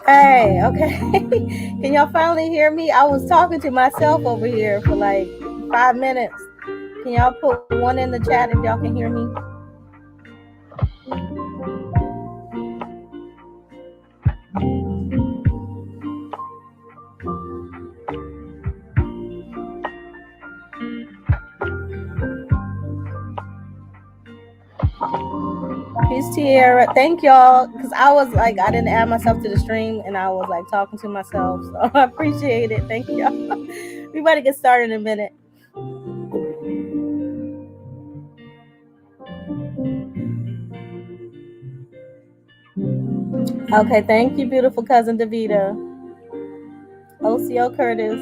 Hey, okay. Can y'all finally hear me? I was talking to myself over here for like 5 minutes. Can y'all put one in the chat if y'all can hear me? Peace, Tierra. Thank y'all. Because I was like, I didn't add myself to the stream and I was like talking to myself. So I appreciate it. Thank y'all. We better get started in a minute. Okay, thank you, beautiful cousin Davita. OCO Curtis.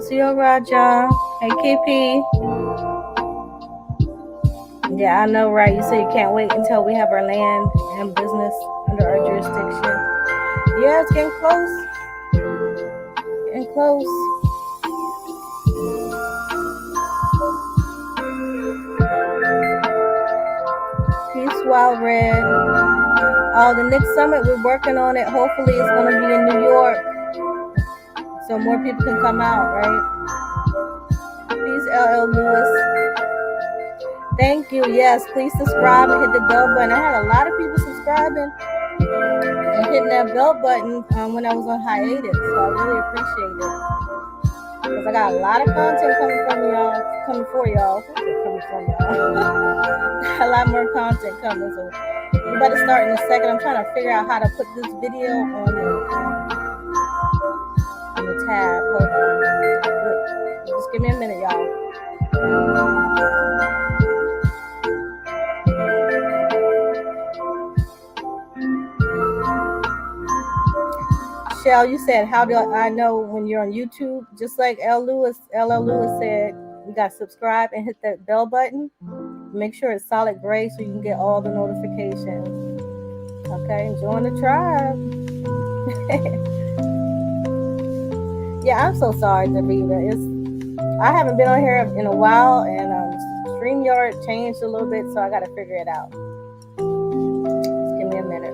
Lucio Raja. Hey, KP. Yeah, I know, right? You say you can't wait until we have our land and business under our jurisdiction. Yeah, it's getting close. Getting close. Peace, Wild Red. Oh, the next summit, we're working on it. Hopefully, it's going to be in New York, so more people can come out, right? Peace, LL Lewis. Thank you. Yes, please subscribe and hit the bell button. I had a lot of people subscribing and hitting that bell button when I was on hiatus, so I really appreciate it. Because I got a lot of content coming for y'all. Coming from y'all. A lot more content coming, so we better start in a second. I'm trying to figure out how to put this video on the tab. Hold on. Just give me a minute, y'all. Shell, you said, how do I know when you're on YouTube? Just like LL Lewis said, you got to subscribe and hit that bell button. Make sure it's solid gray so you can get all the notifications. Okay, join the tribe. Yeah, I'm so sorry, Davida. I haven't been on here in a while, and StreamYard changed a little bit, so I got to figure it out. Just give me a minute.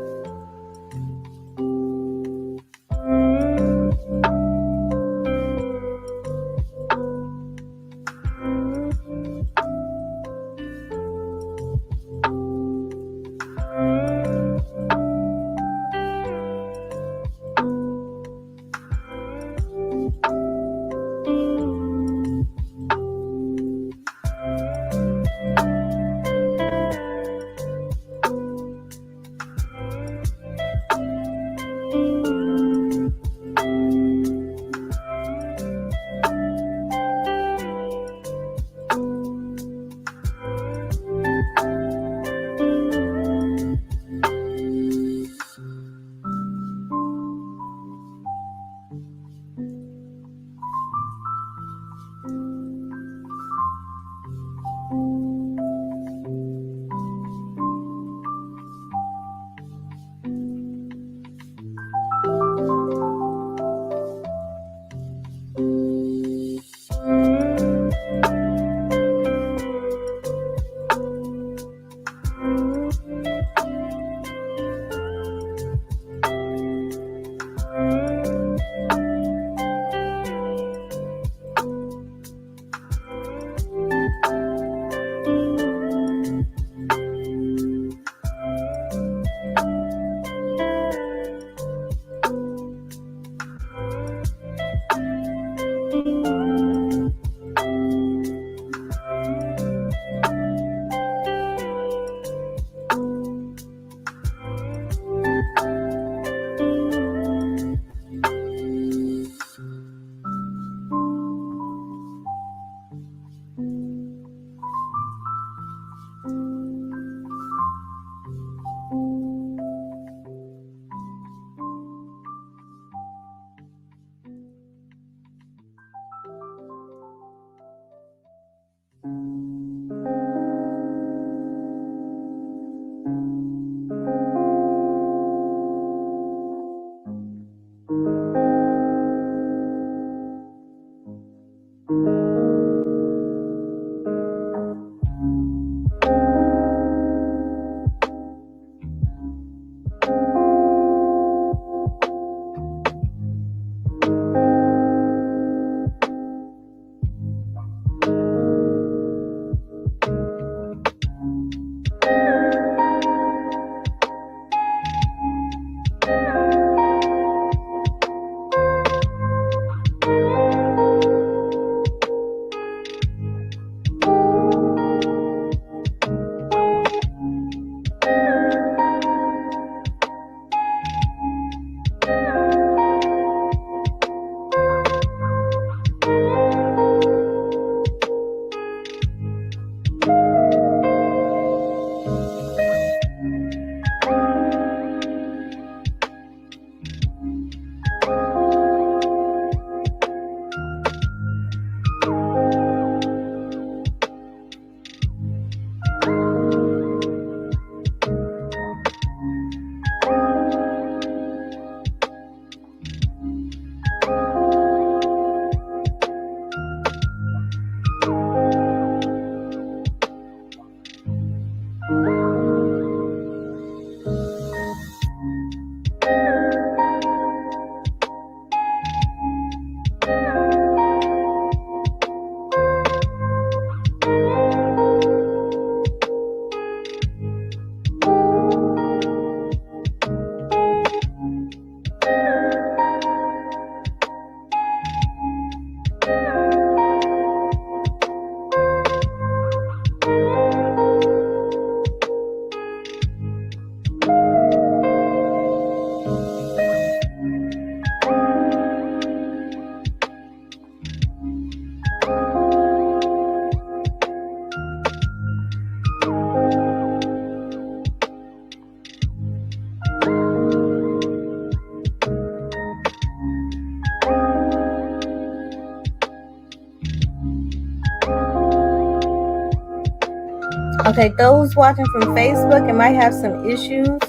Okay, those watching from Facebook, it might have some issues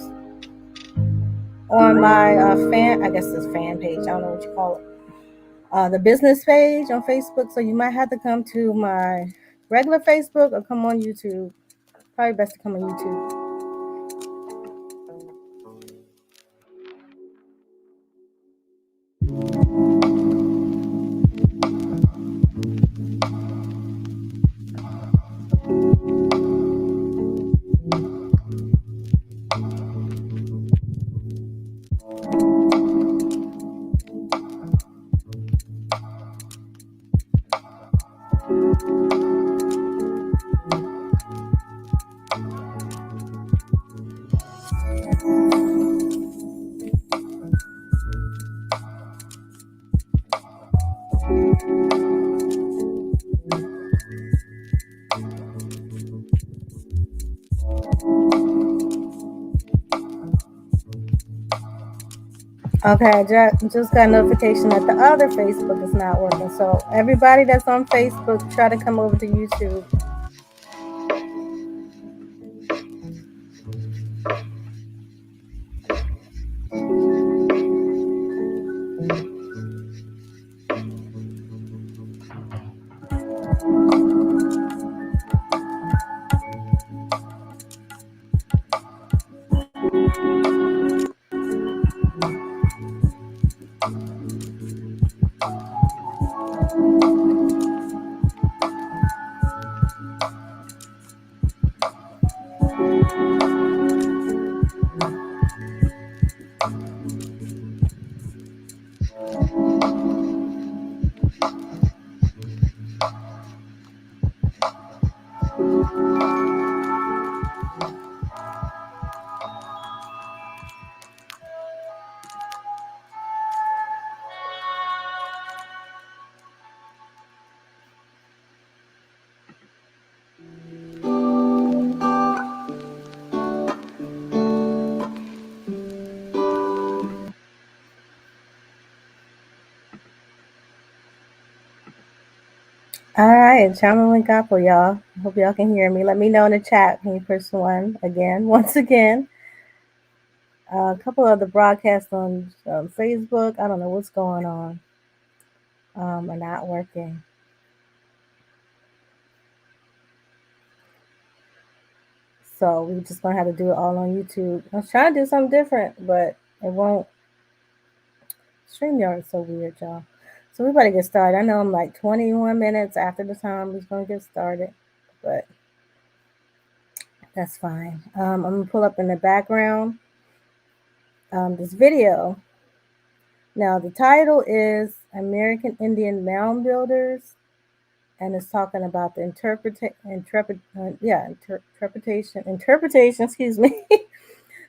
on my I guess it's fan page. I don't know what you call it. The business page on Facebook. So you might have to come to my regular Facebook or come on YouTube. Probably best to come on YouTube. Okay, I just got a notification that the other Facebook is not working. So everybody that's on Facebook, try to come over to YouTube. All right, channel link up for y'all. Hope y'all can hear me. Let me know in the chat. Can you press one again? Once again. A couple of the broadcasts on Facebook. I don't know what's going on. Are not working. So we just gonna have to do it all on YouTube. I was trying to do something different, but it won't. StreamYard is so weird, y'all. So we better get started. I know I'm like 21 minutes after the time we're gonna get started, but that's fine. I'm gonna pull up in the background this video. Now the title is American Indian Moundbuilders, and it's talking about the interpretation. Excuse me,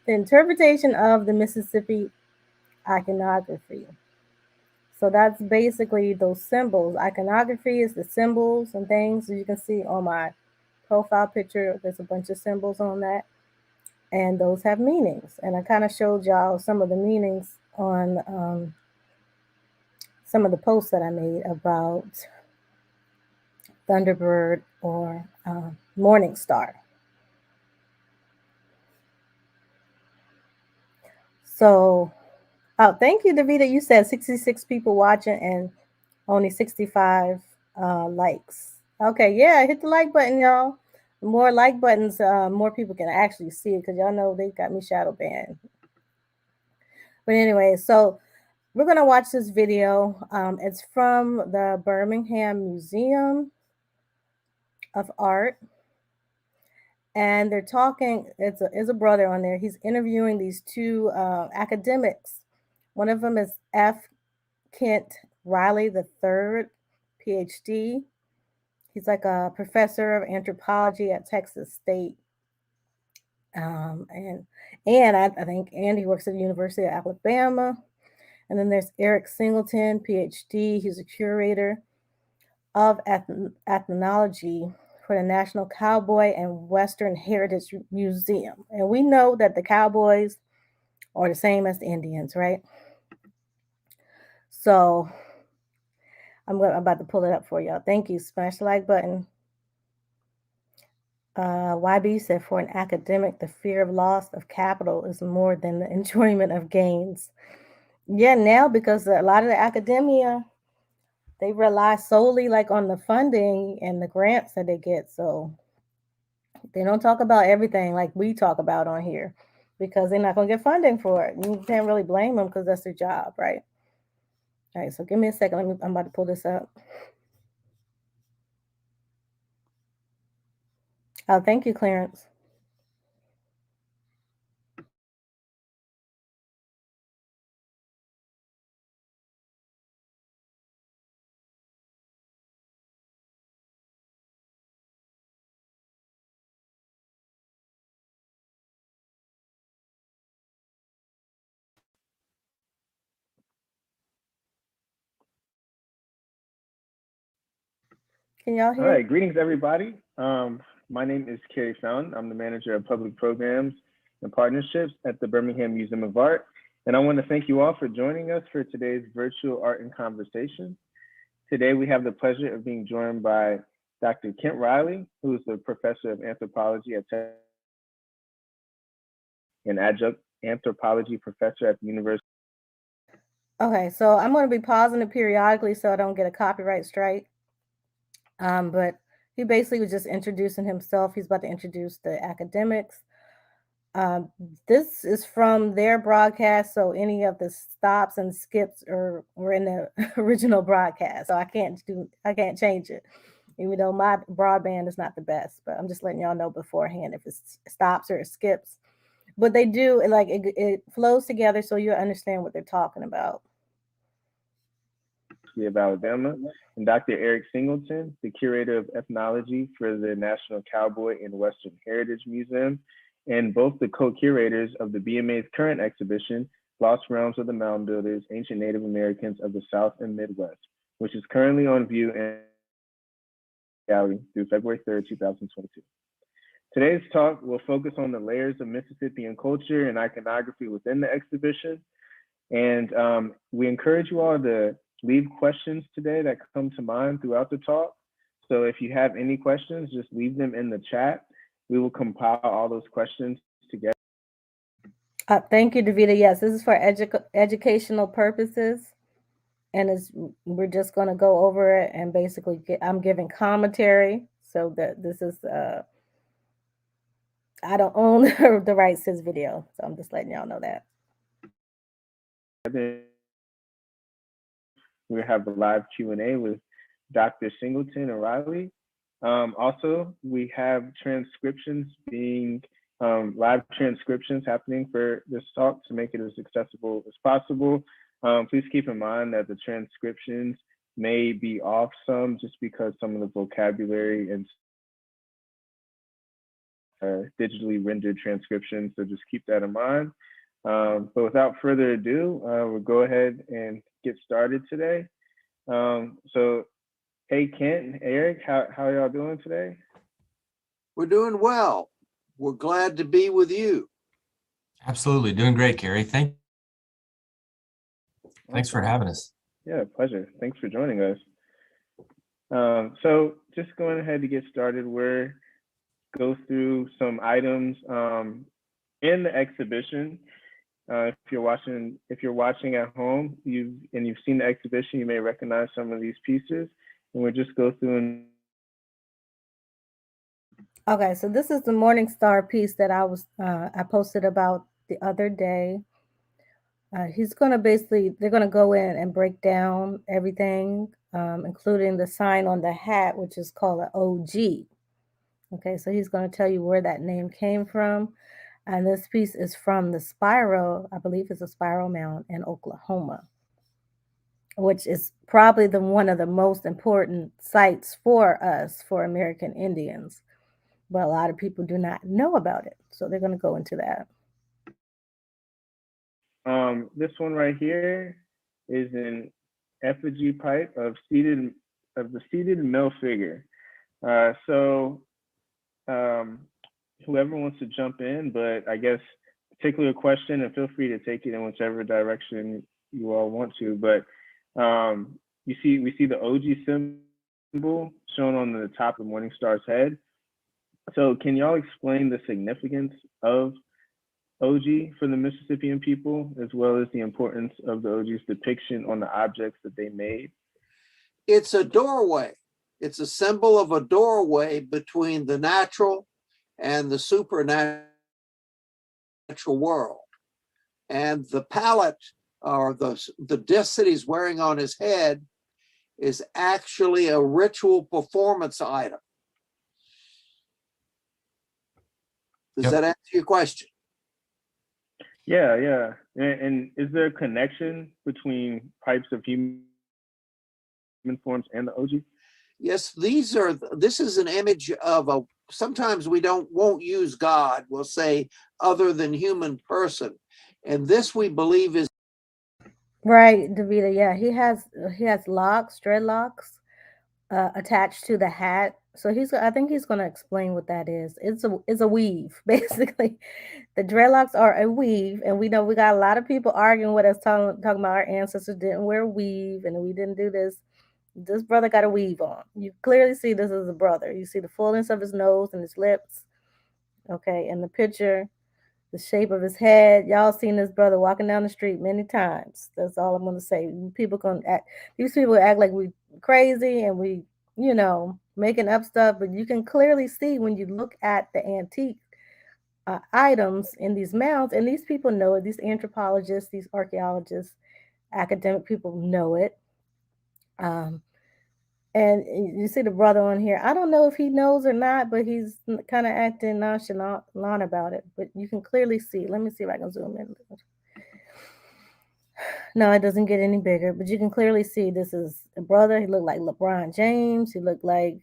the interpretation of the Mississippi iconography. So that's basically those symbols. Iconography is the symbols and things. As you can see on my profile picture, there's a bunch of symbols on that, and those have meanings. And I kind of showed y'all some of the meanings on some of the posts that I made about Thunderbird or Morning Star. So, thank you, Davida. You said 66 people watching and only 65 likes. Okay, yeah, hit the like button, y'all. The more like buttons, more people can actually see it because y'all know they got me shadow banned. But anyway, so we're going to watch this video. It's from the Birmingham Museum of Art. And they're talking, it's a brother on there. He's interviewing these two academics. One of them is F. Kent Riley III, PhD. He's like a professor of anthropology at Texas State. And I think Andy works at the University of Alabama. And then there's Eric Singleton, PhD. He's a curator of ethnology for the National Cowboy and Western Heritage Museum. And we know that the cowboys are the same as the Indians, right? So I'm about to pull it up for y'all. Thank you. Smash the like button. YB said, for an academic, the fear of loss of capital is more than the enjoyment of gains. Yeah, now because a lot of the academia, they rely solely like on the funding and the grants that they get. So they don't talk about everything like we talk about on here because they're not going to get funding for it. You can't really blame them because that's their job, right? All right, so give me a second. I'm about to pull this up. Oh, thank you, Clarence. Can y'all hear? All right, greetings everybody. My name is Kerry Fountain. I'm the manager of public programs and partnerships at the Birmingham Museum of Art. And I want to thank you all for joining us for today's virtual art and conversation. Today we have the pleasure of being joined by Dr. Kent Riley, who is the professor of anthropology at Texas, an adjunct anthropology professor at the University. Okay, so I'm going to be pausing it periodically so I don't get a copyright strike. But he basically was just introducing himself. He's about to introduce the academics. This is from their broadcast, so any of the stops and skips were in the original broadcast. So I can't change it, even though my broadband is not the best. But I'm just letting y'all know beforehand if it stops or it skips. But they do like it flows together, so you understand what they're talking about. Of Alabama, and Dr. Eric Singleton, the curator of ethnology for the National Cowboy and Western Heritage Museum, and both the co-curators of the BMA's current exhibition, Lost Realms of the Moundbuilders, Ancient Native Americans of the South and Midwest, which is currently on view in gallery through February 3rd, 2022. Today's talk will focus on the layers of Mississippian culture and iconography within the exhibition. And we encourage you all to leave questions today that come to mind throughout the talk. So if you have any questions, just leave them in the chat. We will compile all those questions together. Thank you, Davida. Yes, this is for educational purposes, and we're just going to go over it and basically I'm giving commentary, so that this is I don't own the rights to this video, so I'm just letting y'all know that. We have a live Q&A with Dr. Singleton and Riley. Also, we have transcriptions live transcriptions happening for this talk to make it as accessible as possible. Please keep in mind that the transcriptions may be off some just because some of the vocabulary and digitally rendered transcriptions, so just keep that in mind. But without further ado, we'll go ahead and get started today. So, hey, Kent and Eric, how y'all doing today? We're doing well. We're glad to be with you. Absolutely. Doing great, Gary. Thanks for having us. Yeah, pleasure. Thanks for joining us. So just going ahead to get started, we're go through some items in the exhibition. If you're watching at home, you've seen the exhibition, you may recognize some of these pieces, and we'll just go through and. Okay, so this is the Morning Star piece that I posted about the other day. They're gonna go in and break down everything, including the sign on the hat, which is called an OG. Okay, so he's gonna tell you where that name came from. And this piece is from the SPIRO, I believe it's a SPIRO mound in Oklahoma, which is probably one of the most important sites for us, for American Indians. But a lot of people do not know about it. So they're going to go into that. This one right here is an effigy pipe of the seated male figure. Whoever wants to jump in, but I guess particular question, and feel free to take it in whichever direction you all want to. But we see the OG symbol shown on the top of Morningstar's head. So can y'all explain the significance of OG for the Mississippian people, as well as the importance of the OG's depiction on the objects that they made? It's a doorway. It's a symbol of a doorway between the natural and the supernatural world. And the palette, or the disc that he's wearing on his head, is actually a ritual performance item. Does that answer your question? Yeah, yeah. And is there a connection between types of human forms and the OG? Yes, this is an image of sometimes we won't use God, we'll say other than human person. And this we believe is Right, Davida. Yeah, he has locks, dreadlocks, attached to the hat. So I think he's going to explain what that is. It's a weave, basically. The dreadlocks are a weave, and we know we got a lot of people arguing with us, talking about our ancestors didn't wear weave and we didn't do this. This brother got a weave on. You clearly see this is a brother. You see the fullness of his nose and his lips. Okay, in the picture, the shape of his head. Y'all seen this brother walking down the street many times. That's all I'm gonna say. These people act like we crazy and we, making up stuff, but you can clearly see when you look at the antique items in these mounds, and these people know it. These anthropologists, these archaeologists, academic people know it. And you see the brother on here. I don't know if he knows or not, but he's kind of acting nonchalant about it. But you can clearly see. Let me see if I can zoom in. No, it doesn't get any bigger, but you can clearly see this is a brother. He looked like LeBron James. He looked like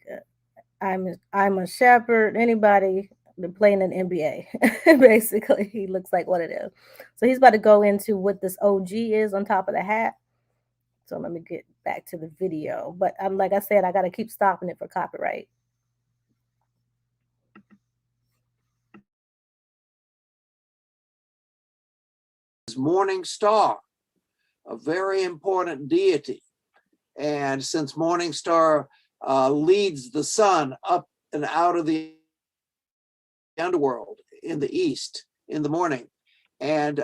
I'm a Shepherd. Anybody that playing in NBA, basically, he looks like what it is. So he's about to go into what this OG is on top of the hat. So let me get back to the video. But like I said, I got to keep stopping it for copyright. Morning star, a very important deity. And since morning star leads the sun up and out of the underworld in the east in the morning, and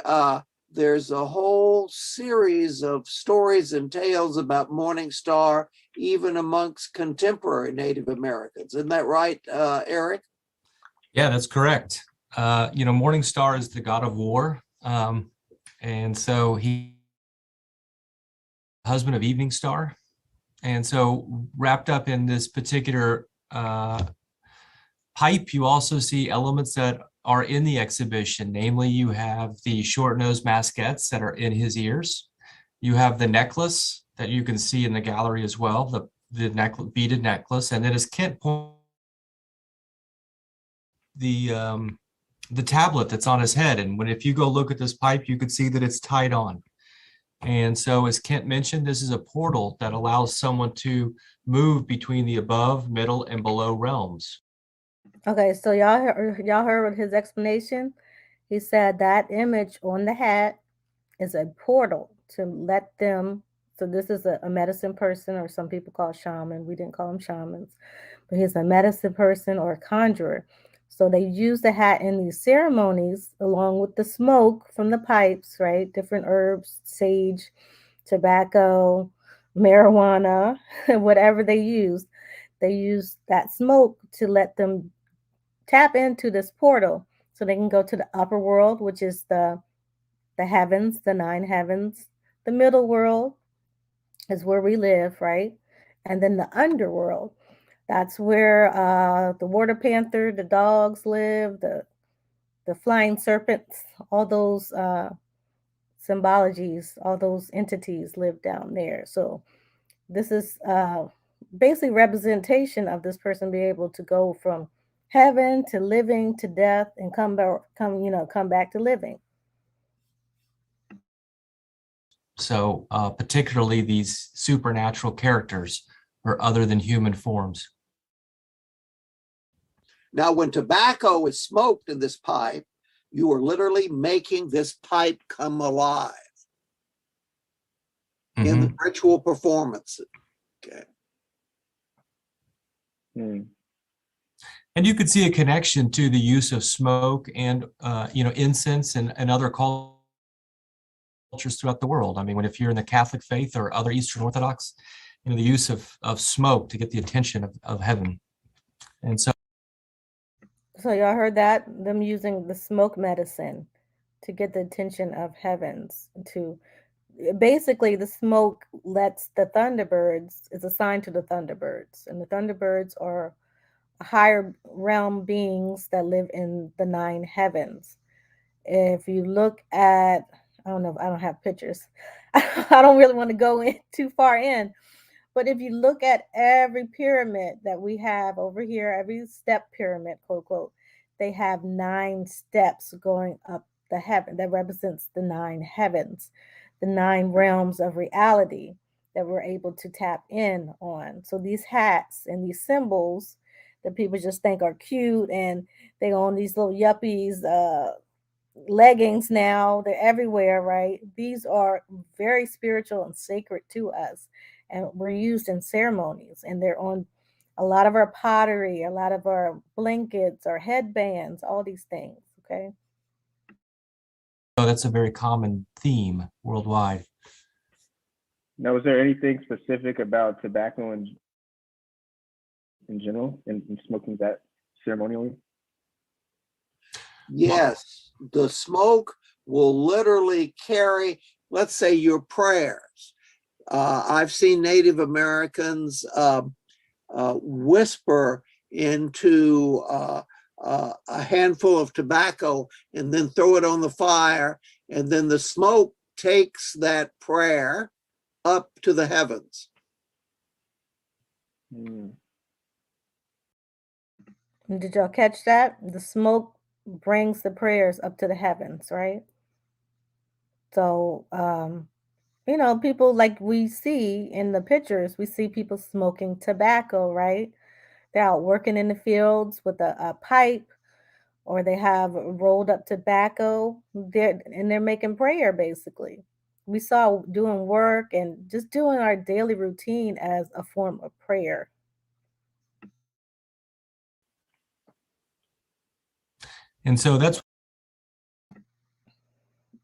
there's a whole series of stories and tales about morning star, even amongst contemporary Native Americans. Isn't that right, Eric? Yeah, that's correct. Morning Star is the god of war. And so he husband of Evening Star. And so wrapped up in this particular pipe, you also see elements that are in the exhibition. Namely, you have the short-nosed maskettes that are in his ears. You have the necklace that you can see in the gallery as well, the beaded necklace. And then as Kent pointed, the tablet that's on his head. And if you go look at this pipe, you can see that it's tied on. And so as Kent mentioned, this is a portal that allows someone to move between the above, middle, and below realms. Okay, so y'all heard his explanation. He said that image on the hat is a portal to let them. So this is a medicine person, or some people call shaman. We didn't call them shamans, but he's a medicine person or a conjurer. So they use the hat in these ceremonies along with the smoke from the pipes, right? Different herbs, sage, tobacco, marijuana, whatever they use. They use that smoke to let them tap into this portal so they can go to the upper world, which is the heavens, the 9 heavens. The middle world is where we live, right? And then the underworld, that's where the water panther, the dogs live, the flying serpents, all those symbologies, all those entities live down there. So this is basically representation of this person being able to go from heaven to living to death and come back to living. So particularly these supernatural characters or other than human forms. Now, when tobacco is smoked in this pipe, you are literally making this pipe come alive in the ritual performance. Okay. And you could see a connection to the use of smoke and, incense and other cultures throughout the world. I mean, if you're in the Catholic faith or other Eastern Orthodox, the use of smoke to get the attention of heaven. And so y'all heard that? Them using the smoke medicine to get the attention of heavens. To basically, the smoke lets the thunderbirds, is assigned to the thunderbirds. And the thunderbirds are higher realm beings that live in the 9 heavens. If you look at, I don't know, I don't have pictures. I don't really want to go in too far in, but if you look at every pyramid that we have over here, every step pyramid, quote, quote, they have 9 steps going up the heaven that represents the 9 heavens, the 9 realms of reality that we're able to tap in on. So these hats and these symbols that people just think are cute, and they own these little yuppies, leggings now, they're everywhere, right? These are very spiritual and sacred to us, and we're used in ceremonies, and they're on a lot of our pottery, a lot of our blankets, our headbands, all these things. Okay. so that's a very common theme worldwide. Now, is there anything specific about tobacco in general and smoking that ceremonially? Yes, the smoke will literally carry, let's say, your prayers. I've seen Native Americans whisper into a handful of tobacco and then throw it on the fire, and then the smoke takes that prayer up to the heavens. Did y'all catch that? The smoke brings the prayers up to the heavens, right? So, people like we see in the pictures, we see people smoking tobacco, right? They're out working in the fields with a pipe, or they have rolled up tobacco. They're making prayer basically. We saw doing work and just doing our daily routine as a form of prayer. And so that's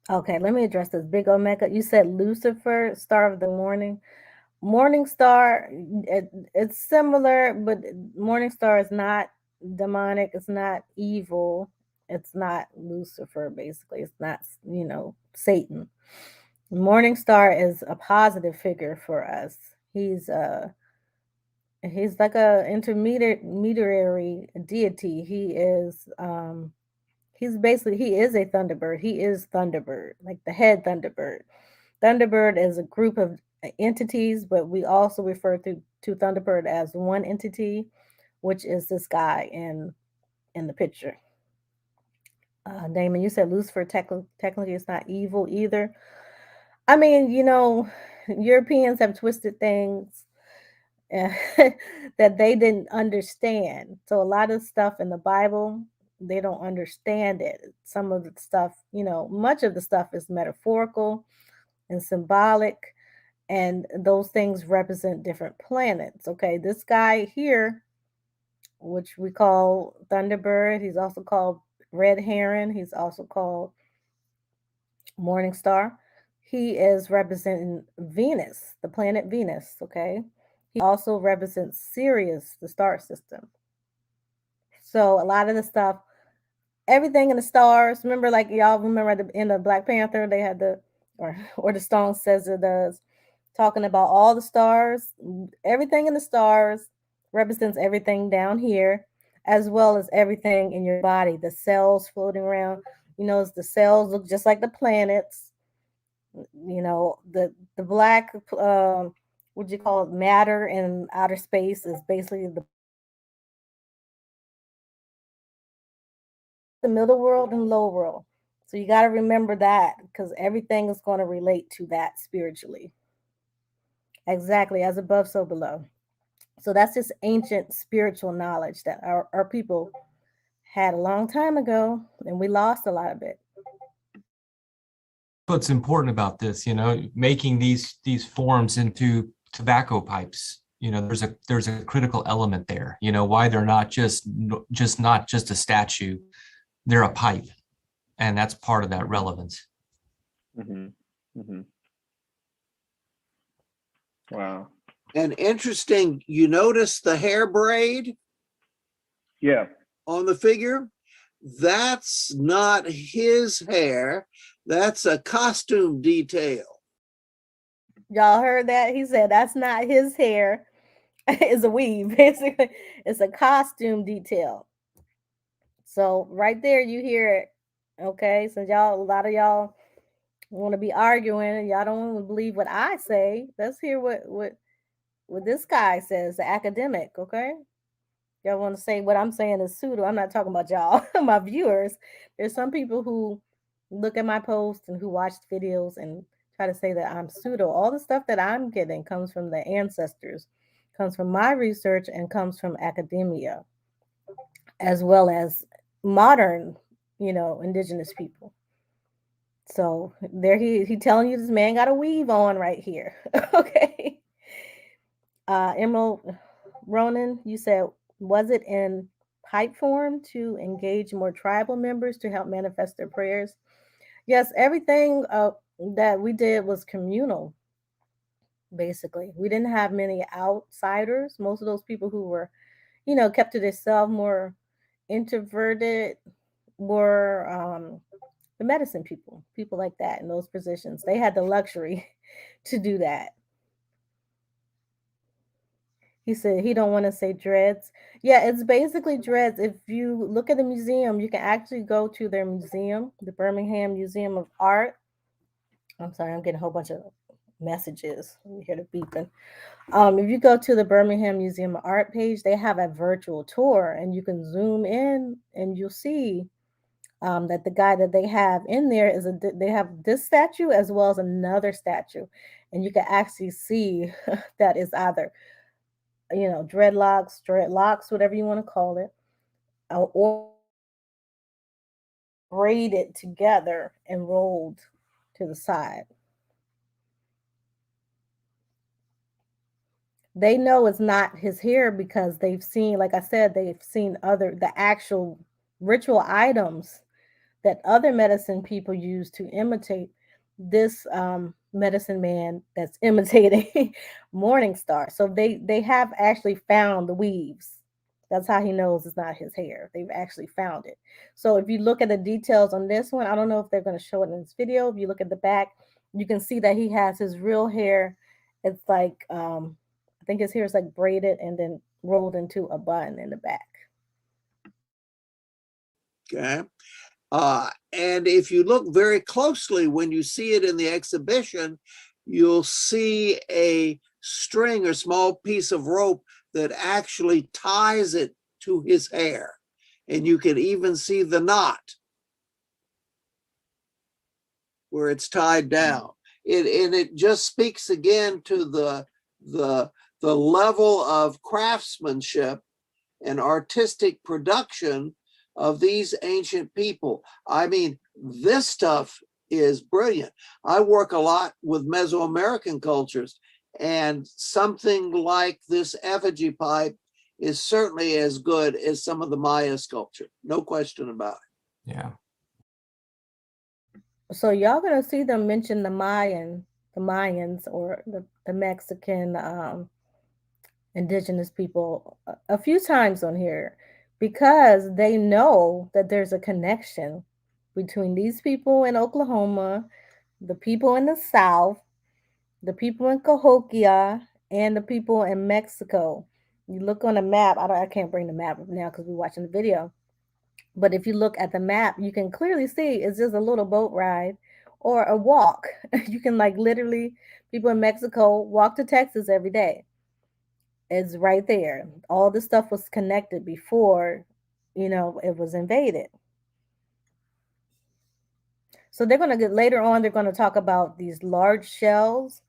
Okay, let me address this. Big Omega, you said Lucifer, star of the morning. Morning star, it's similar, but morning star is not demonic, it's not evil, it's not Lucifer, basically. It's not, Satan. Morning star is a positive figure for us. He's like a intermediary deity. He is a Thunderbird. He is Thunderbird, like the head Thunderbird. Thunderbird is a group of entities, but we also refer to Thunderbird as one entity, which is this guy in the picture. Damon, you said Lucifer technically is not evil either. I mean, Europeans have twisted things that they didn't understand. So a lot of stuff in the Bible, they don't understand it. Some of the stuff, much of the stuff is metaphorical and symbolic, and those things represent different planets. Okay, this guy here, which we call Thunderbird, he's also called Red Heron, he's also called Morning Star. He is representing Venus, the planet Venus. Okay, he also represents Sirius, the star system. So a lot of the stuff, everything in the stars, remember, like y'all remember at the end of Black Panther, they had or the song says it does, talking about all the stars. Everything in the stars represents everything down here, as well as everything in your body, the cells floating around. The cells look just like the planets. The black, what you call it, matter in outer space is basically the middle world and low world. So you got to remember that, because everything is going to relate to that spiritually. Exactly, as above, so below. So that's just ancient spiritual knowledge that our people had a long time ago, and we lost a lot of it. what's important about this, making these forms into tobacco pipes, there's a critical element there, why they're not just a statue, they're a pipe, and that's part of that relevance. Mm-hmm. Mm-hmm. Wow. And interesting, you notice the hair braid Yeah. on the figure? That's not his hair. That's a costume detail. Y'all heard that? He said that's not his hair. It's a weave, basically. It's a costume detail. So right there, you hear it. Okay, so a lot of y'all want to be arguing, and y'all don't want to believe what I say. Let's hear what this guy says, the academic. Okay, y'all want to say what I'm saying is pseudo. I'm not talking about y'all, my viewers. There's some people who look at my posts and who watch videos and try to say that I'm pseudo. All the stuff that I'm getting comes from the ancestors, comes from my research, and comes from academia, as well as modern, indigenous people. So there he telling you this man got a weave on right here. Okay. Emerald Ronan, you said, was it in pipe form to engage more tribal members to help manifest their prayers? Yes, everything that we did was communal, basically. We didn't have many outsiders. Most of those people who were, kept to themselves, more introverted, were the medicine people like that in those positions. They had the luxury to do that. He said he don't want to say dreads. Yeah, it's basically dreads. If you look at the museum, you can actually go to their museum, the Birmingham Museum of Art. I'm sorry, I'm getting a whole bunch of messages. You hear the beeping. If you go to the Birmingham Museum of Art page, they have a virtual tour, and you can zoom in, and you'll see that the guy that they have in there they have this statue as well as another statue, and you can actually see that is either dreadlocks, whatever you want to call it, or braided together and rolled to the side. They know it's not his hair because they've seen, like I said, they've seen the actual ritual items that other medicine people use to imitate this medicine man that's imitating Morning Star. So they have actually found the weaves. That's how he knows it's not his hair. They've actually found it. So if you look at the details on this one, I don't know if they're going to show it in this video. If you look at the back, you can see that he has his real hair. It's like I think his hair is like braided and then rolled into a bun in the back. Okay. And if you look very closely, when you see it in the exhibition, you'll see a string or small piece of rope that actually ties it to his hair. And you can even see the knot where it's tied down. And it just speaks again to the level of craftsmanship and artistic production of these ancient people. I mean, this stuff is brilliant. I work a lot with Mesoamerican cultures, and something like this effigy pipe is certainly as good as some of the Maya sculpture. No question about it. Yeah. So y'all gonna see them mention the Mayans or the Mexican indigenous people a few times on here, because they know that there's a connection between these people in Oklahoma, the people in the South, the people in Cahokia, and the people in Mexico. You look on a map. I can't bring the map up now because we're watching the video. But if you look at the map, you can clearly see it's just a little boat ride or a walk. You can literally, people in Mexico walk to Texas every day. It's right there. All the stuff was connected before, it was invaded. So they're going to get later on, they're going to talk about these large shells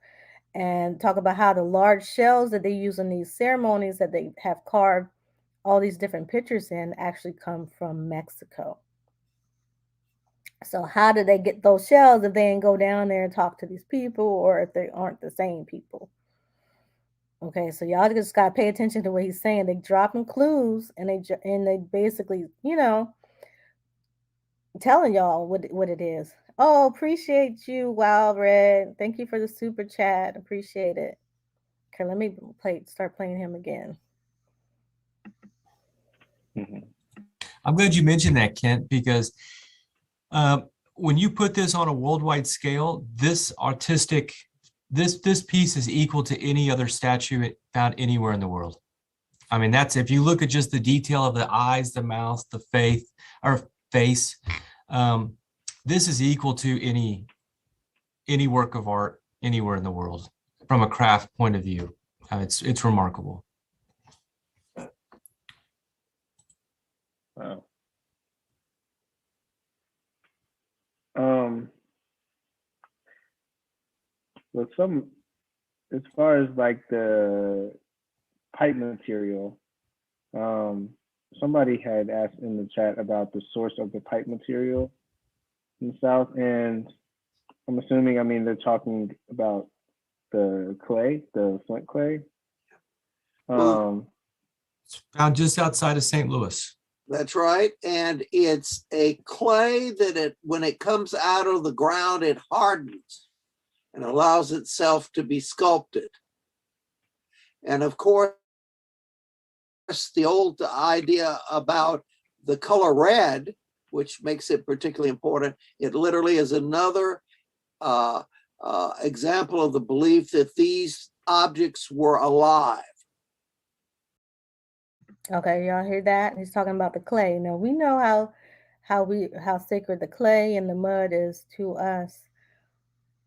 and talk about how the large shells that they use in these ceremonies that they have carved all these different pictures in actually come from Mexico. So how did they get those shells if they didn't go down there and talk to these people, or if they aren't the same people? Okay, so y'all just gotta pay attention to what he's saying. They dropping clues, and they basically, telling y'all what it is. Oh, appreciate you, Wild Red. Thank you for the super chat. Appreciate it. Okay, let me start playing him again. I'm glad you mentioned that, Kent, because when you put this on a worldwide scale, this piece is equal to any other statue found anywhere in the world. I mean, that's if you look at just the detail of the eyes, the mouth, the face, this is equal to any work of art anywhere in the world from a craft point of view. It's remarkable. Wow. Well, as far as like the pipe material, somebody had asked in the chat about the source of the pipe material in the South, and I'm assuming, I mean, they're talking about the clay, the flint clay. It's found just outside of St. Louis. That's right. And it's a clay that when it comes out of the ground, it hardens and allows itself to be sculpted. And of course, the old idea about the color red, which makes it particularly important, it literally is another example of the belief that these objects were alive. Okay, y'all hear that? He's talking about the clay. Now we know how sacred the clay and the mud is to us.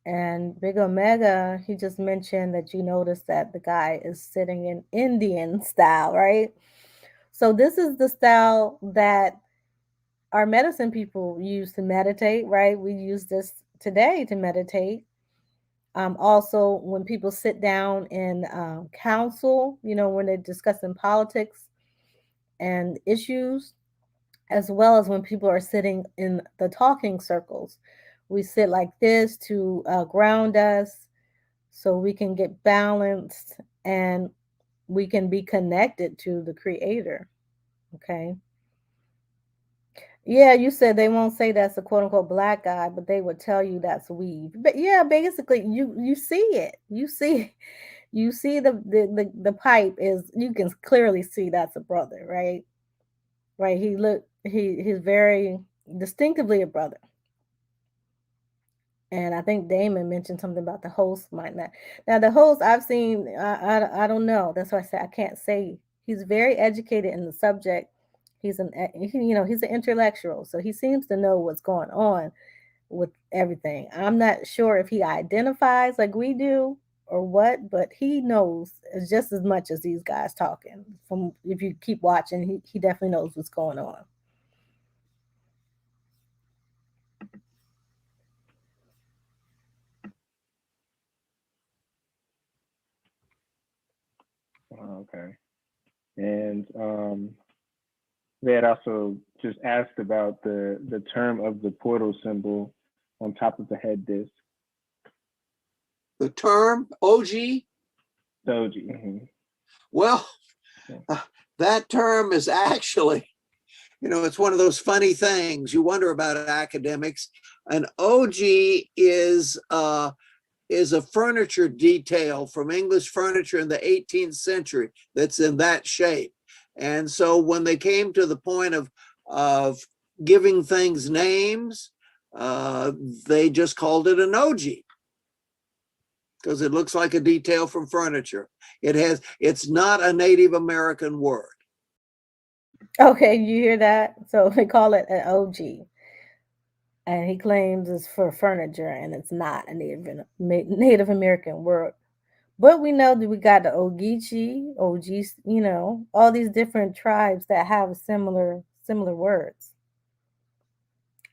And Big Omega, he just mentioned that you noticed that the guy is sitting in Indian style, right? So this is the style that our medicine people use to meditate, right? We use this today to meditate. Also, when people sit down in council, when they're discussing politics and issues, as well as when people are sitting in the talking circles. We sit like this to ground us so we can get balanced and we can be connected to the creator. Okay. Yeah, you said they won't say that's a quote unquote black guy, but they would tell you that's weave. But yeah, basically you see it. You see the pipe is, you can clearly see that's a brother, right? Right. He's very distinctively a brother. And I think Damon mentioned something about the host might not. Now the host I've seen, I don't know. That's why I say I can't say. He's very educated in the subject. He's he's an intellectual, so he seems to know what's going on with everything. I'm not sure if he identifies like we do or what, but he knows just as much as these guys talking. From if you keep watching, he definitely knows what's going on. Okay. And they had also just asked about the term of the portal symbol on top of the head disc. The term OG? Doji. Mm-hmm. Well, that term is actually, it's one of those funny things you wonder about academics. An OG is a furniture detail from English furniture in the 18th century that's in that shape. And so when they came to the point of giving things names, they just called it an OG because it looks like a detail from furniture. It's not a Native American word. Okay, you hear that? So they call it an OG. And he claims it's for furniture and it's not a Native American word. But we know that we got the Ogeechee, Ogis, all these different tribes that have similar words.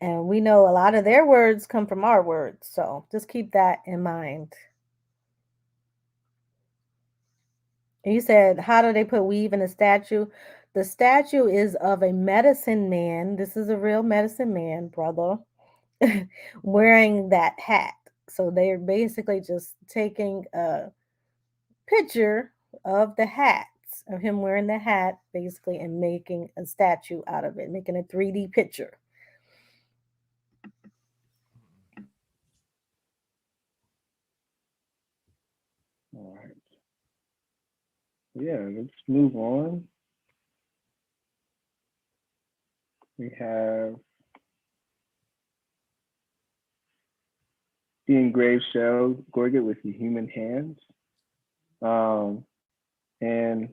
And we know a lot of their words come from our words. So just keep that in mind. And you said, how do they put weave in a statue? The statue is of a medicine man. This is a real medicine man, brother, wearing that hat. So they're basically just taking a picture of the hats, of him wearing the hat, basically, and making a statue out of it, making a 3D picture. All right. Yeah, let's move on. We have the engraved shell gorget with the human hands. And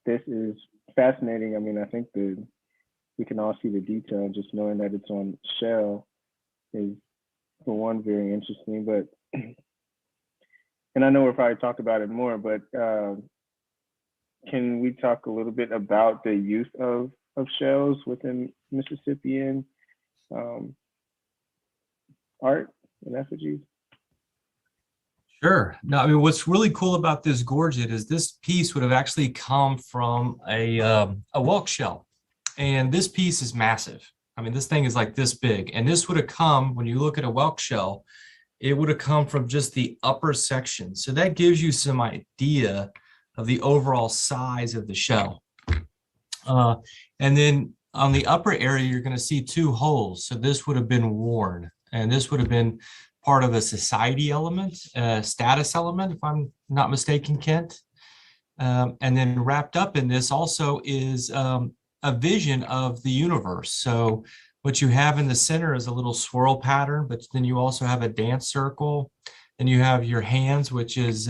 this is fascinating. I mean, I think we can all see the detail. Just knowing that it's on shell is, for one, very interesting. But, and I know we'll probably talk about it more, but can we talk a little bit about the use of shells within Mississippian art and effigies? Sure. No, I mean, what's really cool about this gorget is this piece would have actually come from a whelk shell. And this piece is massive. I mean, this thing is like this big. And this would have come, when you look at a whelk shell, it would have come from just the upper section. So that gives you some idea of the overall size of the shell. And then on the upper area, you're going to see two holes. So this would have been worn. And this would have been part of a society element, a status element, if I'm not mistaken, Kent. And then wrapped up in this also is a vision of the universe. So what you have in the center is a little swirl pattern, but then you also have a dance circle, and you have your hands, which is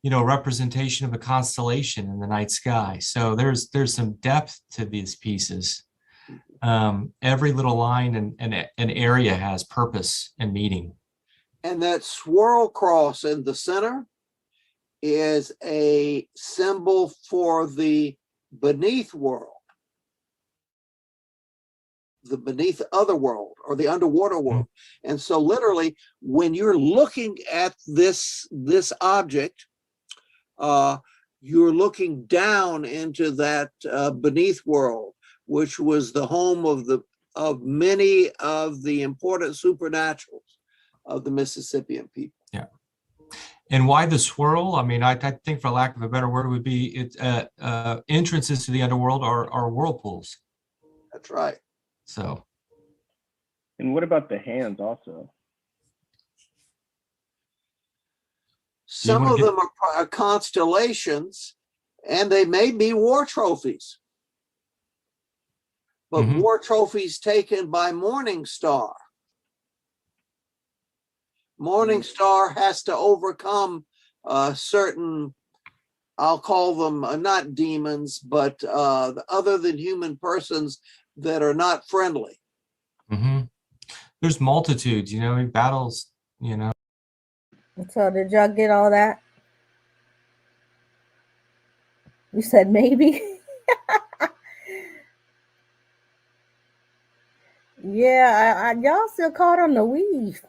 representation of a constellation in the night sky. So there's some depth to these pieces. Every little line and an area has purpose and meaning. And that swirl cross in the center is a symbol for the beneath world, the beneath other world, or the underwater world. Mm-hmm. And so literally, when you're looking at this object, you're looking down into that beneath world, which was the home of many of the important supernaturals of the Mississippian people. Yeah. And why the swirl? I mean, I think, for lack of a better word, would be entrances to the underworld are whirlpools. That's right. So. And what about the hands also? Some of them are constellations, and they may be war trophies. But mm-hmm. War trophies taken by Morning Star. Morning Star has to overcome certain, I'll call them not demons, but other than human persons that are not friendly. Mm-hmm. There's multitudes, he battles, So did y'all get all that? You said maybe? Yeah, y'all still caught on the weave.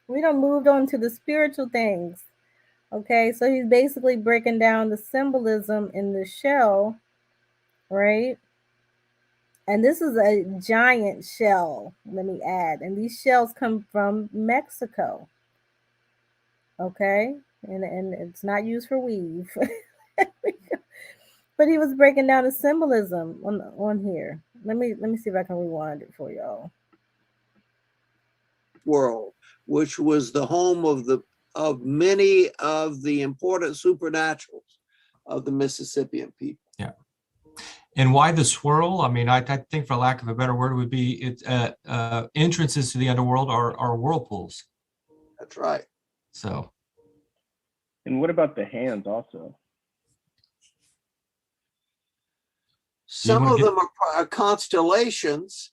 We done moved on to the spiritual things. Okay, so he's basically breaking down the symbolism in the shell, right? And this is a giant shell, let me add. And these shells come from Mexico. Okay, and it's not used for weave. But he was breaking down the symbolism on here. Let me see if I can rewind it for y'all. World, which was the home of many of the important supernaturals of the Mississippian people. Yeah. And why the swirl? I mean, I think, for lack of a better word, would be entrances to the underworld are whirlpools. That's right. So. And what about the hands also? Some of them are constellations,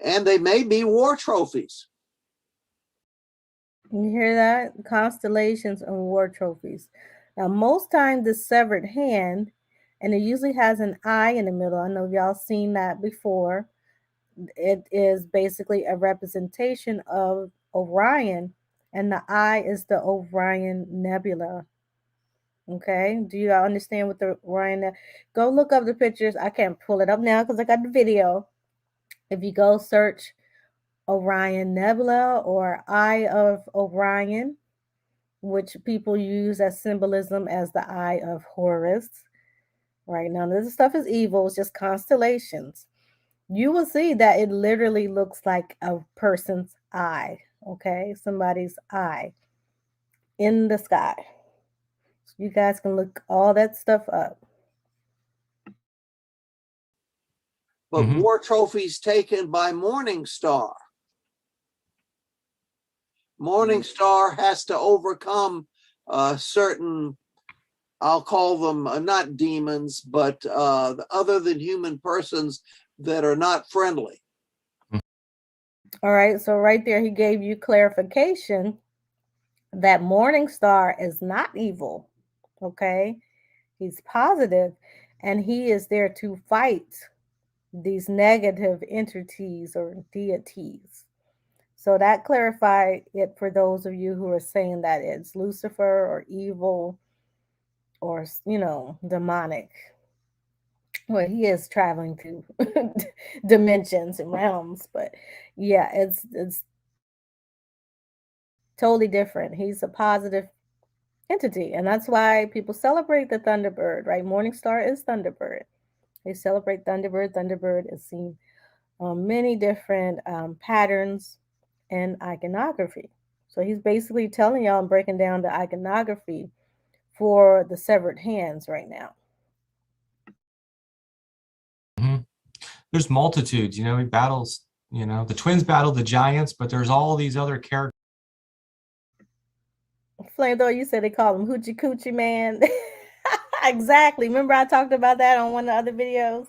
and they may be war trophies. You hear that? Constellations and war trophies. Now, most times the severed hand, and it usually has an eye in the middle. I know y'all seen that before. It is basically a representation of Orion, and the eye is the Orion Nebula. Okay, do you all understand what the Orion? Go look up the pictures. I can't pull it up now because I got the video. If you go search Orion Nebula or Eye of Orion, which people use as symbolism as the eye of Horus. Right, none of this stuff is evil, it's just constellations. You will see that it literally looks like a person's eye, okay? Somebody's eye in the sky. So you guys can look all that stuff up. But war trophies taken by Morning Star. Morning Star has to overcome certain, I'll call them not demons, but other than human persons that are not friendly. All right, so right there, he gave you clarification that Morning Star is not evil, okay? He's positive, and he is there to fight these negative entities or deities. So that clarified it for those of you who are saying that it's Lucifer or evil or, you know, demonic. Well, he is traveling to dimensions and realms, but yeah, it's totally different. He's a positive entity, and that's why people celebrate the Thunderbird, right? Morning Star is Thunderbird. They celebrate Thunderbird. Thunderbird is seen on many different patterns and iconography. So he's basically telling y'all and breaking down the iconography for the severed hands right now. There's multitudes, he battles, the twins battle the giants, but there's all these other characters. Flamethrower, you said they call him Hoochie Coochie Man. Exactly. Remember I talked about that on one of the other videos?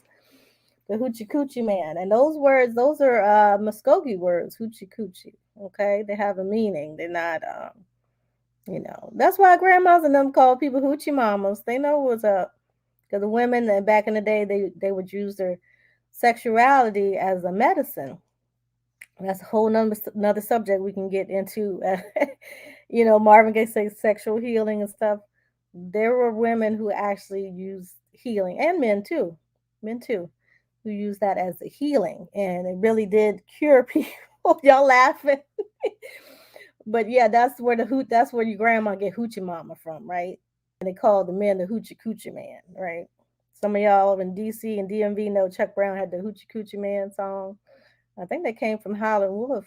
The Hoochie Coochie Man. And those words, those are Muskogee words, Hoochie Coochie. Okay? They have a meaning. They're not, that's why grandmas and them call people Hoochie Mamas. They know what's up. Because the women back in the day, they would use their sexuality as a medicine. That's a whole another subject we can get into. Marvin Gaye says sexual healing and stuff. There were women who actually used healing, and men too, who use that as a healing, and it really did cure people. Y'all laughing? But yeah, that's where your grandma get Hoochie Mama from, right? And they call the men the Hoochie Coochie Man, right? Some of y'all in DC and DMV know Chuck Brown had the Hoochie Coochie Man song. I think they came from Howlin' Wolf.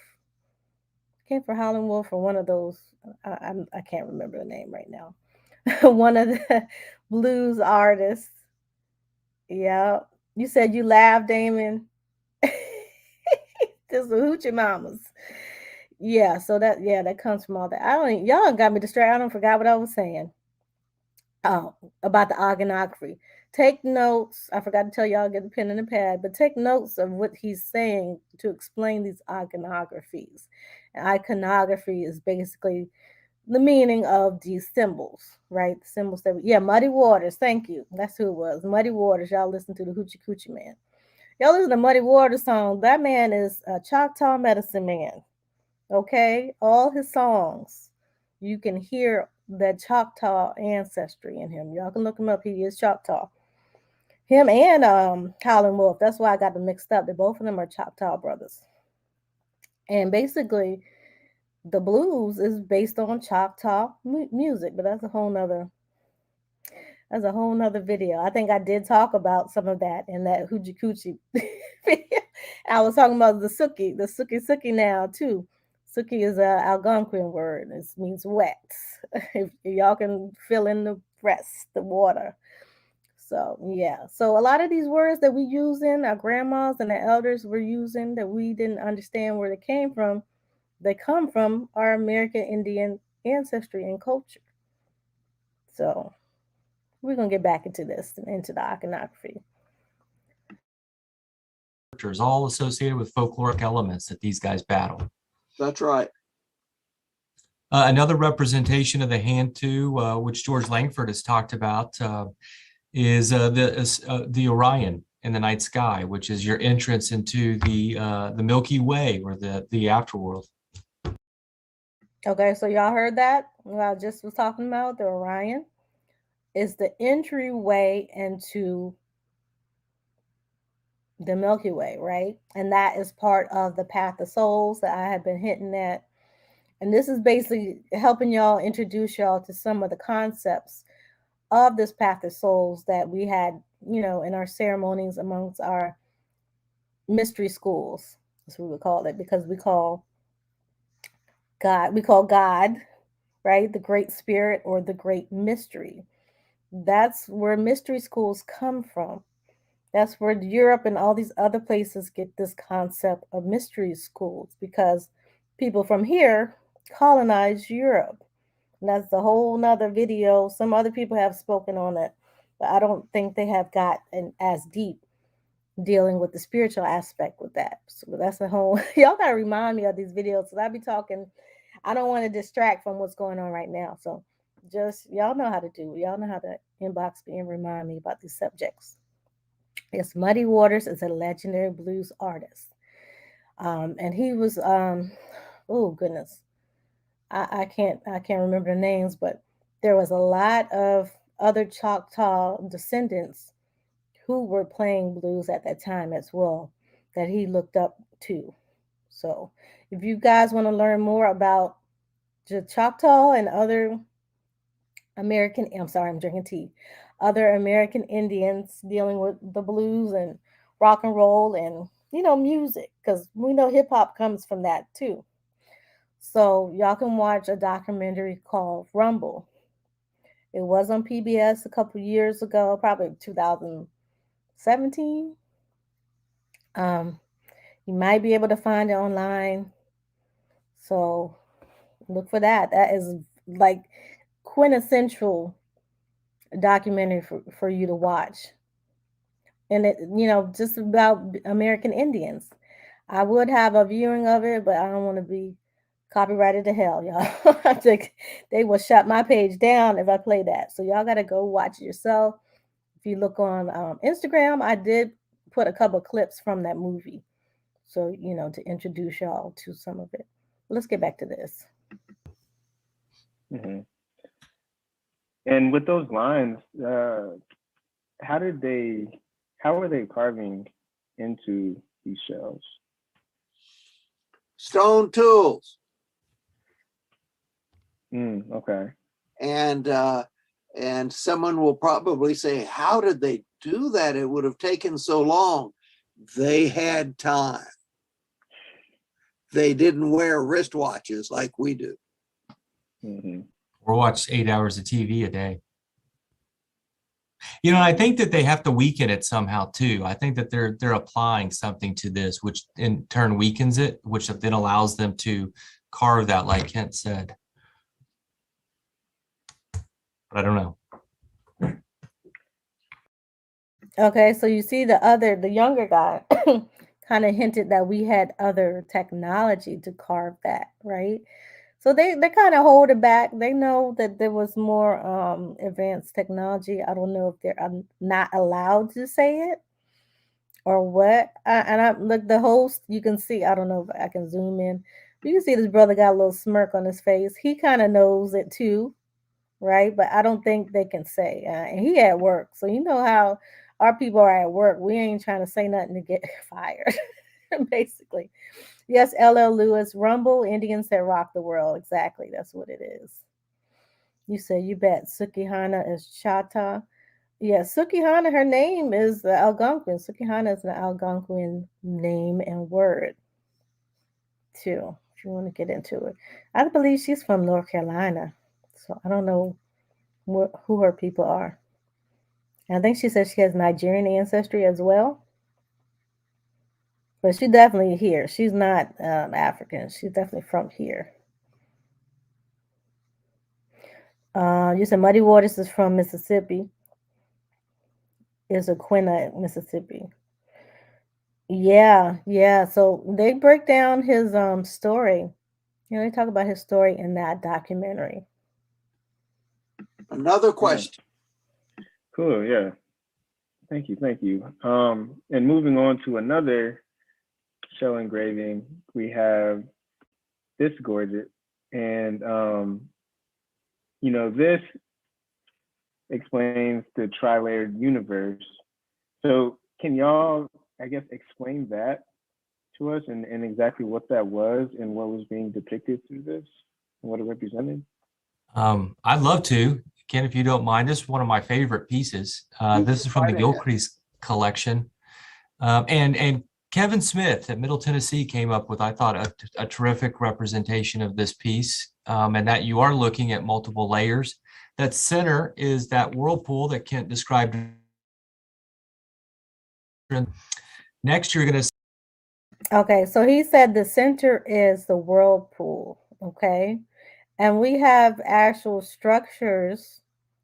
Or one of those. I can't remember the name right now. One of the blues artists. Yeah. You said you laughed, Damon. This is the Hoochie Mamas. Yeah, so that comes from all that. Y'all got me distracted. I don't forgot what I was saying. About the iconography. Take notes. I forgot to tell y'all, get a pen and a pad, but take notes of what he's saying to explain these iconographies. And iconography is basically the meaning of these symbols, right? The symbols Muddy Waters. Thank you. That's who it was. Muddy Waters. Y'all listen to the Hoochie Coochie Man. Y'all listen to Muddy Waters song. That man is a Choctaw medicine man. Okay? All his songs, you can hear that Choctaw ancestry in him. Y'all can look him up. He is Choctaw. Him and Howlin' Wolf. That's why I got them mixed up. Both of them are Choctaw brothers. And basically, the blues is based on Choctaw music, but that's a whole nother video. I think I did talk about some of that in that Hoochie Coochie video. I was talking about the Suki now too. Suki is a Algonquin word. It means wet. If y'all can fill in the rest, the water. So yeah. So a lot of these words that we use in our grandmas and the elders were using that we didn't understand where they came from, they come from our American Indian ancestry and culture. So we're gonna get back into the iconography. All associated with folkloric elements that these guys battle. That's right. Another representation of the hand too, which George Langford has talked about, is the Orion in the night sky, which is your entrance into the Milky Way or the afterworld. Okay, so y'all heard that? What I just was talking about, the Orion is the entryway into the Milky Way, right? And that is part of the path of souls that I have been hitting at And this is basically helping y'all introduce y'all to some of the concepts of this path of souls that we had, in our ceremonies amongst our mystery schools. That's what we would call it, because we call God, right? The great spirit or the great mystery. That's where mystery schools come from. That's where Europe and all these other places get this concept of mystery schools, because people from here colonized Europe. And that's a whole nother video. Some other people have spoken on it, but I don't think they have gotten as deep dealing with the spiritual aspect with that. So that's a whole, y'all gotta remind me of these videos, because I be talking, I don't want to distract from what's going on right now. So just, y'all know how to do, y'all know how to inbox me and remind me about these subjects. Yes, Muddy Waters is a legendary blues artist. And he was, oh goodness, I can't remember the names, but there was a lot of other Choctaw descendants who were playing blues at that time as well, that he looked up to. So if you guys want to learn more about the Choctaw and other I'm sorry, I'm drinking tea, other American Indians dealing with the blues and rock and roll and, music, because we know hip hop comes from that too. So y'all can watch a documentary called Rumble. It was on PBS a couple years ago, probably 2017. Um, you might be able to find it online. So look for that. That is like quintessential documentary for you to watch. And it, just about American Indians. I would have a viewing of it, but I don't want to be copyrighted to hell, y'all. They will shut my page down if I play that. So y'all got to go watch it yourself. If you look on Instagram, I did put a couple of clips from that movie. So, to introduce y'all to some of it. Let's get back to this. Mm-hmm. And with those lines, how were they carving into these shells? Stone tools. Okay. And someone will probably say, how did they do that? It would have taken so long. They had time. They didn't wear wristwatches like we do. Mm-hmm. Or watch 8 hours of TV a day. I think that they have to weaken it somehow too. I think that they're applying something to this, which in turn weakens it, which then allows them to carve that, like Kent said. But I don't know. Okay, so you see the younger guy kind of hinted that we had other technology to carve that, right? So they kind of hold it back. They know that there was more advanced technology. I don't know if they're not allowed to say it or what. And I look, the host, you can see, I don't know if I can zoom in. You can see this brother got a little smirk on his face. He kind of knows it too, right? But I don't think they can say. And he at work. So you know how our people are at work. We ain't trying to say nothing to get fired, basically. Yes, LL Lewis, Rumble, Indians that rock the world. Exactly. That's what it is. You say, you bet. Sukihana is Chata. Yeah, Sukihana, her name is the Algonquin. Sukihana is an Algonquin name and word, too, if you want to get into it. I believe she's from North Carolina. So I don't know who her people are. And I think she said she has Nigerian ancestry as well. But she's definitely here. She's not African. She's definitely from here. You said Muddy Waters is from Mississippi. Is Aquina, Mississippi. Yeah. So they break down his story. They talk about his story in that documentary. Another question. Yeah. Cool. Yeah. Thank you. And moving on to another shell engraving, we have this gorget, and this explains the tri-layered universe. So can y'all, I guess, explain that to us and exactly what that was and what was being depicted through this and what it represented? I'd love to, Ken, if you don't mind. This is one of my favorite pieces. This is from the Gilcrease collection. And Kevin Smith at Middle Tennessee came up with, I thought, a terrific representation of this piece, and that you are looking at multiple layers. That center is that whirlpool that Kent described. Next, you're going to. Okay, so he said the center is the whirlpool, okay? And we have actual structures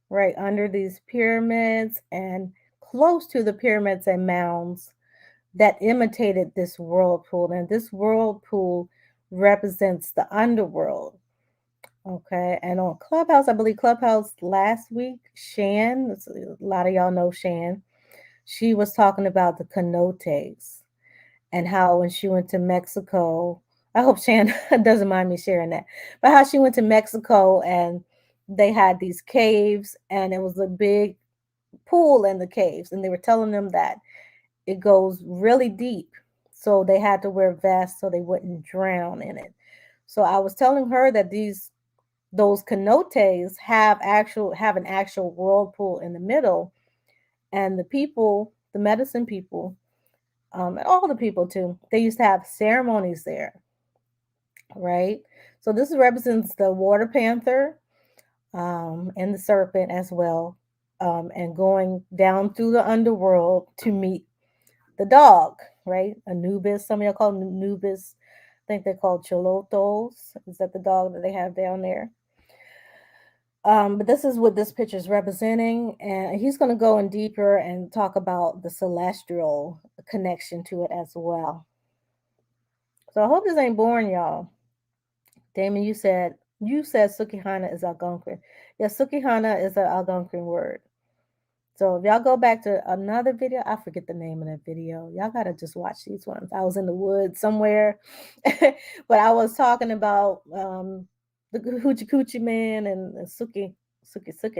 right under these pyramids and close to the pyramids and mounds that imitated this whirlpool. And this whirlpool represents the underworld. Okay. And on Clubhouse, I believe Clubhouse last week, Shan, a lot of y'all know Shan, she was talking about the cenotes and how when she went to Mexico, I hope Shan doesn't mind me sharing that, but how she went to Mexico and they had these caves and it was a big pool in the caves. And they were telling them that it goes really deep. So they had to wear vests so they wouldn't drown in it. So I was telling her that those cenotes have an actual whirlpool in the middle. And the people, the medicine people, and all the people too, they used to have ceremonies there, right? So this represents the water panther and the serpent as well, and going down through the underworld to meet the dog, right? Anubis, some of y'all call them Anubis. I think they're called Cholotos. Is that the dog that they have down there? But this is what this picture is representing. And he's going to go in deeper and talk about the celestial connection to it as well. So I hope this ain't boring, y'all. Damon, you said Sukihana is Algonquin. Yeah, Sukihana is an Algonquin word. So if y'all go back to another video, I forget the name of that video. Y'all got to just watch these ones. I was in the woods somewhere, but I was talking about the Hoochie Coochie Man and Suki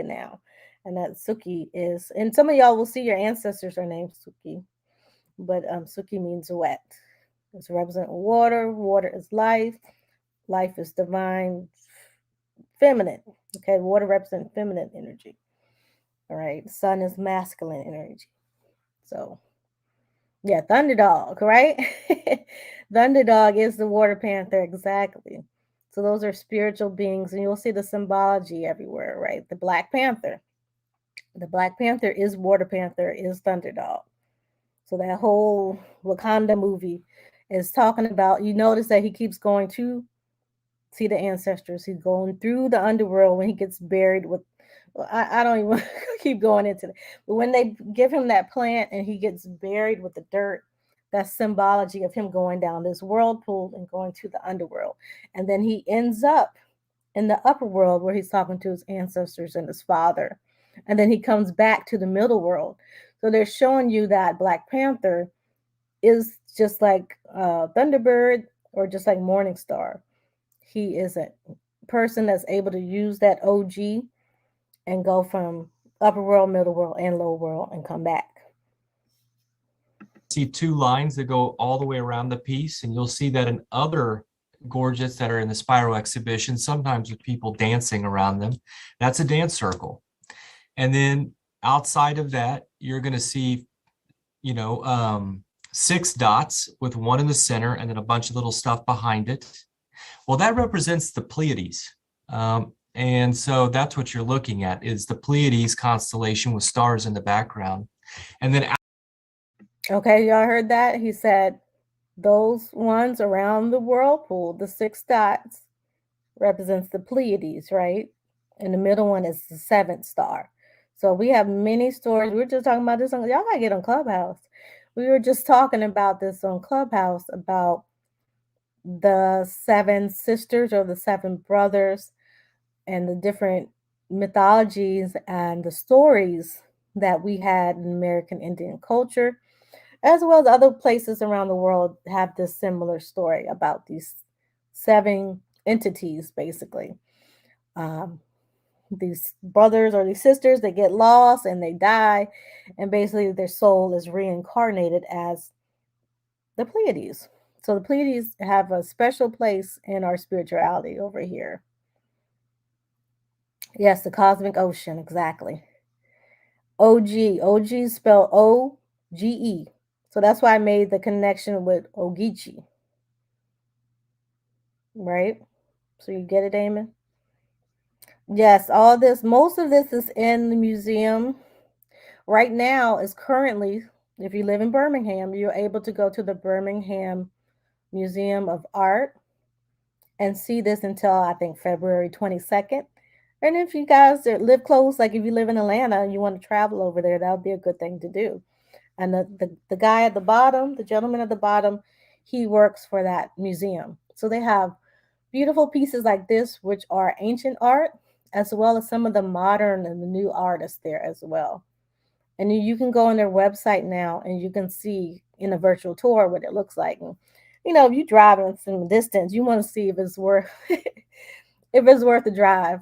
now. And that Suki is, and some of y'all will see your ancestors are named Suki, but Suki means wet. It's represent water. Water is life. Life is divine, feminine. Okay, water represents feminine energy. All right, sun is masculine energy. So, yeah, Thunderdog, right? Thunderdog is the water panther, exactly. So those are spiritual beings, and you'll see the symbology everywhere, right? The Black Panther. The Black Panther is water panther, is Thunderdog. So that whole Wakanda movie is talking about, you notice that he keeps going to see the ancestors. He's going through the underworld when he gets buried with, I don't even keep going into it. But when they give him that plant and he gets buried with the dirt, that's symbology of him going down this whirlpool and going to the underworld. And then he ends up in the upper world where he's talking to his ancestors and his father. And then he comes back to the middle world. So they're showing you that Black Panther is just like Thunderbird or just like Morningstar. He is a person that's able to use that OG and go from upper world, middle world, and lower world and come back. See two lines that go all the way around the piece, and you'll see that in other gorgets that are in the SPIRO exhibition, sometimes with people dancing around them. That's a dance circle. And then outside of that, you're going to see, 6 dots with one in the center and then a bunch of little stuff behind it. Well, that represents the Pleiades. And so that's what you're looking at, is the Pleiades constellation with stars in the background. And then. Okay, y'all heard that? He said those ones around the whirlpool, the 6 dots, represents the Pleiades, right? And the middle one is the 7th star. So we have many stories. We were just talking about this on, y'all gotta get on Clubhouse. We were just talking about this on Clubhouse about the 7 sisters or the 7 brothers and the different mythologies and the stories that we had in American Indian culture, as well as other places around the world have this similar story about these 7 entities, basically. These brothers or these sisters, they get lost and they die, and basically their soul is reincarnated as the Pleiades. So the Pleiades have a special place in our spirituality over here. Yes, the cosmic ocean, exactly. OG, OG spelled OGE. So that's why I made the connection with Ogeechee. Right? So you get it, Damon? Yes, all this, most of this is in the museum. Right now is currently, if you live in Birmingham, you're able to go to the Birmingham Museum of Art and see this until I think February 22nd. And if you guys live close, like if you live in Atlanta and you want to travel over there, that would be a good thing to do. And the guy at the bottom, the gentleman at the bottom, he works for that museum. So they have beautiful pieces like this, which are ancient art, as well as some of the modern and the new artists there as well. And you can go on their website now and you can see in a virtual tour what it looks like. And, you know, if you drive in some distance, you want to see if it's worth if it's worth the drive.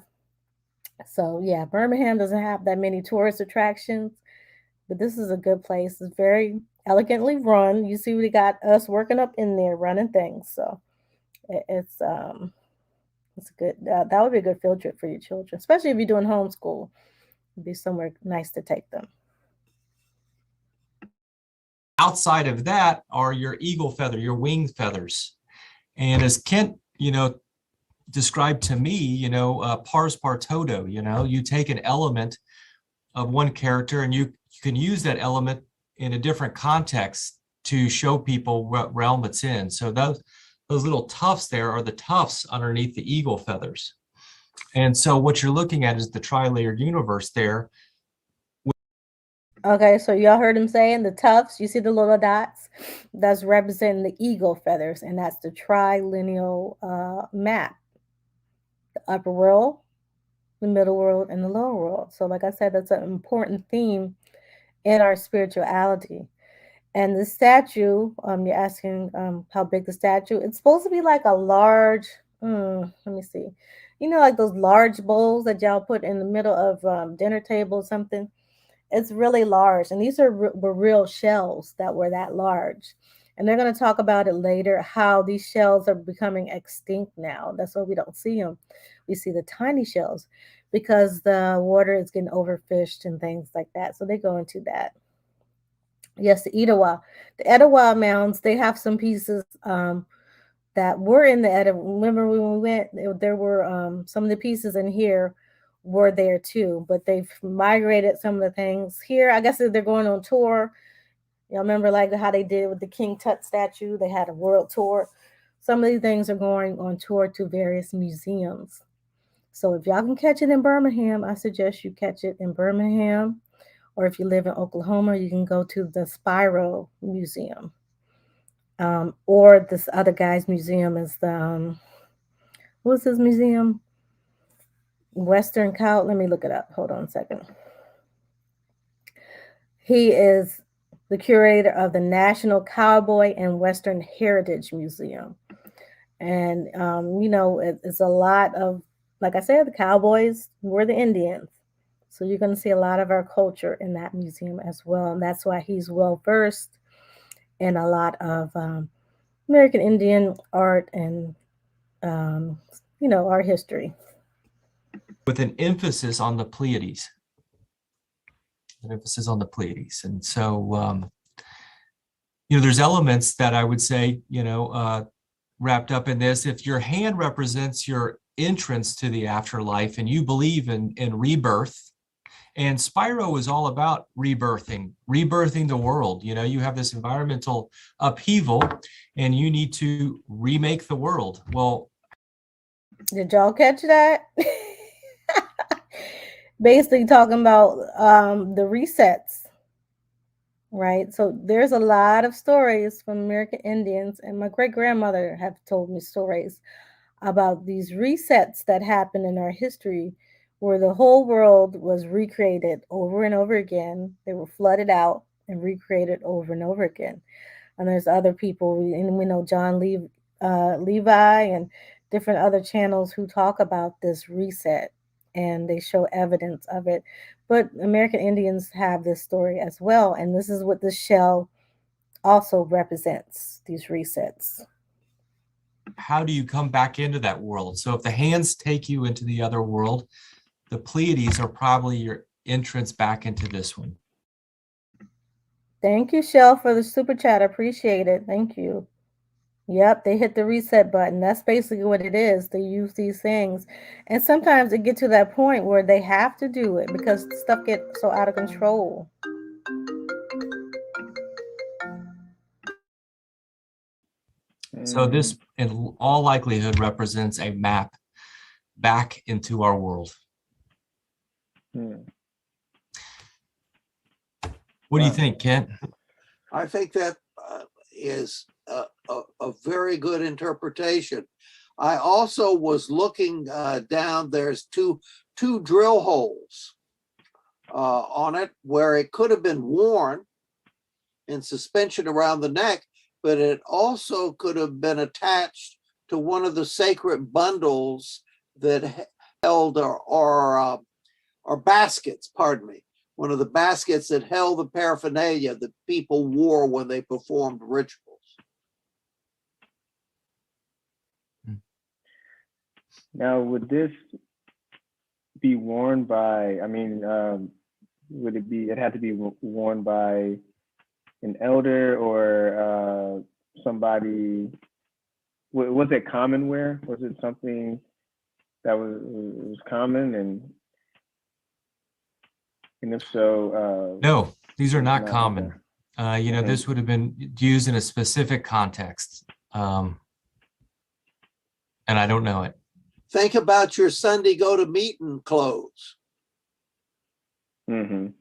So yeah, Birmingham doesn't have that many tourist attractions, but this is a good place. It's very elegantly run. You see, we got us working up in there running things. So it's good. That would be a good field trip for your children, especially if you're doing homeschool. It'd be somewhere nice to take them. Outside of that are your eagle feather, your wing feathers. And as Kent, described to me, pars pro toto, you take an element of one character and you can use that element in a different context to show people what realm it's in. So those little tufts there are the tufts underneath the eagle feathers. And so what you're looking at is the tri-layered universe there. Okay, so y'all heard him saying the tufts. You see the little dots? That's representing the eagle feathers, and that's the trilineal map. The upper world, the middle world, and the lower world. So like I said, that's an important theme in our spirituality. And the statue, you're asking how big the statue, it's supposed to be like a large, let me see, like those large bowls that y'all put in the middle of dinner table or something. It's really large. And these were real shells that were that large. And they're going to talk about it later, how these shells are becoming extinct now. That's why we don't see them. We see the tiny shells because the water is getting overfished and things like that. So they go into that. Yes, the Etowah. The Etowah mounds, they have some pieces that were in the Etowah. Remember when we went, there were some of the pieces in here were there too, but they've migrated some of the things here. I guess they're going on tour. Y'all remember like how they did with the King Tut statue? They had a world tour. Some of these things are going on tour to various museums. So if y'all can catch it in Birmingham, I suggest you catch it in Birmingham. Or if you live in Oklahoma, you can go to the SPIRO Museum. Or this other guy's museum is the, what's his museum? Western Cow. Let me look it up. Hold on a second. He is the curator of the National Cowboy and Western Heritage Museum. And, it's a lot of, like I said, the cowboys were the Indians. So you're going to see a lot of our culture in that museum as well. And that's why he's well versed in a lot of American Indian art and, our history. With an emphasis on the Pleiades. An emphasis on the Pleiades. And so, there's elements that I would say, wrapped up in this. If your hand represents your entrance to the afterlife and you believe in rebirth, and SPIRO is all about rebirthing the world. You have this environmental upheaval and you need to remake the world. Well, did y'all catch that? Basically talking about the resets, right? So there's a lot of stories from American Indians, and my great-grandmother have told me stories about these resets that happen in our history where the whole world was recreated over and over again. They were flooded out and recreated over and over again. And there's other people, and we know John Levi and different other channels who talk about this reset, and they show evidence of it. But American Indians have this story as well, and this is what the shell also represents, these resets. how do you come back into that world? So if the hands take you into the other world, the Pleiades are probably your entrance back into this one. Thank you, Shell, for the super chat. I appreciate it. Thank you. Yep, they hit the reset button. That's basically what it is. They use these things. And sometimes it get to that point where they have to do it because stuff gets so out of control. So this, in all likelihood, represents a map back into our world. What do you think, Kent? I think that is a very good interpretation. I also was looking down, there's two drill holes on it where it could have been worn in suspension around the neck, but it also could have been attached to one of the sacred bundles that held or baskets, pardon me, one of the baskets that held the paraphernalia that people wore when they performed rituals. Now, would this be worn by, I mean, would it be, it had to be worn by an elder or somebody, was it common wear? Was it something that was common? And if so, no, these are not no, common. You know, this would have been used in a specific context. And I don't know it. Think about your Sunday go to meeting clothes. You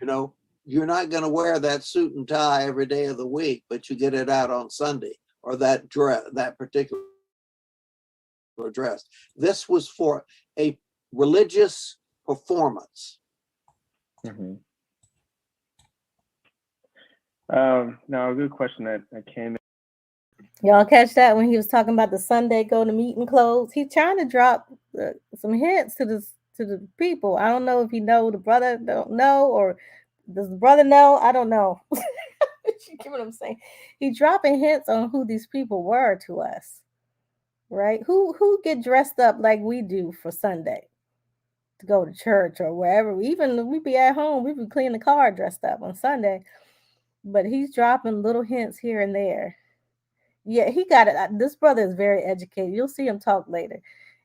know, you're not going to wear that suit and tie every day of the week, but you get it out on Sunday, or that dress, that particular dress. This was for a religious performance. Now, a good question that came in. Y'all catch that when he was talking about the Sunday go to meeting clothes? He's trying to drop some hints to the people. I don't know if he know the brother don't know, or does the brother know? I don't know. You get what I'm saying? He's dropping hints on who these people were to us, right? Who get dressed up like we do for Sunday to go to church or wherever. Even we be at home, we be cleaning the car dressed up on Sunday. But he's dropping little hints here and there. Yeah, he got it. This brother is very educated. You'll see him talk later.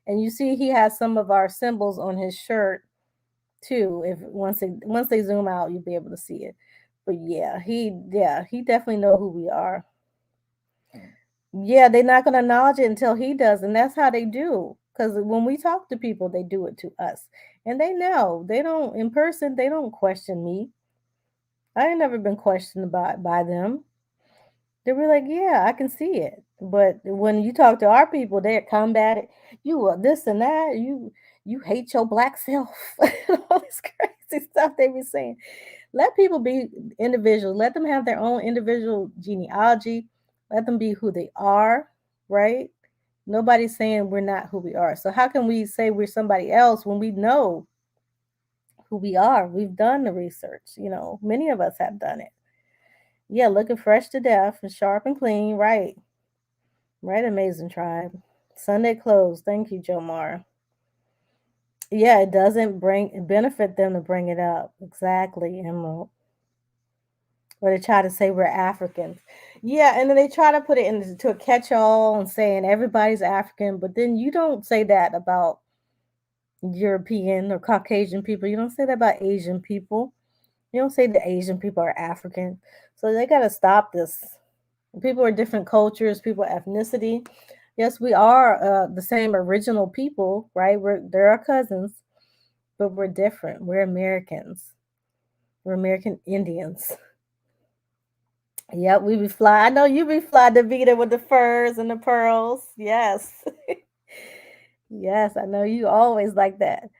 And you see he has some of our symbols on his shirt too. If once they zoom out, you'll be able to see it. But yeah, he definitely know who we are. Yeah, they're not gonna acknowledge it until he does, and that's how they do. Because when we talk to people, they do it to us. And they know. They don't in person, they don't question me. I ain't never been questioned by them. They were like, yeah, I can see it. But when you talk to our people, they're combative. You are this and that. You hate your black self. All this crazy stuff they be saying. Let people be individuals. Let them have their own individual genealogy. Let them be who they are, right? Nobody's saying we're not who we are. So how can we say we're somebody else when we know who we are? We've done the research. You know, many of us have done it. Yeah, looking fresh to death and sharp and clean. Right. Right, Amazing Tribe. Sunday clothes. Thank you, Jomar. Yeah, it doesn't benefit them to bring it up. Exactly, Emerald. Or they try to say we're Africans. Yeah, and then they try to put it into a catch-all and saying everybody's African, but then you don't say that about European or Caucasian people. You don't say that about Asian people. You don't say the Asian people are African. So they got to stop this. People are different cultures, people ethnicity. Yes, we are the same original people, right? They're our cousins, but we're different. We're Americans. We're American Indians. Yep, we be fly. I know you be fly, Davita, with the furs and the pearls. Yes. Yes, I know you always like that.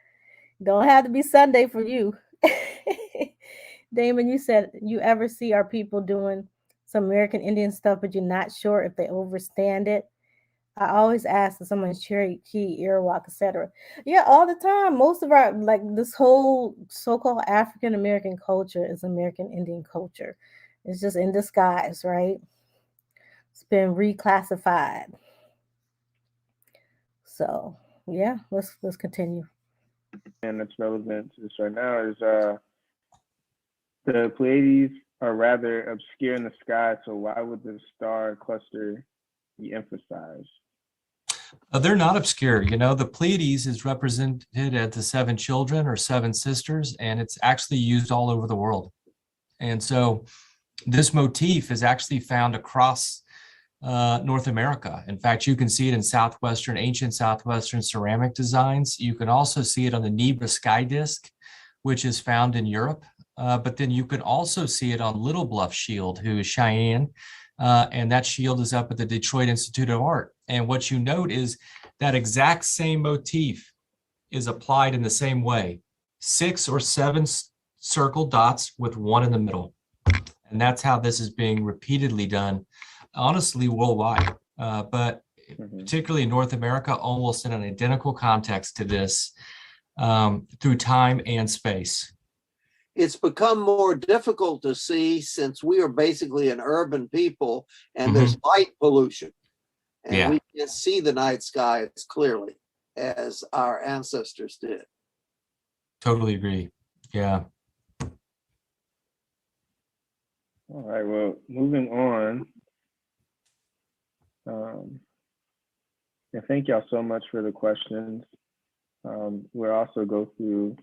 Don't have to be Sunday for you. Damon, you said you ever see our people doing some American Indian stuff, but you're not sure if they overstand it. I always ask if someone's Cherokee, Iroquois, etc. Yeah, all the time. Most of our this whole so-called African American culture is American Indian culture. It's just in disguise, right? It's been reclassified. So yeah, let's continue. And that's relevant to this right now is the Pleiades are rather obscure in the sky, so why would the star cluster be emphasized? They're not obscure. You know, the Pleiades is represented as the seven children or seven sisters, and it's actually used all over the world. And so this motif is actually found across North America. In fact, you can see it in ancient Southwestern ceramic designs. You can also see it on the Nebra sky disk, which is found in Europe. But then you can also see it on Little Bluff Shield, who is Cheyenne. And that shield is up at the Detroit Institute of Art. And what you note is that exact same motif is applied in the same way. 6 or 7 circle dots with one in the middle. And that's how this is being repeatedly done, honestly, worldwide. But particularly in North America, almost in an identical context to this through time and space. It's become more difficult to see since we are basically an urban people and there's light pollution. And we can't see the night sky as clearly as our ancestors did. Totally agree. Yeah. All right, well, moving on. And thank y'all so much for the questions. We'll also go through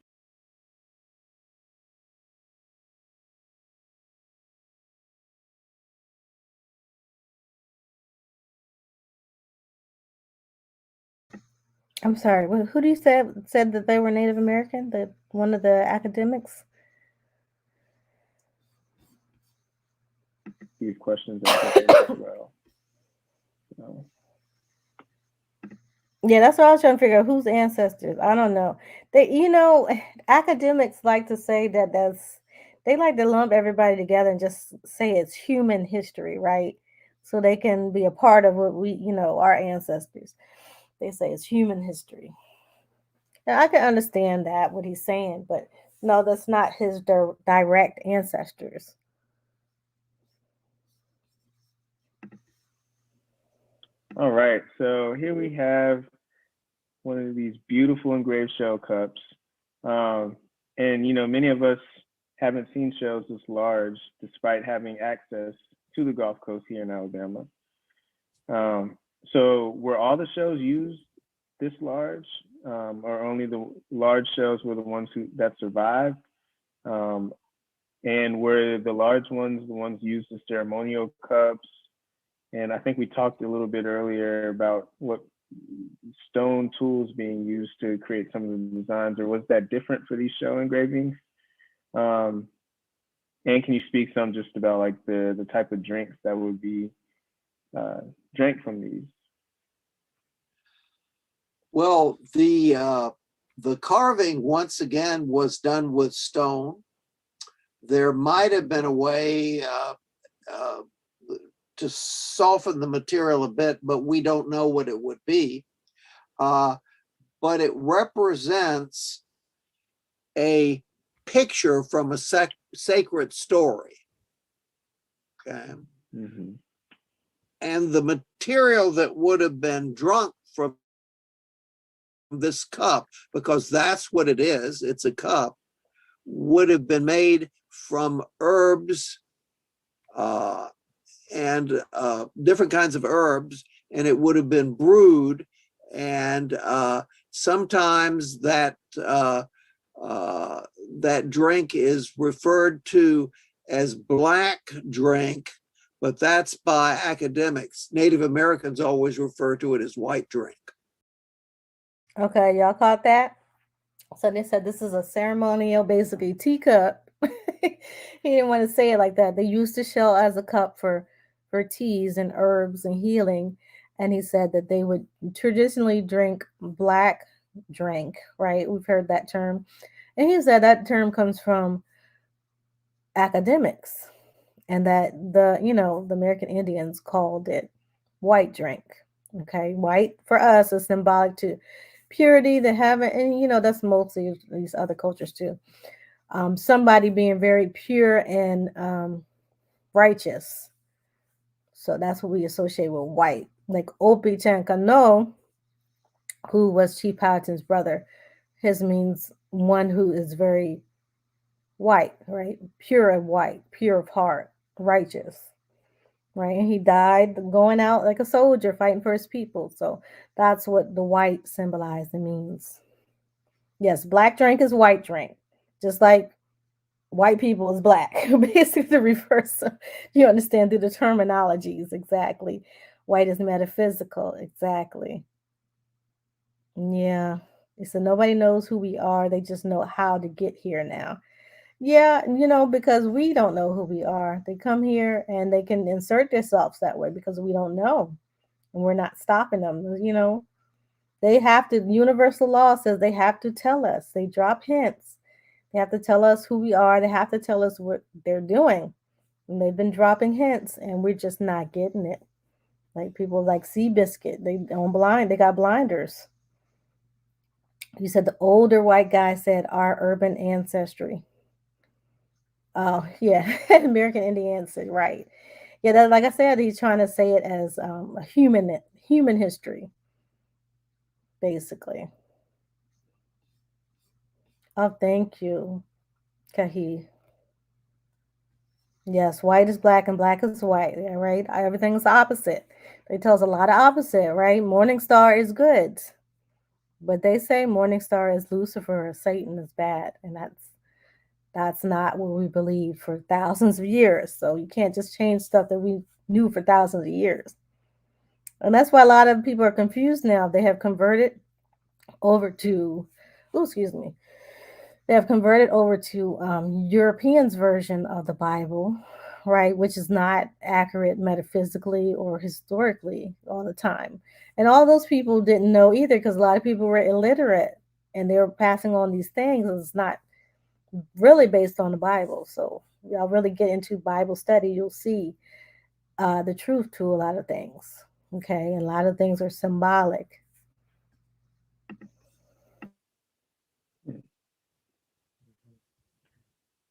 I'm sorry. Who do you said that they were Native American? One of the academics. these questions as well. So. Yeah, that's what I was trying to figure out. Whose ancestors? I don't know. Academics like to say they like to lump everybody together and just say it's human history, right? So they can be a part of what our ancestors. They say it's human history. And I can understand that, what he's saying, but no, that's not his direct ancestors. All right, so here we have one of these beautiful engraved shell cups. And, many of us haven't seen shells this large despite having access to the Gulf Coast here in Alabama. So were all the shells used this large, or only the large shells were the ones that survived? And were the large ones the ones used as ceremonial cups? And I think we talked a little bit earlier about what stone tools being used to create some of the designs, or was that different for these shell engravings? And can you speak some just about like the type of drinks that would be drank from these? Well, the carving once again was done with stone. There might have been a way to soften the material a bit, but we don't know what it would be. But it represents a picture from a sacred story. Okay. Mm-hmm. And the material that would have been drunk from this cup, because that's what it is, it's a cup, would have been made from herbs and different kinds of herbs, and it would have been brewed, and sometimes that drink is referred to as black drink, but that's by academics. Native Americans always refer to it as white drink. Okay, y'all caught that? So they said this is a ceremonial, basically teacup. He didn't want to say it like that. They used the shell as a cup for teas and herbs and healing. And he said that they would traditionally drink black drink, right? We've heard that term. And he said that term comes from academics, and that the American Indians called it white drink. Okay, white for us is symbolic to purity, the heaven, and that's mostly these other cultures too. Somebody being very pure and righteous. So that's what we associate with white. Like Opi Chankano who was Chief Powhatan's brother. His means one who is very white, right? Pure of white, pure of heart, righteous, right? And he died going out like a soldier fighting for his people. So that's what the white symbolized and means. Yes, black drink is white drink, just like white people is black. Basically, the reverse. You understand through the terminologies exactly. White is metaphysical, exactly. Yeah. So nobody knows who we are. They just know how to get here now. Yeah, because we don't know who we are. They come here and they can insert themselves that way because we don't know. And we're not stopping them. They have to, universal law says they have to tell us. They drop hints. They have to tell us who we are. They have to tell us what they're doing. And they've been dropping hints and we're just not getting it. Like people like Seabiscuit, they got blinders. You said the older white guy said our urban ancestry. Oh, yeah. American Indian ancestry, right. Yeah, that, like I said, he's trying to say it as a human history, basically. Oh, thank you, Kahi. Yes, white is black and black is white, yeah, right? Everything's opposite. They tell us a lot of opposite, right? Morning star is good. But they say morning star is Lucifer or Satan is bad. And that's not what we believe for thousands of years. So you can't just change stuff that we knew for thousands of years. And that's why a lot of people are confused now. They have converted over to, they have converted over to Europeans' version of the Bible, right, which is not accurate metaphysically or historically all the time. And all those people didn't know either because a lot of people were illiterate and they were passing on these things. It's not really based on the Bible. So y'all really get into Bible study, you'll see the truth to a lot of things. Okay, and a lot of things are symbolic.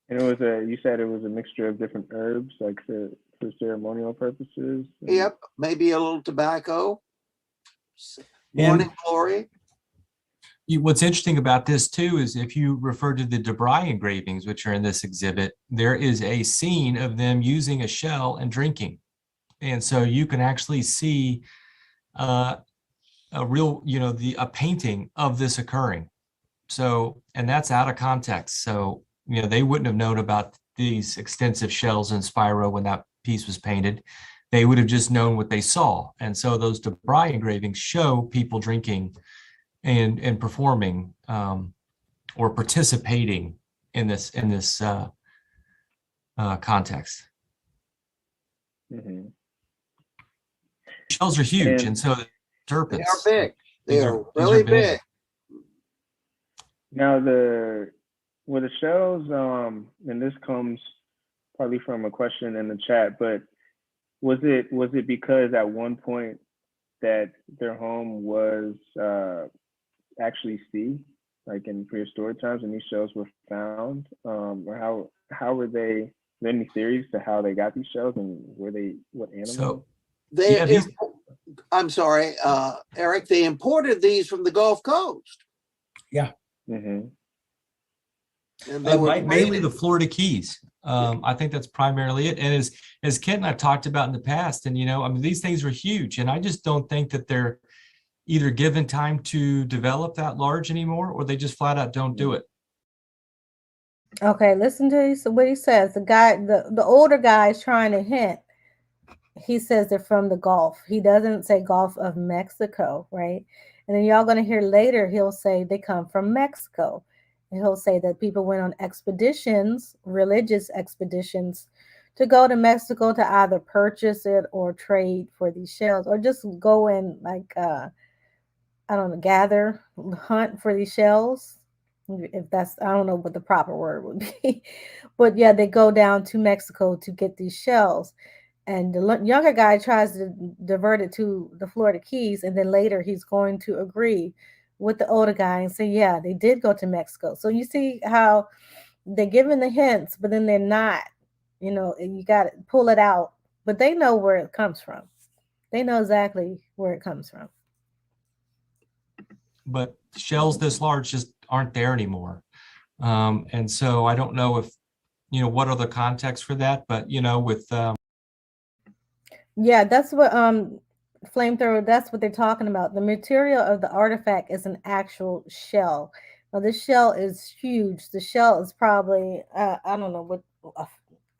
And you said it was a mixture of different herbs, like for ceremonial purposes. Yep, maybe a little tobacco, morning glory. What's interesting about this too is if you refer to the Debray engravings, which are in this exhibit, there is a scene of them using a shell and drinking. And so you can actually see a real, a painting of this occurring. So, and that's out of context. So, they wouldn't have known about these extensive shells in SPIRO when that piece was painted. They would have just known what they saw. And so those Debray engravings show people drinking and performing or participating in this context. Mm-hmm. Shells are huge, and so the serpents. They are big. They are really big. Now the shells, and this comes probably from a question in the chat, but was it because at one point that their home was actually sea, like in prehistoric times, and these shells were found, or how were they? Are there any theories to how they got these shells, and what animals? So I'm sorry, Eric. They imported these from the Gulf Coast. Yeah. Mm-hmm. And they were mainly the Florida Keys. I think that's primarily it. And as Kent and I've talked about in the past, and these things are huge, and I just don't think that they're either given time to develop that large anymore, or they just flat out don't do it. Okay, listen to what he says. The guy, the older guy is trying to hint. He says they're from the Gulf. He doesn't say Gulf of Mexico, right? And then y'all going to hear later, he'll say they come from Mexico. And he'll say that people went on expeditions, religious expeditions, to go to Mexico to either purchase it or trade for these shells, or just go and gather, hunt for these shells. If that's, I don't know what the proper word would be. But yeah, they go down to Mexico to get these shells. And the younger guy tries to divert it to the Florida Keys. And then later he's going to agree with the older guy and say, yeah, they did go to Mexico. So you see how they're giving the hints, but then they're not, and you got to pull it out. But they know where it comes from. They know exactly where it comes from. but shells this large just aren't there anymore. And so I don't know if, what are the contexts for that, but, with Yeah, that's what flamethrower, that's what they're talking about. The material of the artifact is an actual shell. Now this shell is huge. The shell is probably I don't know what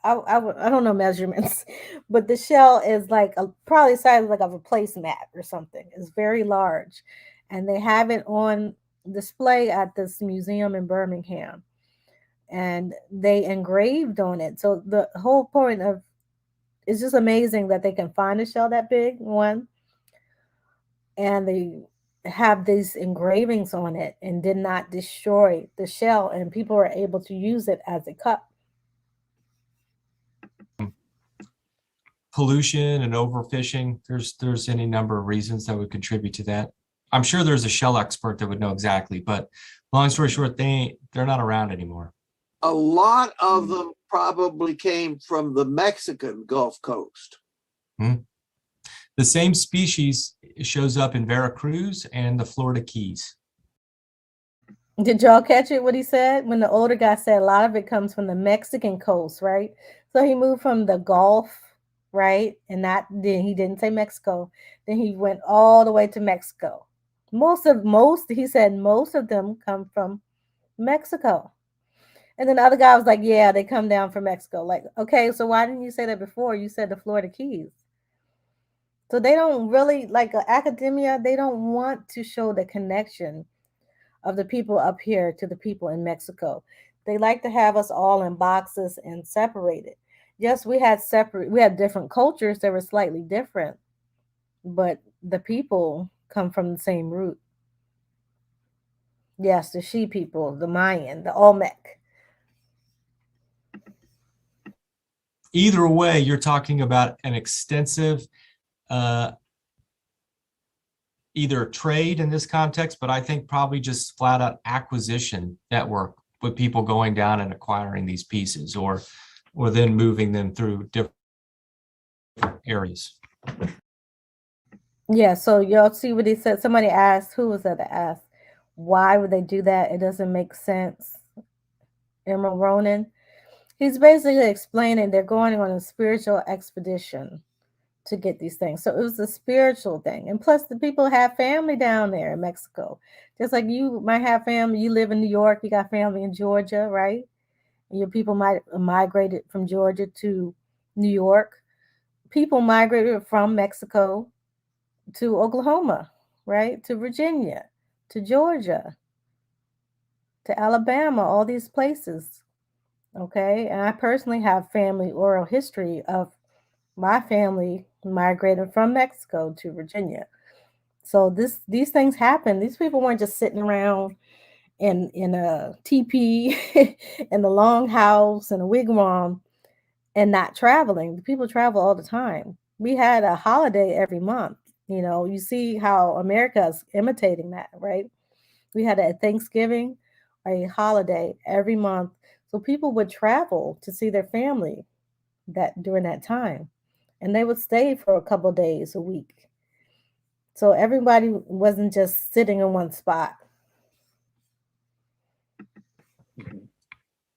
I don't know measurements, but the shell is like probably the size like of a placemat or something. It's very large, and they have it on display at this museum in Birmingham, and they engraved on it. So the whole point of it's just amazing that they can find a shell that big, one, and they have these engravings on it and did not destroy the shell, and people were able to use it as a cup. pollution and overfishing, there's any number of reasons that would contribute to that. I'm sure there's a shell expert that would know exactly, but long story short, they're not around anymore. A lot of them probably came from the Mexican Gulf Coast. The same species shows up in Veracruz and the Florida Keys. Did y'all catch it, what he said? When the older guy said a lot of it comes from the Mexican coast, right? So he moved from the Gulf, right? And then he didn't say Mexico. Then he went all the way to Mexico. He said most of them come from Mexico. And then the other guy was like, yeah, they come down from Mexico. Like, okay, so why didn't you say that before? You said the Florida Keys. So they don't really, like academia, they don't want to show the connection of the people up here to the people in Mexico. They like to have us all in boxes and separated. Yes, we had different cultures that were slightly different, but the people come from the same root. Yes, the She people, the Mayan, the Olmec. Either way, you're talking about an extensive either trade in this context, but I think probably just flat out acquisition network with people going down and acquiring these pieces or then moving them through different areas. Yeah, so y'all see what he said. Somebody asked, who was that that asked, why would they do that? It doesn't make sense. Emerald Ronan. He's basically explaining they're going on a spiritual expedition to get these things. So it was a spiritual thing. And plus the people have family down there in Mexico. Just like you might have family, you live in New York, you got family in Georgia, right? And your people might have migrated from Georgia to New York. People migrated from Mexico to Oklahoma, right? To Virginia, to Georgia, to Alabama, all these places. Okay. And I personally have family oral history of my family migrated from Mexico to Virginia. So these things happen. These people weren't just sitting around in a teepee in the long house and a wigwam and not traveling. The people travel all the time. We had a holiday every month. You see how America is imitating that, right? We had a Thanksgiving, a holiday every month. So people would travel to see their family during that time. And they would stay for a couple of days a week. So everybody wasn't just sitting in one spot.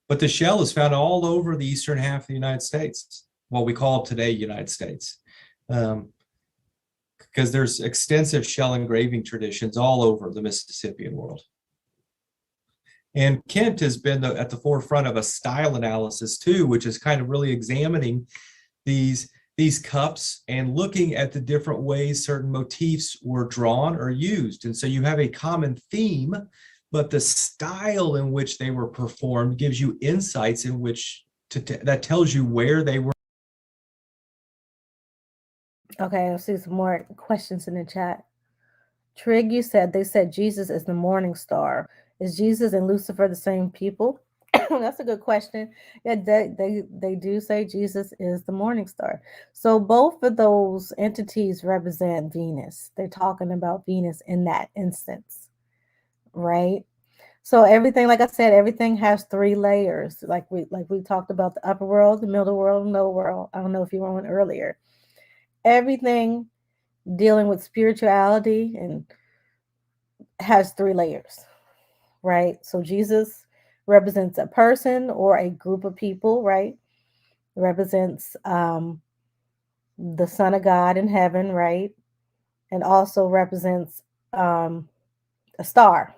But the shell is found all over the eastern half of the United States, what we call today United States, because there's extensive shell engraving traditions all over the Mississippian world. And Kent has been at the forefront of a style analysis too, which is kind of really examining these cups and looking at the different ways certain motifs were drawn or used. And so you have a common theme, but the style in which they were performed gives you insights in which that tells you where they were. Okay, I'll see some more questions in the chat. Trig, they said Jesus is the morning star. Is Jesus and Lucifer the same people? That's a good question. Yeah, they do say Jesus is the morning star. So both of those entities represent Venus. They're talking about Venus in that instance, right? So everything, like I said, everything has three layers. Like we talked about the upper world, the middle world, and lower world. I don't know if you were on earlier. Everything dealing with spirituality and has 3 layers, right? So Jesus represents a person or a group of people, right? Represents the Son of God in heaven, right? And also represents a star.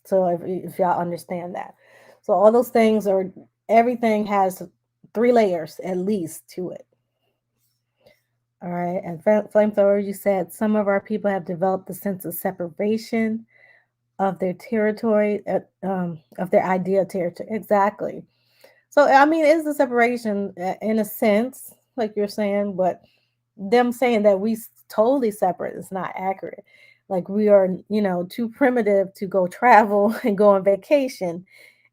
So if y'all understand that. So all those things are, everything has 3 layers at least to it. All right. And Flamethrower, you said some of our people have developed a sense of separation of their territory, of their idea of territory. Exactly. So, I mean, it's a separation in a sense, like you're saying, but them saying that we totally separate is not accurate. Like we are, too primitive to go travel and go on vacation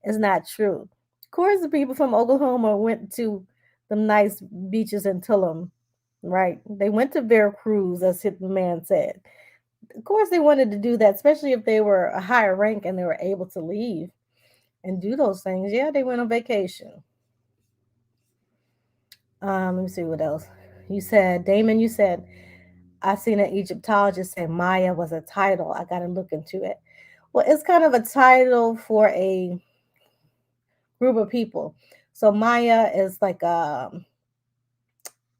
is not true. Of course, the people from Oklahoma went to the nice beaches in Tulum, right? They went to Veracruz, as the man said. Of course, they wanted to do that, especially if they were a higher rank and they were able to leave and do those things. Yeah, they went on vacation. Let me see what else. You said, Damon, you said, I seen an Egyptologist say Maya was a title. I got to look into it. Well, it's kind of a title for a group of people. So Maya is like, I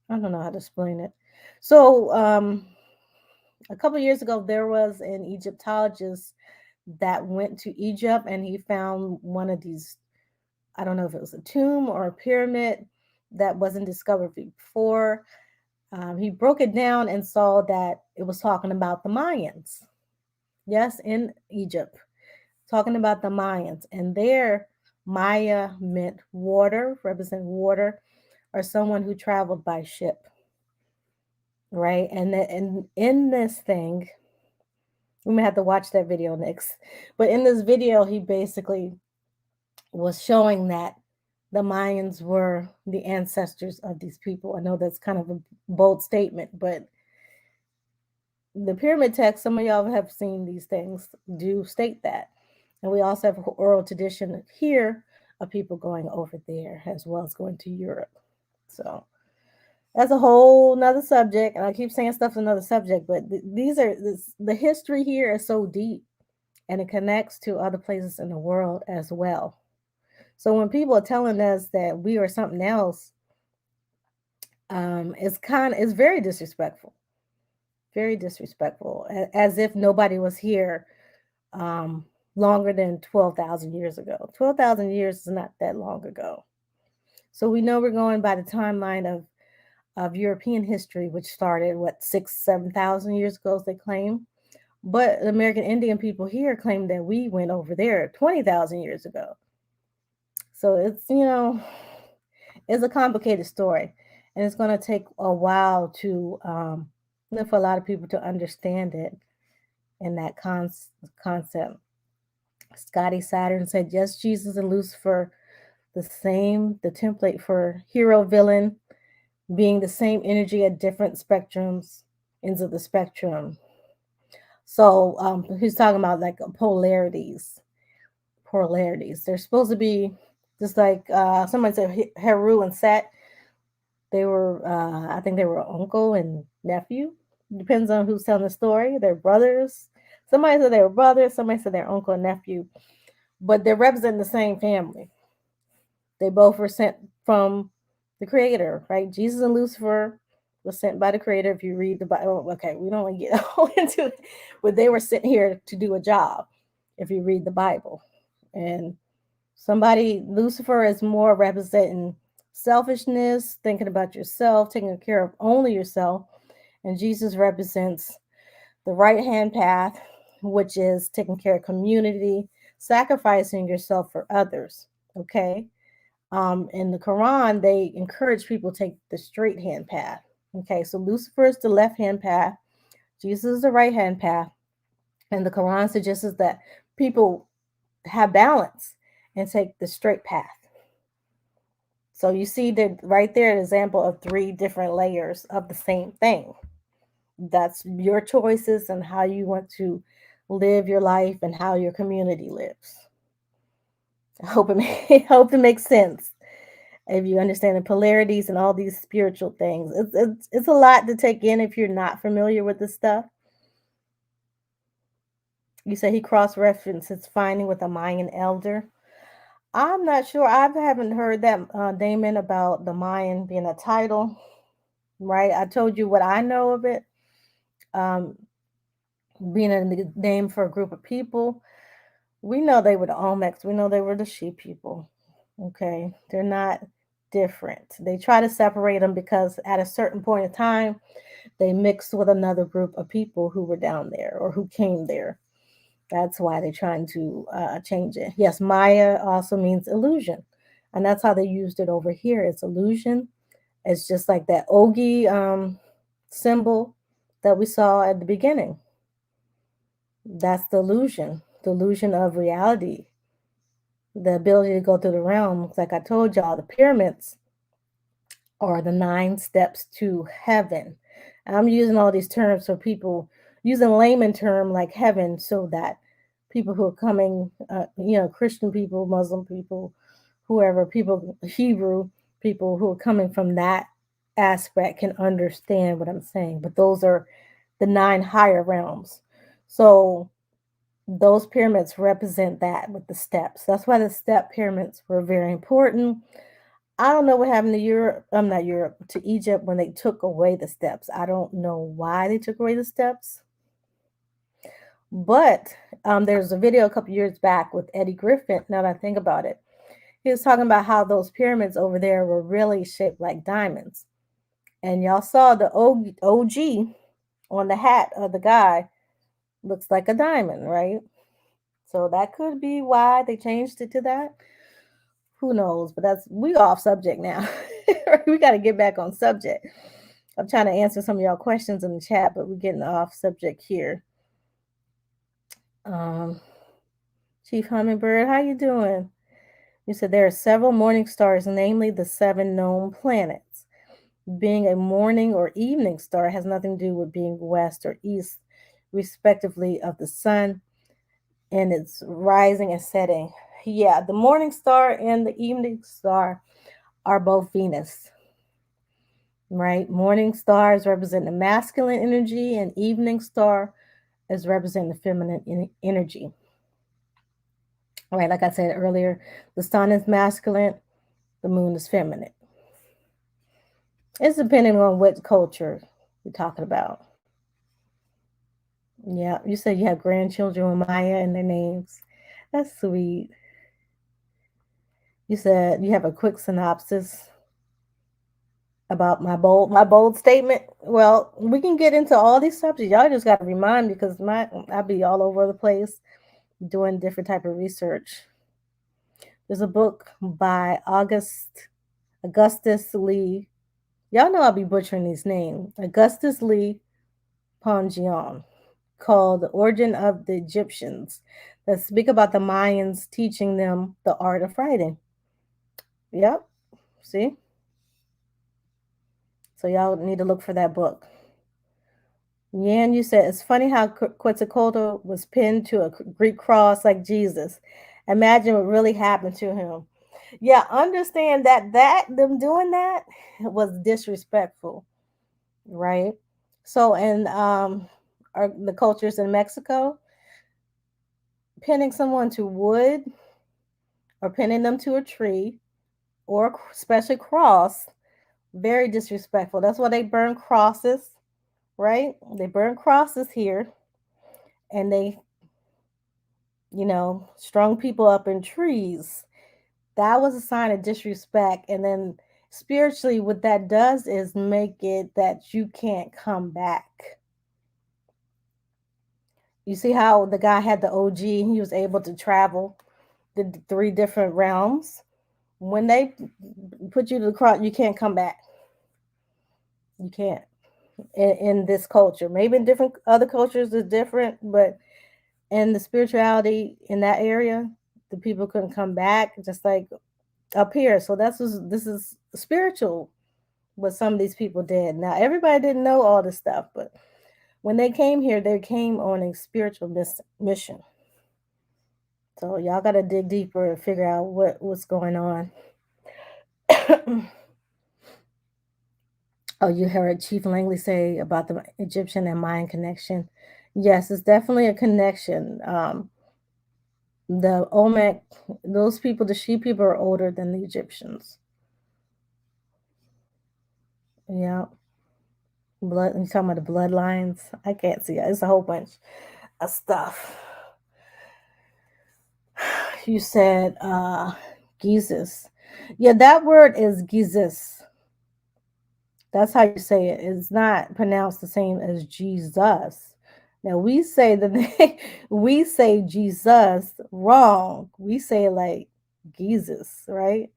don't know how to explain it. So a couple years ago, there was an Egyptologist that went to Egypt and he found one of these, I don't know if it was a tomb or a pyramid that wasn't discovered before. He broke it down and saw that it was talking about the Mayans. Yes, in Egypt, talking about the Mayans. And there, Maya meant water, represent water, or someone who traveled by ship. Right? And in this thing, we may have to watch that video next. But in this video, he basically was showing that the Mayans were the ancestors of these people. I know that's kind of a bold statement, but the pyramid text, some of y'all have seen these things, do state that. And we also have oral tradition here of people going over there as well as going to Europe. So that's a whole nother subject. And I keep saying stuff is another subject, but the history here is so deep and it connects to other places in the world as well. So when people are telling us that we are something else, it's very disrespectful. Very disrespectful, as if nobody was here longer than 12,000 years ago. 12,000 years is not that long ago. So we know we're going by the timeline of European history, which started, 7,000 years ago, as they claim. But the American Indian people here claim that we went over there 20,000 years ago. So it's, it's a complicated story. And it's going to take a while to, for a lot of people to understand it and that concept. Scotty Saturn said, yes, Jesus and Lucifer, the template for hero villain being the same energy at different spectrums, ends of the spectrum. So he's talking about like polarities. They're supposed to be just like somebody said, Heru and Set. They were, I think they were uncle and nephew. Depends on who's telling the story. They're brothers. Somebody said they were brothers. Somebody said they're uncle and nephew. But they're representing the same family. They both were sent from the Creator, right? Jesus and Lucifer was sent by the Creator. If you read the Bible, okay, we don't want to get all into it, but they were sent here to do a job. If you read the Bible, and Lucifer is more representing selfishness, thinking about yourself, taking care of only yourself, and Jesus represents the right-hand path, which is taking care of community, sacrificing yourself for others. Okay. In the Quran, they encourage people to take the straight hand path. Okay, so Lucifer is the left hand path, Jesus is the right hand path, and the Quran suggests that people have balance and take the straight path. So you see that right there, an example of 3 different layers of the same thing. That's your choices and how you want to live your life and how your community lives. I hope it makes sense. If you understand the polarities and all these spiritual things, it's a lot to take in if you're not familiar with this stuff. You say he cross-references finding with a Mayan elder. I'm not sure. I haven't heard that, Damon, about the Mayan being a title, right? I told you what I know of it, um, being a name for a group of people. We know they were the Olmecs. We know they were the She people. Okay, they're not different. They try to separate them because at a certain point in time, they mixed with another group of people who were down there or who came there. That's why they're trying to change it. Yes, Maya also means illusion. And that's how they used it over here. It's illusion. It's just like that Ogi symbol that we saw at the beginning. That's the illusion of reality, the ability to go through the realms. Like I told y'all, the pyramids are the 9 steps to heaven. I'm using all these terms for people, using layman term like heaven, so that people who are coming, Christian people, Muslim people, whoever, people, Hebrew people who are coming from that aspect can understand what I'm saying. But those are the 9 higher realms. So those pyramids represent that with the steps. That's why the step pyramids were very important. I don't know what happened to Europe. I'm not Europe, to Egypt when they took away the steps. I don't know why they took away the steps. But there's a video a couple years back with Eddie Griffin. Now that I think about it, he was talking about how those pyramids over there were really shaped like diamonds. And y'all saw the OG on the hat of the guy looks like a diamond, right? So that could be why they changed it to that. Who knows? But we off subject now. We got to get back on subject. I'm trying to answer some of y'all questions in the chat, but we're getting off subject here. Chief Hummingbird, how you doing? You said there are several morning stars, namely the 7 known planets. Being a morning or evening star has nothing to do with being west or east, respectively, of the sun and its rising and setting. Yeah, the morning star and the evening star are both Venus, right? Morning stars represent the masculine energy, and evening star is representing the feminine energy. All right, like I said earlier, the sun is masculine, the moon is feminine. It's depending on what culture you're talking about. Yeah, you said you have grandchildren with Maya in their names. That's sweet. You said you have a quick synopsis about my bold statement. Well, we can get into all these subjects. Y'all just got to remind me because I'll be all over the place doing different type of research. There's a book by Augustus Lee. Y'all know I'll be butchering these names. Augustus Lee Pongion, called The Origin of the Egyptians, that speak about the Mayans teaching them the art of writing. Yep. See? So y'all need to look for that book. Yan, you said, it's funny how Quetzalcoatl was pinned to a Greek cross like Jesus. Imagine what really happened to him. Yeah, understand that them doing that was disrespectful, right? So in the cultures in Mexico, pinning someone to wood or pinning them to a tree or especially cross, very disrespectful. That's why they burn crosses, right? They burn crosses here, and they, strung people up in trees. That was a sign of disrespect. And then spiritually, what that does is make it that you can't come back. You see how the guy had the OG, he was able to travel the 3 different realms. When they put you to the cross, you can't come back. You can't. In this culture, maybe in different other cultures is different, but in the spirituality in that area, the people couldn't come back, just like up here. So this is spiritual, what some of these people did. Now everybody didn't know all this stuff, but when they came here, they came on a spiritual mission. So y'all got to dig deeper and figure out what's going on. Oh, you heard Chief Langley say about the Egyptian and Mayan connection. Yes, it's definitely a connection. The Olmec, those people, the She people are older than the Egyptians. Yeah. Blood, you talking about the bloodlines? I can't see it. It's a whole bunch of stuff. You said Jesus. Yeah, that word is Jesus. That's how you say it. It's not pronounced the same as Jesus. Now we say we say Jesus wrong. We say it like Jesus, right?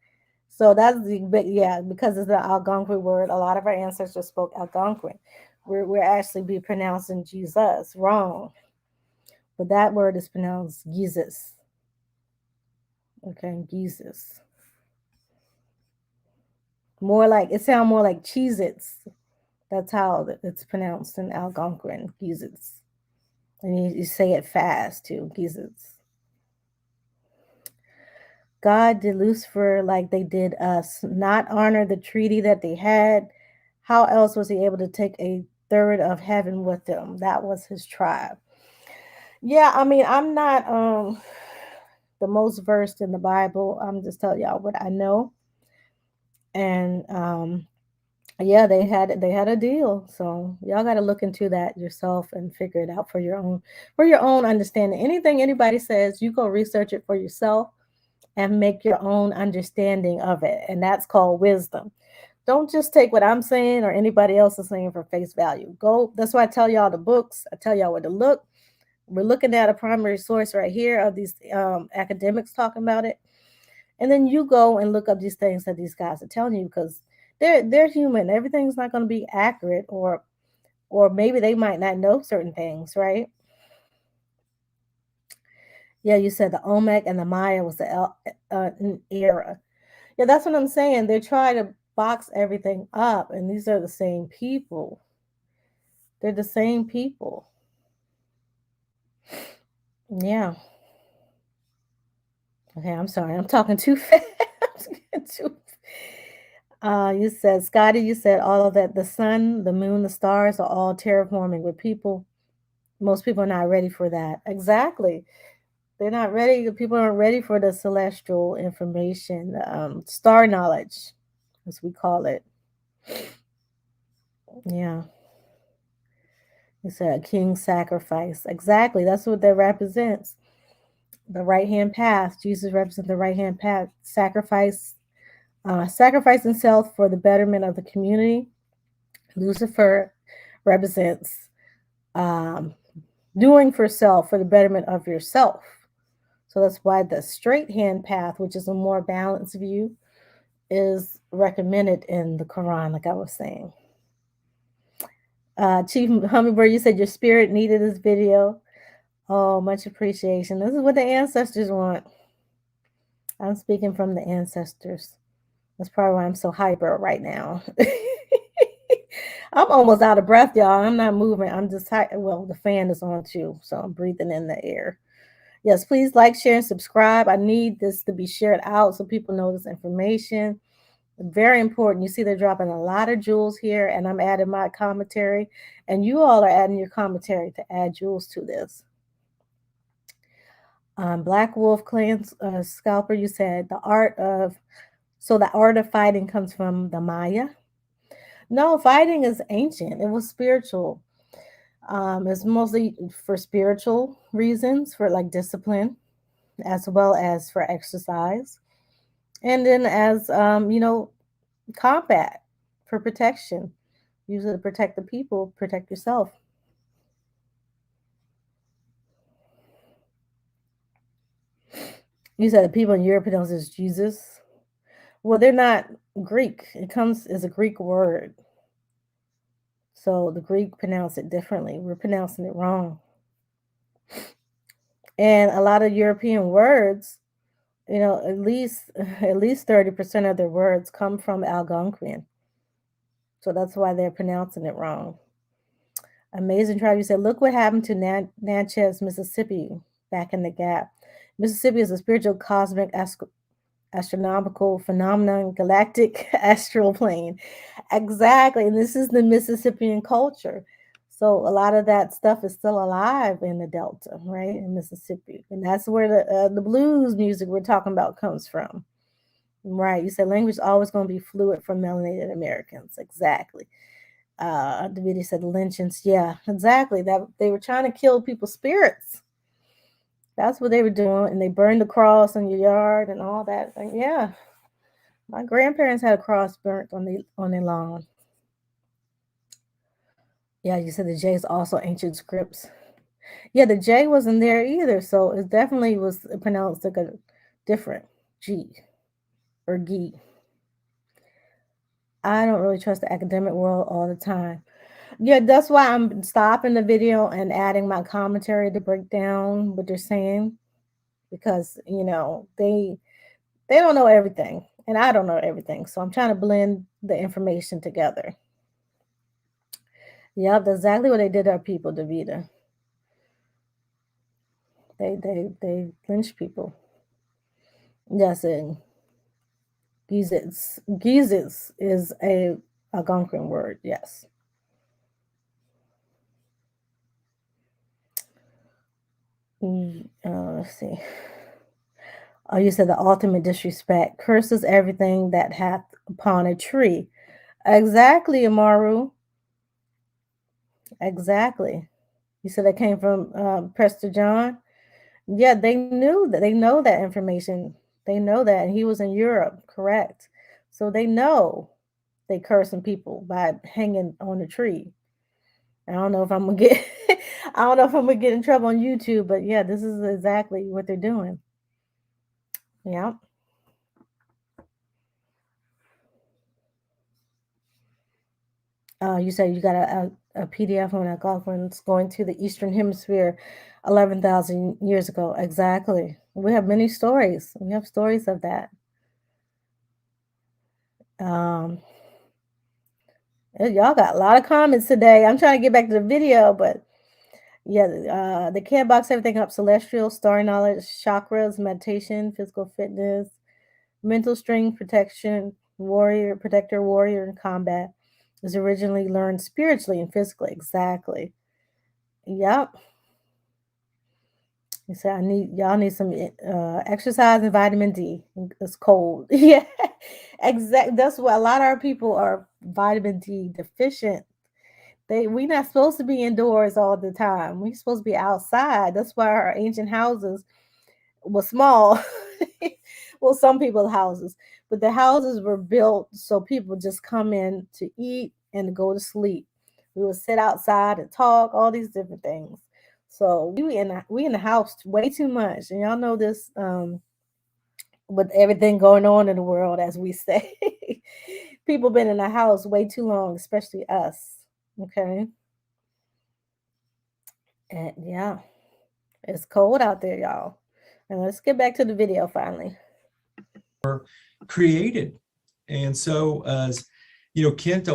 So that's because it's the Algonquin word. A lot of our ancestors spoke Algonquin. We're actually be pronouncing Jesus wrong, but that word is pronounced Jesus. Okay, Jesus. More like it sounds more like Cheez-Its. That's how it's pronounced in Algonquin, Jesus. And you say it fast too, Jesus. God did Lucifer like they did us, not honor the treaty that they had. How else was he able to take a third of heaven with them? That was his tribe. Yeah, I mean, I'm not the most versed in the Bible. I'm just telling y'all what I know. And yeah, they had a deal. So y'all got to look into that yourself and figure it out for your own understanding. Anything anybody says, you go research it for yourself and make your own understanding of it. And that's called wisdom. Don't just take what I'm saying or anybody else is saying for face value. Go. That's why I tell y'all the books. I tell y'all where to look. We're looking at a primary source right here of these academics talking about it. And then you go and look up these things that these guys are telling you because they're human. Everything's not going to be accurate, or maybe they might not know certain things, right? Yeah, you said the Olmec and the Maya was the era. Yeah, that's what I'm saying. They're trying to box everything up, and these are the same people. They're the same people. Yeah. Okay, I'm sorry. I'm talking too fast. You said, Scotty, you said all of that. The sun, the moon, the stars are all terraforming with people. Most people are not ready for that. Exactly. They're not ready. People aren't ready for the celestial information, star knowledge, as we call it. Yeah. You said a king's sacrifice. Exactly. That's what that represents. The right-hand path. Jesus represents the right-hand path. Sacrifice himself for the betterment of the community. Lucifer represents doing for self for the betterment of yourself. So that's why the straight hand path, which is a more balanced view, is recommended in the Quran, like I was saying. Chief Hummingbird, you said your spirit needed this video. Oh, much appreciation. This is what the ancestors want. I'm speaking from the ancestors. That's probably why I'm so hyper right now. I'm almost out of breath, y'all. I'm not moving. I'm just well, the fan is on too, so I'm breathing in the air. Yes, please like, share, and subscribe. I need this to be shared out so people know this information. Very important. You see they're dropping a lot of jewels here, and I'm adding my commentary, and you all are adding your commentary to add jewels to this. Black Wolf Clan Scalper, you said the art of fighting comes from the Maya. No, fighting is ancient. It was spiritual. It's mostly for spiritual reasons, for like discipline, as well as for exercise. And then as, combat for protection. Usually to protect the people, protect yourself. You said the people in Europe pronounce as Jesus. Well, they're not Greek. It comes as a Greek word. So the Greek pronounce it differently. We're pronouncing it wrong. And a lot of European words, at least 30% of their words come from Algonquian. So that's why they're pronouncing it wrong. Amazing Tribe, you said, look what happened to Natchez, Mississippi, back in the gap. Mississippi is a spiritual, cosmic, astronomical phenomenon, galactic astral plane. Exactly. And this is the Mississippian culture. So a lot of that stuff is still alive in the Delta, right, in Mississippi, and that's where the blues music we're talking about comes from, right? You said language is always going to be fluid for melanated Americans, exactly. The video said lynchings, yeah, exactly. That they were trying to kill people's spirits. That's what they were doing, and they burned the cross in your yard and all that. Like, yeah, my grandparents had a cross burnt on their lawn. Yeah, you said the J is also ancient scripts. Yeah, the J wasn't there either, so it definitely was pronounced like a different G or G. I don't really trust the academic world all the time. Yeah, that's why I'm stopping the video and adding my commentary to break down what they're saying, because they don't know everything, and I don't know everything, so I'm trying to blend the information together. Yep, that's exactly what they did to our people, Davida. They lynched people. Yes, and Gizits is a Algonquin word, yes. Let's see. Oh, you said the ultimate disrespect curses everything that hath upon a tree. Exactly, Amaru. Exactly. You said that came from Prester John. Yeah, they knew that. They know that information. They know that, and he was in Europe, correct? So they know they cursing people by hanging on a tree. I don't know if I'm gonna get. I don't know if I'm gonna get in trouble on YouTube, but yeah, this is exactly what they're doing. Yeah. You said you got a PDF on Algonquins going to the Eastern Hemisphere 11,000 years ago. Exactly. We have many stories. We have stories of that. Y'all got a lot of comments today. I'm trying to get back to the video, but yeah, they can't box everything up. Celestial, story knowledge, chakras, meditation, physical fitness, mental strength, protection, protector, warrior in combat is originally learned spiritually and physically. Exactly. Yep. You said y'all need some exercise and vitamin D. It's cold. Yeah. Exactly. That's why a lot of our people are vitamin D deficient. We're not supposed to be indoors all the time. We're supposed to be outside. That's why our ancient houses were small. Well, some people's houses, but the houses were built so people just come in to eat and to go to sleep. We would sit outside and talk, all these different things. So we in the house way too much, and y'all know this. With everything going on in the world, as we say, people been in the house way too long, especially us. Okay. And yeah, it's cold out there, y'all. And let's get back to the video finally. Created. And so as Kent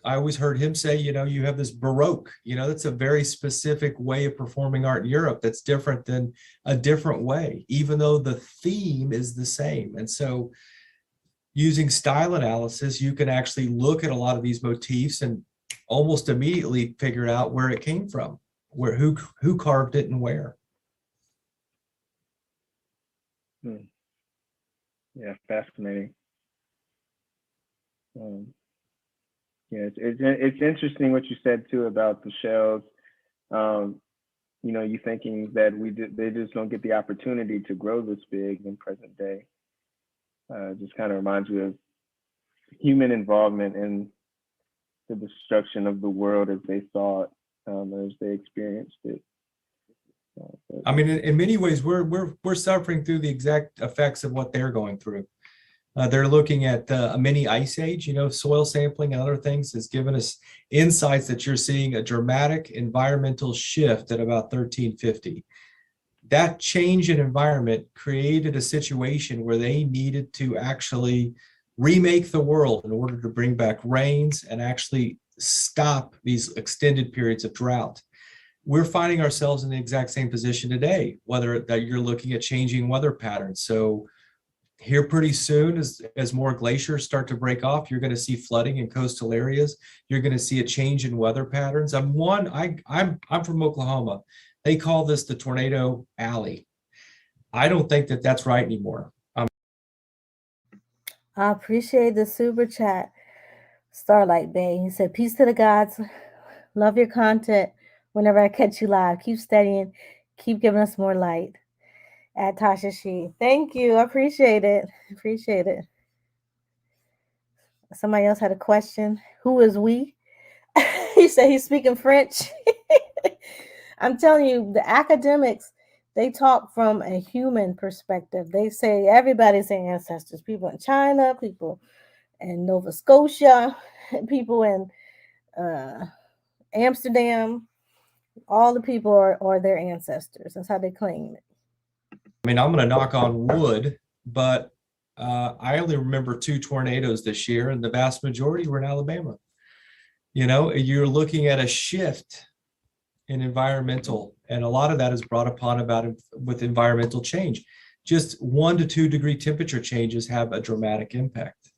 I always heard him say, you have this Baroque, that's a very specific way of performing art in Europe that's different than a different way, even though the theme is the same. And so using style analysis, you can actually look at a lot of these motifs and almost immediately figure out where it came from, who carved it and where. Yeah, fascinating. Yeah, it's interesting what you said too about the shells. You thinking that they just don't get the opportunity to grow this big in present day. Just kind of reminds you of human involvement in the destruction of the world as they saw it, as they experienced it. I mean, in many ways, we're suffering through the exact effects of what they're going through. They're looking at a mini ice age, soil sampling and other things has given us insights that you're seeing a dramatic environmental shift at about 1350. That change in environment created a situation where they needed to actually remake the world in order to bring back rains and actually stop these extended periods of drought. We're finding ourselves in the exact same position today, whether that you're looking at changing weather patterns. So Here pretty soon, as more glaciers start to break off, you're going to see flooding in coastal areas. You're going to see a change in weather patterns. I'm from Oklahoma. They call this the tornado alley. I don't think that that's right anymore. I appreciate the super chat. Starlight Bay. He said, "Peace to the gods. Love your content. Whenever I catch you live, keep studying. Keep giving us more light." At Tasha She. Thank you. I appreciate it. Appreciate it. Somebody else had a question. Who is we? He said he's speaking French. I'm telling you, the academics, they talk from a human perspective. They say everybody's their ancestors. People in China, people in Nova Scotia, people in Amsterdam. All the people are their ancestors. That's how they claim it. I mean, I'm going to knock on wood, but I only remember 2 tornadoes this year, and the vast majority were in Alabama. You know, you're looking at a shift in environmental, and a lot of that is brought upon with environmental change. Just 1 to 2 degree temperature changes have a dramatic impact.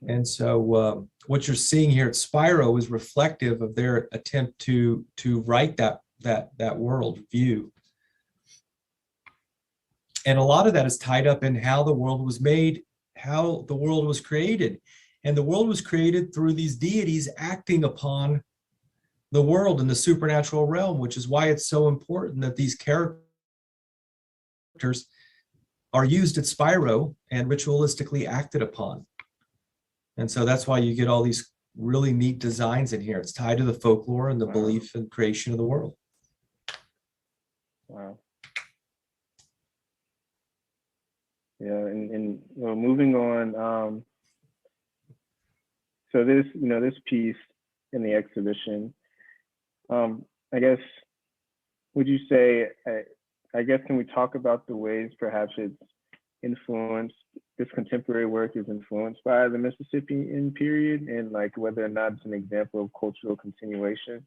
And so what you're seeing here at SPIRO is reflective of their attempt to write that world view. And a lot of that is tied up in how the world was made, how the world was created. And the world was created through these deities acting upon the world in the supernatural realm, which is why it's so important that these characters are used at SPIRO and ritualistically acted upon. And so that's why you get all these really neat designs in here. It's tied to the folklore and the belief and creation of the world. Wow. Yeah, and well, moving on. So this piece in the exhibition, I guess, would you say, I guess, can we talk about the ways perhaps it's influenced, this contemporary work is influenced by the Mississippian period, and like whether or not it's an example of cultural continuation?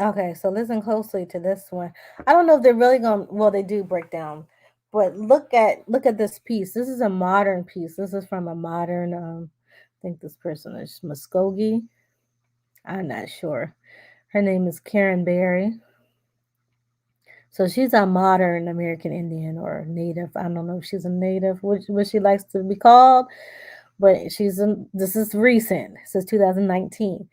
Okay, so listen closely to this one. I don't know if they're really going. Well, they do break down, but look at this piece. This is a modern piece. This is from a modern. I think this person is Muskogee. I'm not sure. Her name is Karen Berry. So she's a modern American Indian or Native. I don't know if she's a Native, what she likes to be called, but this is recent. This is 2019.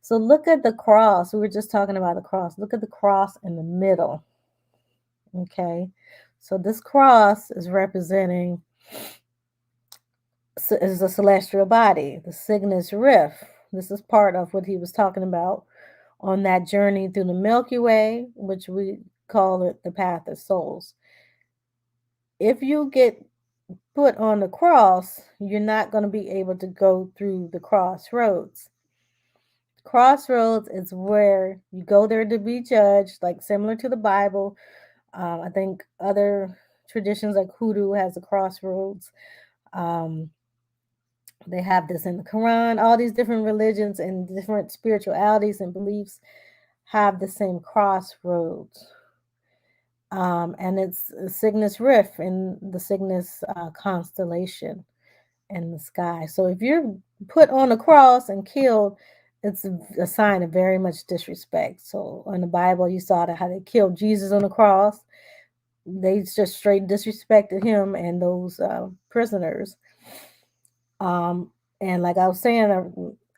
So look at the cross. We were just talking about the cross. Look at the cross in the middle. Okay. So this cross is representing is a celestial body, the Cygnus Rift. This is part of what he was talking about on that journey through the Milky Way, which we call it the path of souls. If you get put on the cross, you're not going to be able to go through the crossroads. Crossroads is where you go there to be judged, like similar to the Bible. I think other traditions like Hoodoo has a crossroads. They have this in the Quran. All these different religions and different spiritualities and beliefs have the same crossroads. And it's Cygnus Rift in the Cygnus constellation in the sky. So if you're put on a cross and killed, it's a sign of very much disrespect. So in the Bible, you saw how they killed Jesus on the cross. They just straight disrespected him and those prisoners. And like I was saying,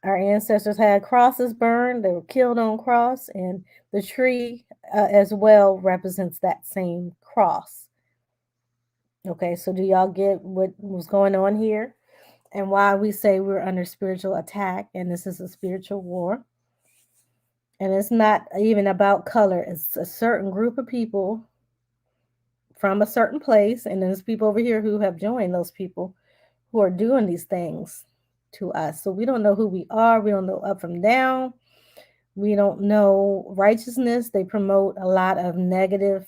our ancestors had crosses burned. They were killed on cross, and the tree as well represents that same cross. Okay, so do y'all get what was going on here and why we say we're under spiritual attack and this is a spiritual war? And it's not even about color. It's a certain group of people from a certain place, and there's people over here who have joined those people who are doing these things to us. So we don't know who we are. We don't know up from down. We don't know righteousness. They promote a lot of negative,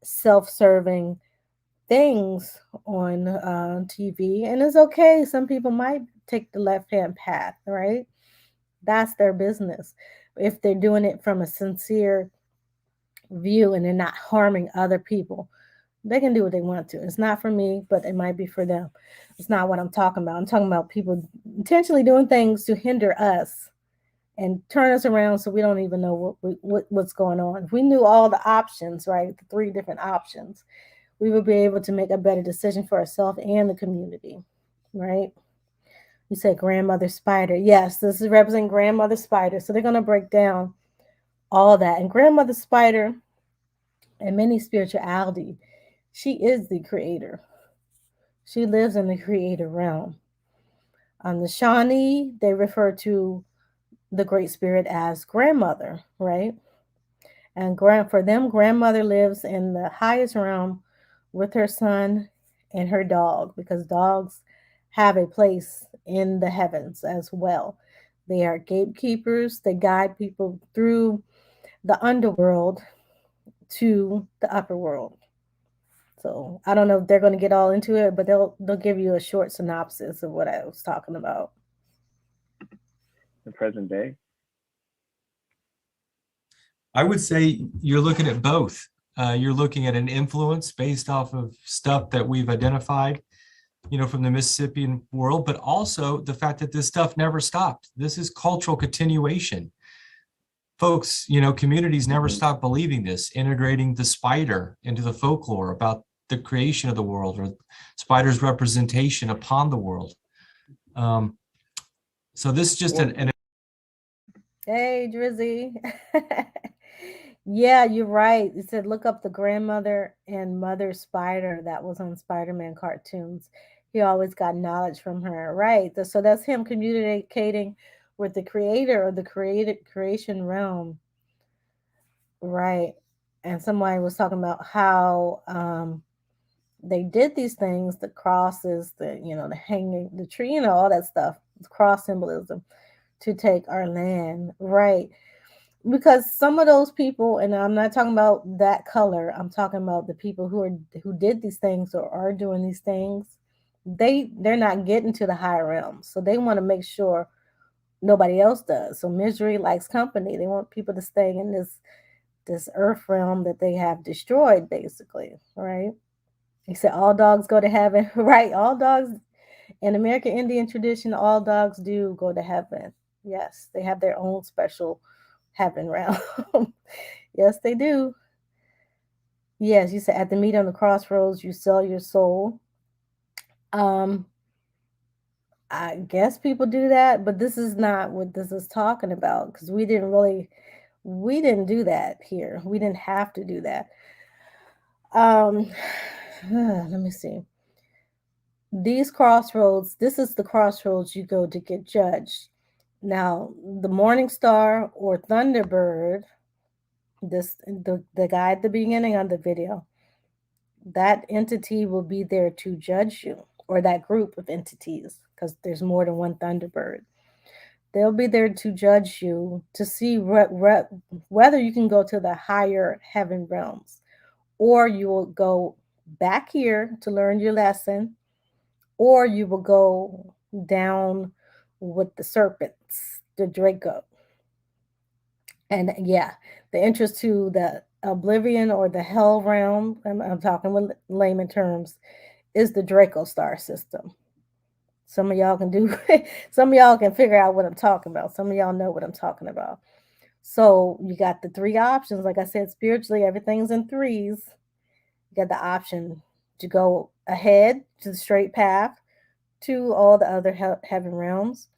self-serving things on TV. And it's okay. Some people might take the left-hand path, right? That's their business. If they're doing it from a sincere view and they're not harming other people, They can do what they want to. It's not for me, but it might be for them. It's not what I'm talking about. I'm talking about people intentionally doing things to hinder us and turn us around so we don't even know what's going on. If we knew all the options, right, the 3 different options, we would be able to make a better decision for ourselves and the community, right? You said grandmother spider. Yes, this is representing grandmother spider. So they're going to break down all that. And grandmother spider, in many spirituality, she is the creator. She lives in the creator realm. On the Shawnee, they refer to the Great Spirit as grandmother, right? And for them, grandmother lives in the highest realm with her son and her dog, because dogs have a place in the heavens as well. They are gatekeepers. They guide people through the underworld to the upper world. So I don't know if they're going to get all into it, but they'll give you a short synopsis of what I was talking about. The present day. I would say you're looking at both. You're looking at an influence based off of stuff that we've identified, from the Mississippian world, but also the fact that this stuff never stopped. This is cultural continuation. Folks, communities never stop believing this, integrating the spider into the folklore about the creation of the world, or spider's representation upon the world. So this is just an Hey, Drizzy. Yeah, you're right. It said look up the grandmother and mother spider that was on Spider-Man cartoons. He always got knowledge from her, right? So that's him communicating with the creator of the creation realm, right? And somebody was talking about how they did these things, the crosses, the hanging, the tree, all that stuff, cross symbolism, to take our land, right? Because some of those people, and I'm not talking about that color, I'm talking about the people who did these things or are doing these things, they're not getting to the higher realms, so they want to make sure nobody else does. So misery likes company. They want people to stay in this earth realm that they have destroyed, basically, right? He said all dogs go to heaven. Right, all dogs in American Indian tradition, all dogs do go to heaven. Yes, they have their own special heaven realm. Yes, they do. Yes, you said at the meet on the crossroads, you sell your soul. I guess people do that, but this is not what this is talking about, because we didn't do that here. We didn't have to do that. Let me see. These crossroads, this is the crossroads you go to get judged. Now, the Morning Star or Thunderbird, the guy at the beginning of the video, that entity will be there to judge you, or that group of entities, because there's more than one Thunderbird. They'll be there to judge you, to see whether you can go to the higher heaven realms, or you will go back here to learn your lesson, or you will go down with the serpents, the Draco. And yeah, the entrance to the oblivion or the hell realm, I'm talking with layman terms, is the Draco star system. Some of y'all can some of y'all can figure out what I'm talking about. Some of y'all know what I'm talking about. So you got the 3 options. Like I said, spiritually, everything's in 3s. You got the option to go ahead to the straight path to all the other heaven realms.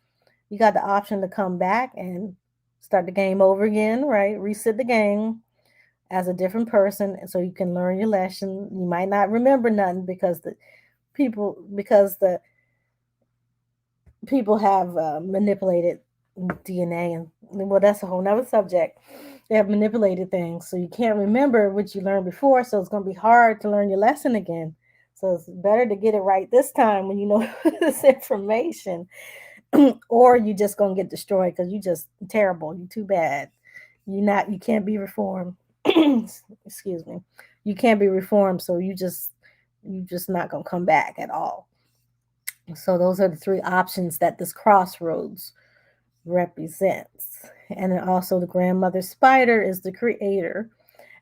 You got the option to come back and start the game over again, right? Reset the game as a different person, so you can learn your lesson. You might not remember nothing because the people have manipulated DNA, and well, that's a whole nother subject. They have manipulated things, so you can't remember what you learned before, so it's going to be hard to learn your lesson again. So it's better to get it right this time when you know this information, or you just going to get destroyed because you just terrible. You too bad. You can't be reformed. Excuse me. You can't be reformed, so you just not going to come back at all. So those are the 3 options that this crossroads represents. And then also the grandmother spider is the creator,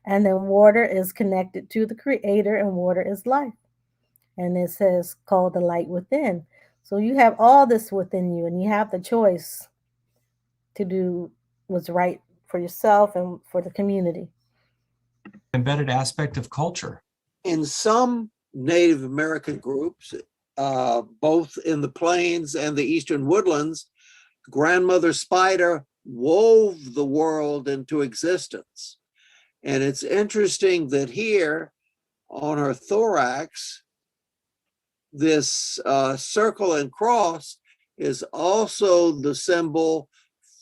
And then water is connected to the creator, and water is life. And it says, called the light within. So you have all this within you, and you have the choice to do what's right for yourself and for the community. Embedded aspect of culture. In some Native American groups, both in the plains and the eastern woodlands, Grandmother Spider wove the world into existence. And it's interesting that here on her thorax, this circle and cross is also the symbol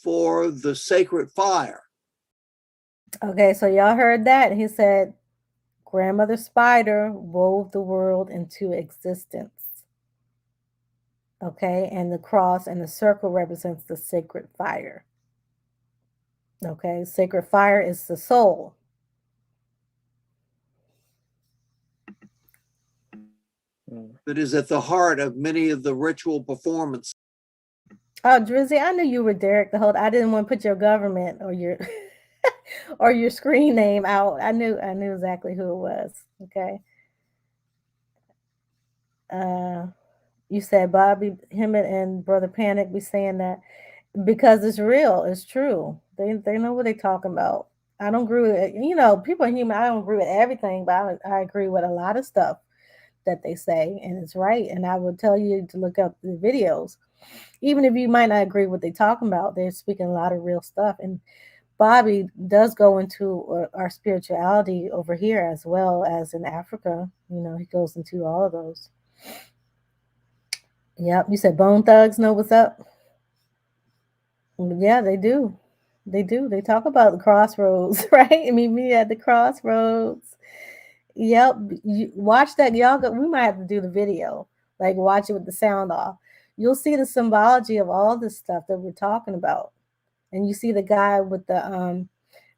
for the sacred fire. Okay, so y'all heard that. He said, Grandmother Spider wove the world into existence. Okay, and the cross and the circle represents the sacred fire. Okay, sacred fire is the soul. That is at the heart of many of the ritual performances. Oh, Drizzy, I knew you were Derek the whole. I didn't want to put your government or your or your screen name out. I knew exactly who it was. Okay. You said Bobby Hemmett and Brother Panic be saying that because it's real, it's true. They know what they're talking about. I don't agree with it. You know, people are human. I don't agree with everything, but I agree with a lot of stuff that they say, and it's right. And I would tell you to look up the videos. Even if you might not agree with what they're talking about, they're speaking a lot of real stuff. And Bobby does go into our spirituality over here as well as in Africa. You know, he goes into all of those. Yep. You said Bone Thugs know what's up? Yeah, they do. They do. They talk about the crossroads, right? I mean, me at the crossroads. Yep. You watch that. We might have to do the video, like watch it with the sound off. You'll see the symbology of all this stuff that we're talking about. And you see the guy with the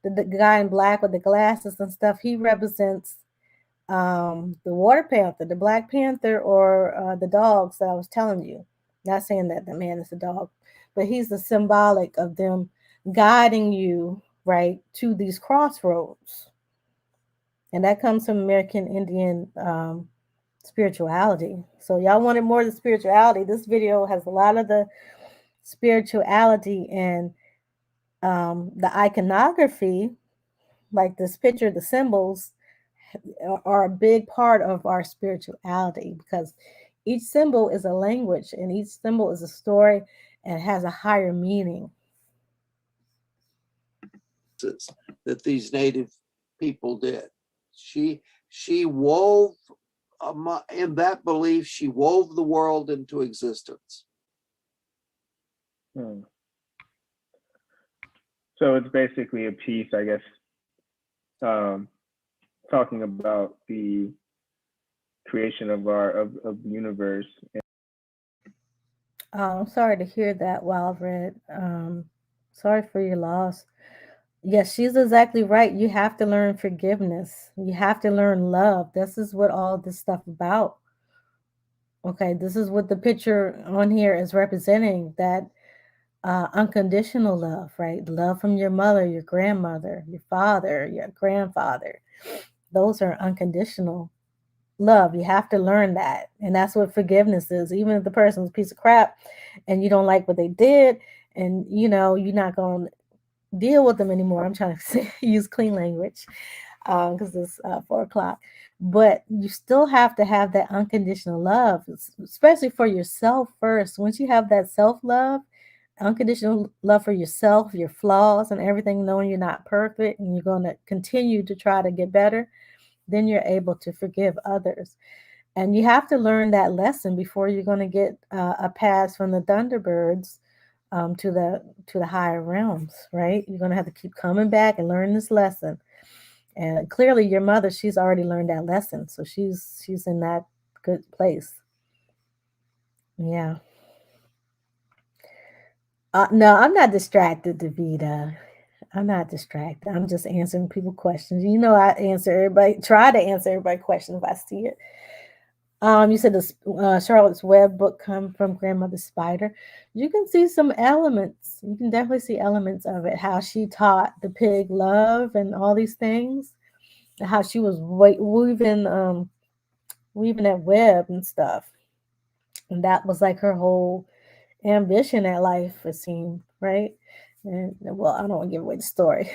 guy in black with the glasses and stuff. He represents the Water Panther, the Black Panther, or the dogs that I was telling you. Not saying that the man is a dog, but he's the symbolic of them guiding you right to these crossroads. And that comes from American Indian spirituality. So y'all wanted more of the spirituality. This video has a lot of the spirituality and the iconography, like this picture, the symbols are a big part of our spirituality because each symbol is a language and each symbol is a story and has a higher meaning. That these native people did. She wove, in that belief, she wove the world into existence. So it's basically a piece, I guess, talking about the creation of the universe. I'm sorry to hear that, Wildred. Sorry for your loss. Yes, she's exactly right. You have to learn forgiveness. You have to learn love. This is what all this stuff about. Okay, this is what the picture on here is representing, that unconditional love, right? Love from your mother, your grandmother, your father, your grandfather. Those are unconditional love. You have to learn that. And that's what forgiveness is. Even if the person's a piece of crap and you don't like what they did, and you know, you're not going to deal with them anymore. I'm trying to use clean language because it's 4:00. But you still have to have that unconditional love, especially for yourself first. Once you have that self-love, unconditional love for yourself, your flaws and everything, knowing you're not perfect and you're going to continue to try to get better, then you're able to forgive others. And you have to learn that lesson before you're going to get a pass from the Thunderbirds to the higher realms, right? You're going to have to keep coming back and learn this lesson. And clearly your mother, she's already learned that lesson. So she's in that good place. Yeah. No, I'm not distracted, Davida. I'm not distracted. I'm just answering people questions. You know, try to answer everybody's questions if I see it. You said the Charlotte's Web book come from Grandmother Spider. You can see some elements. You can definitely see elements of it, how she taught the pig love and all these things. how she was weaving that web and stuff. And that was like her whole ambition at life, it seemed, right? And well, I don't want to give away the story,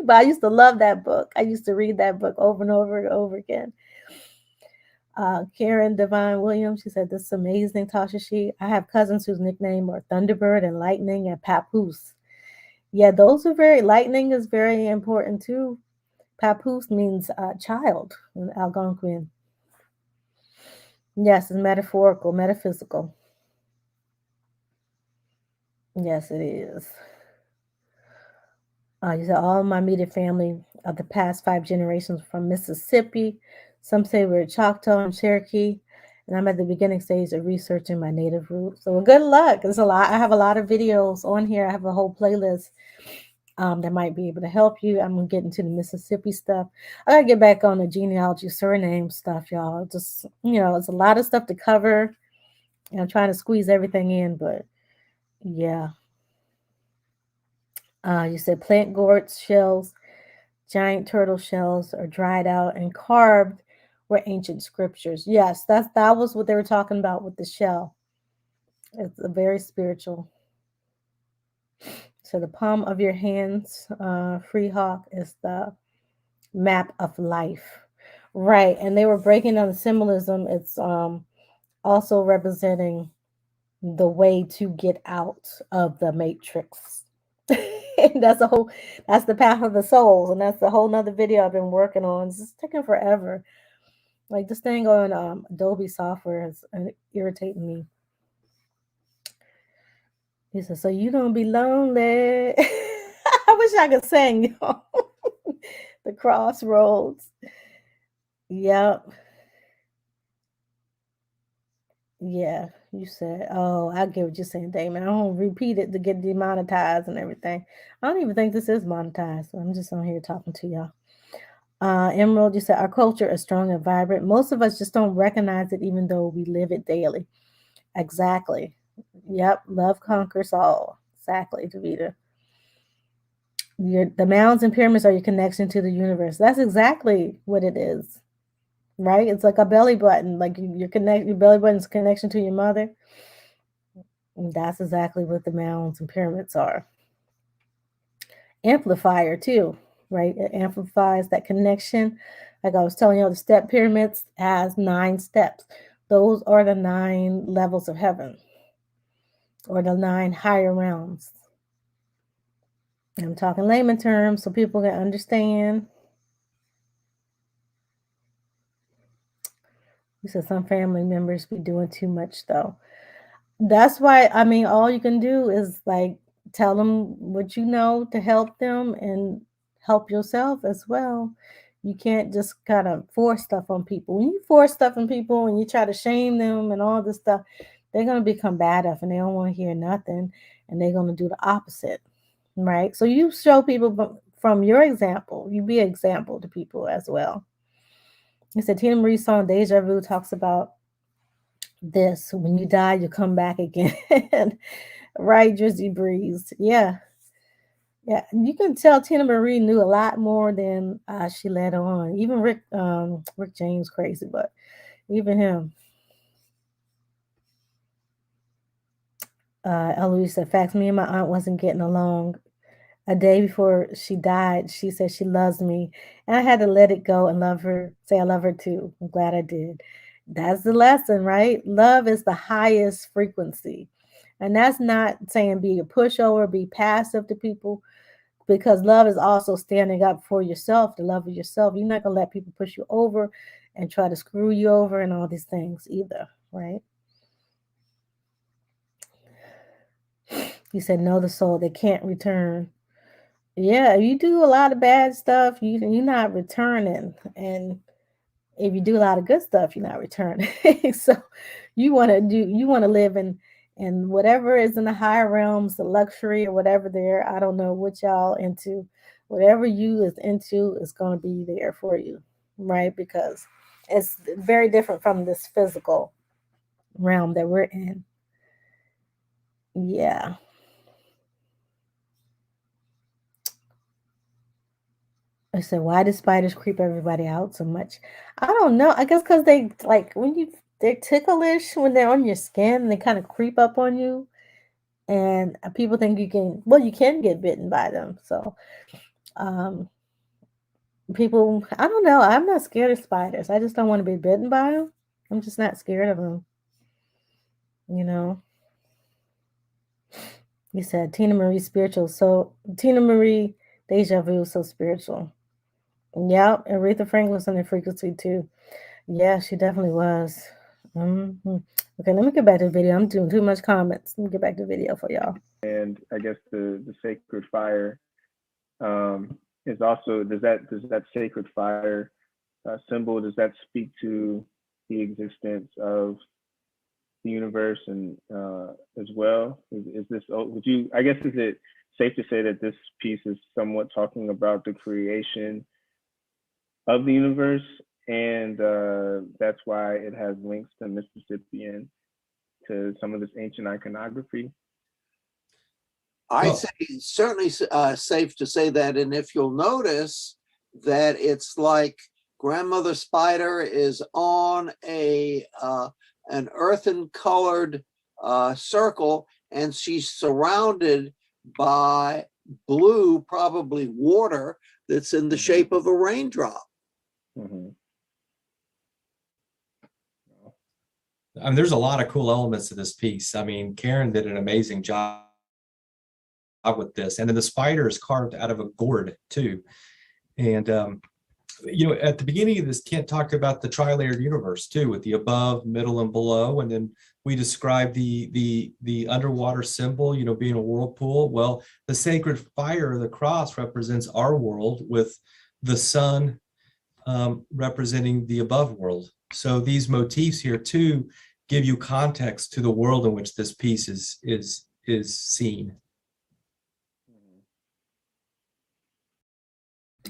but I used to love that book. I used to read that book over and over and over again. Karen Devine Williams, she said, "This is amazing, Tasha." I have cousins whose nickname are Thunderbird and Lightning and Papoose. Yeah, those are lightning is very important too. Papoose means child in Algonquin. Yes, it's metaphorical, metaphysical. Yes, it is. You said all my immediate family of the past 5 generations from Mississippi. Some say we're Choctaw and Cherokee, and I'm at the beginning stage of researching my native roots. So, well, good luck. There's a lot. I have a lot of videos on here. I have a whole playlist that might be able to help you. I'm gonna get into the Mississippi stuff. I gotta get back on the genealogy surname stuff, y'all. Just it's a lot of stuff to cover, and I'm trying to squeeze everything in, but yeah. You said plant gourds, shells, giant turtle shells are dried out and carved were ancient scriptures. Yes, that was what they were talking about with the shell. It's a very spiritual. So the palm of your hands, free hawk, is the map of life. Right. And they were breaking down the symbolism. It's also representing the way to get out of the matrix. And that's the path of the souls. And that's a whole nother video I've been working on. It's just taking forever. Like this thing on Adobe software is irritating me. He said, "So you don't be lonely." I wish I could sing, y'all. The crossroads. Yep. Yeah, you said, "Oh, I get what you're saying, Damon. I don't repeat it to get demonetized and everything. I don't even think this is monetized. So I'm just on here talking to y'all." Emerald, you said, "Our culture is strong and vibrant. Most of us just don't recognize it, even though we live it daily." Exactly. Yep. Love conquers all. Exactly, Davita. The mounds and pyramids are your connection to the universe. That's exactly what it is. Right? It's like a belly button. Like your belly button's connection to your mother. And that's exactly what the mounds and pyramids are. Amplifier too, right? It amplifies that connection. Like I was telling you, the step pyramids has 9 steps. Those are the 9 levels of heaven, or the 9 higher realms. I'm talking layman terms so people can understand. You said some family members be doing too much though. That's why, I mean, all you can do is like tell them what you know to help them and help yourself as well. You can't just kind of force stuff on people. When you force stuff on people and you try to shame them and all this stuff, they're going to become combative and they don't want to hear nothing, and they're going to do the opposite, right? So you show people from your example. You be an example to people as well. It's a Tina Marie's song Deja Vu talks about this. When you die, you come back again. Right, Drizzy Breeze. Yeah. Yeah. You can tell Tina Marie knew a lot more than she let on. Even Rick James crazy, but even him. Eloise said, "Facts, me and my aunt wasn't getting along. A day before she died, she said she loves me. And I had to let it go and love her, say I love her too. I'm glad I did." That's the lesson, right? Love is the highest frequency. And that's not saying be a pushover, be passive to people, because love is also standing up for yourself, the love of yourself. You're not going to let people push you over and try to screw you over and all these things either, right? You said, "Know the soul, they can't return." Yeah, you do a lot of bad stuff, you're not returning. And if you do a lot of good stuff, you're not returning. So you want to live in whatever is in the higher realms, the luxury or whatever there. I don't know what y'all into. Whatever you is into is going to be there for you, right? Because it's very different from this physical realm that we're in. Yeah. I said, why do spiders creep everybody out so much? I don't know. I guess because they like they're ticklish when they're on your skin and they kind of creep up on you. And people think you can get bitten by them. So um, people, I don't know. I'm not scared of spiders. I just don't want to be bitten by them. I'm just not scared of them. You know. You said Tina Marie spiritual. So Tina Marie Deja Vu so spiritual. Yep, Aretha Franklin's on the frequency too. Yeah, she definitely was. Okay, let me get back to the video. I'm doing too much comments. Let me get back to the video for y'all. And I guess the sacred fire is also, does that sacred fire symbol, does that speak to the existence of the universe and as well? Is this, would you, I guess, is it safe to say that this piece is somewhat talking about the creation of the universe, and that's why it has links to Mississippian, to some of this ancient iconography? I'd say it's certainly safe to say that. And if you'll notice that it's like Grandmother Spider is on an earthen colored circle, and she's surrounded by blue, probably water, that's in the shape of a raindrop. Mm-hmm. I mean, there's a lot of cool elements to this piece. I mean, Karen did an amazing job with this. And then the spider is carved out of a gourd too. And, you know, at the beginning of this, Kent talked about the tri-layered universe too, with the above, middle, and below. And then we described the underwater symbol, you know, being a whirlpool. Well, the sacred fire of the cross represents our world, with the sun representing the above world. So these motifs here too give you context to the world in which this piece is seen.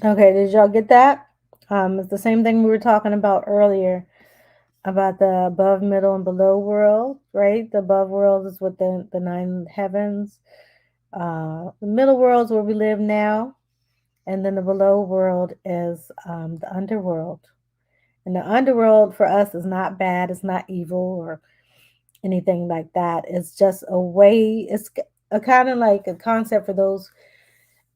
Okay, did y'all get that? It's the same thing we were talking about earlier about the above, middle, and below world, right? The above world is with the 9 heavens. The middle world is where we live now. And then the below world is the underworld. And the underworld for us is not bad. It's not evil or anything like that. It's just a way, it's a kind of like a concept for those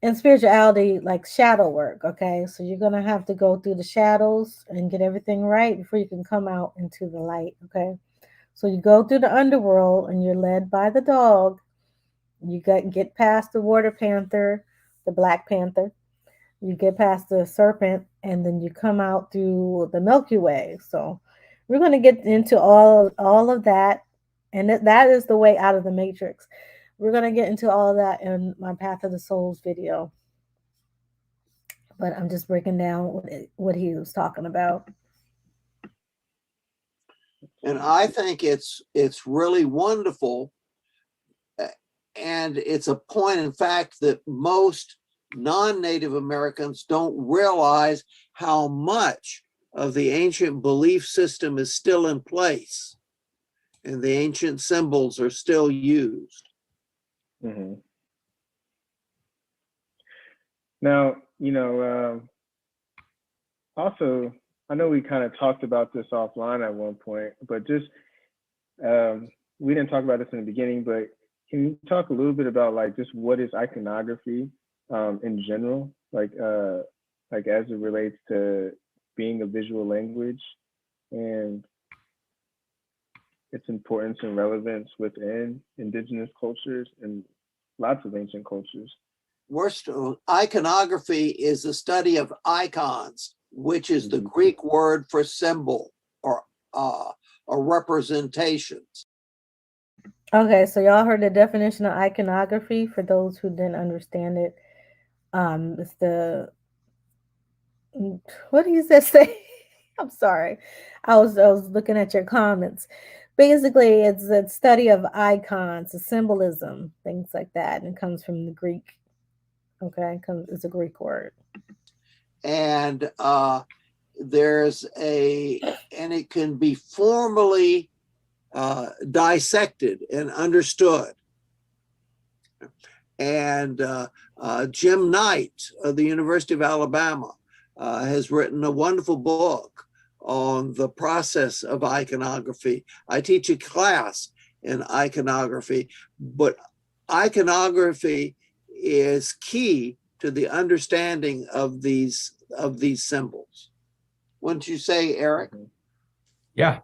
in spirituality, like shadow work. Okay, so you're gonna have to go through the shadows and get everything right before you can come out into the light. Okay, so you go through the underworld and you're led by the dog. You get past the water panther, the black panther. You get past the serpent, and then you come out through the Milky Way. So we're going to get into all of that, and that is the way out of the matrix. We're going to get into all of that in my Path of the Souls video, but I'm just breaking down what he was talking about. And I think it's really wonderful, and it's a point, in fact, that most non-Native Americans don't realize how much of the ancient belief system is still in place and the ancient symbols are still used. Mm-hmm. Now, you know, also, I know we kind of talked about this offline at one point, but just, we didn't talk about this in the beginning, but can you talk a little bit about like just what is iconography in general, like as it relates to being a visual language and its importance and relevance within indigenous cultures and lots of ancient cultures? Iconography is the study of icons, which is the Greek word for symbol or representations. Okay, so y'all heard the definition of iconography. For those who didn't understand it, it's the, what do you say? I'm sorry, I was looking at your comments. Basically, it's the study of icons, the symbolism, things like that, and it comes from the Greek. Okay, it's a Greek word. And it can be formally dissected and understood. And Jim Knight of the University of Alabama has written a wonderful book on the process of iconography. I teach a class in iconography, but iconography is key to the understanding of these symbols. Wouldn't you say, Eric? Yeah.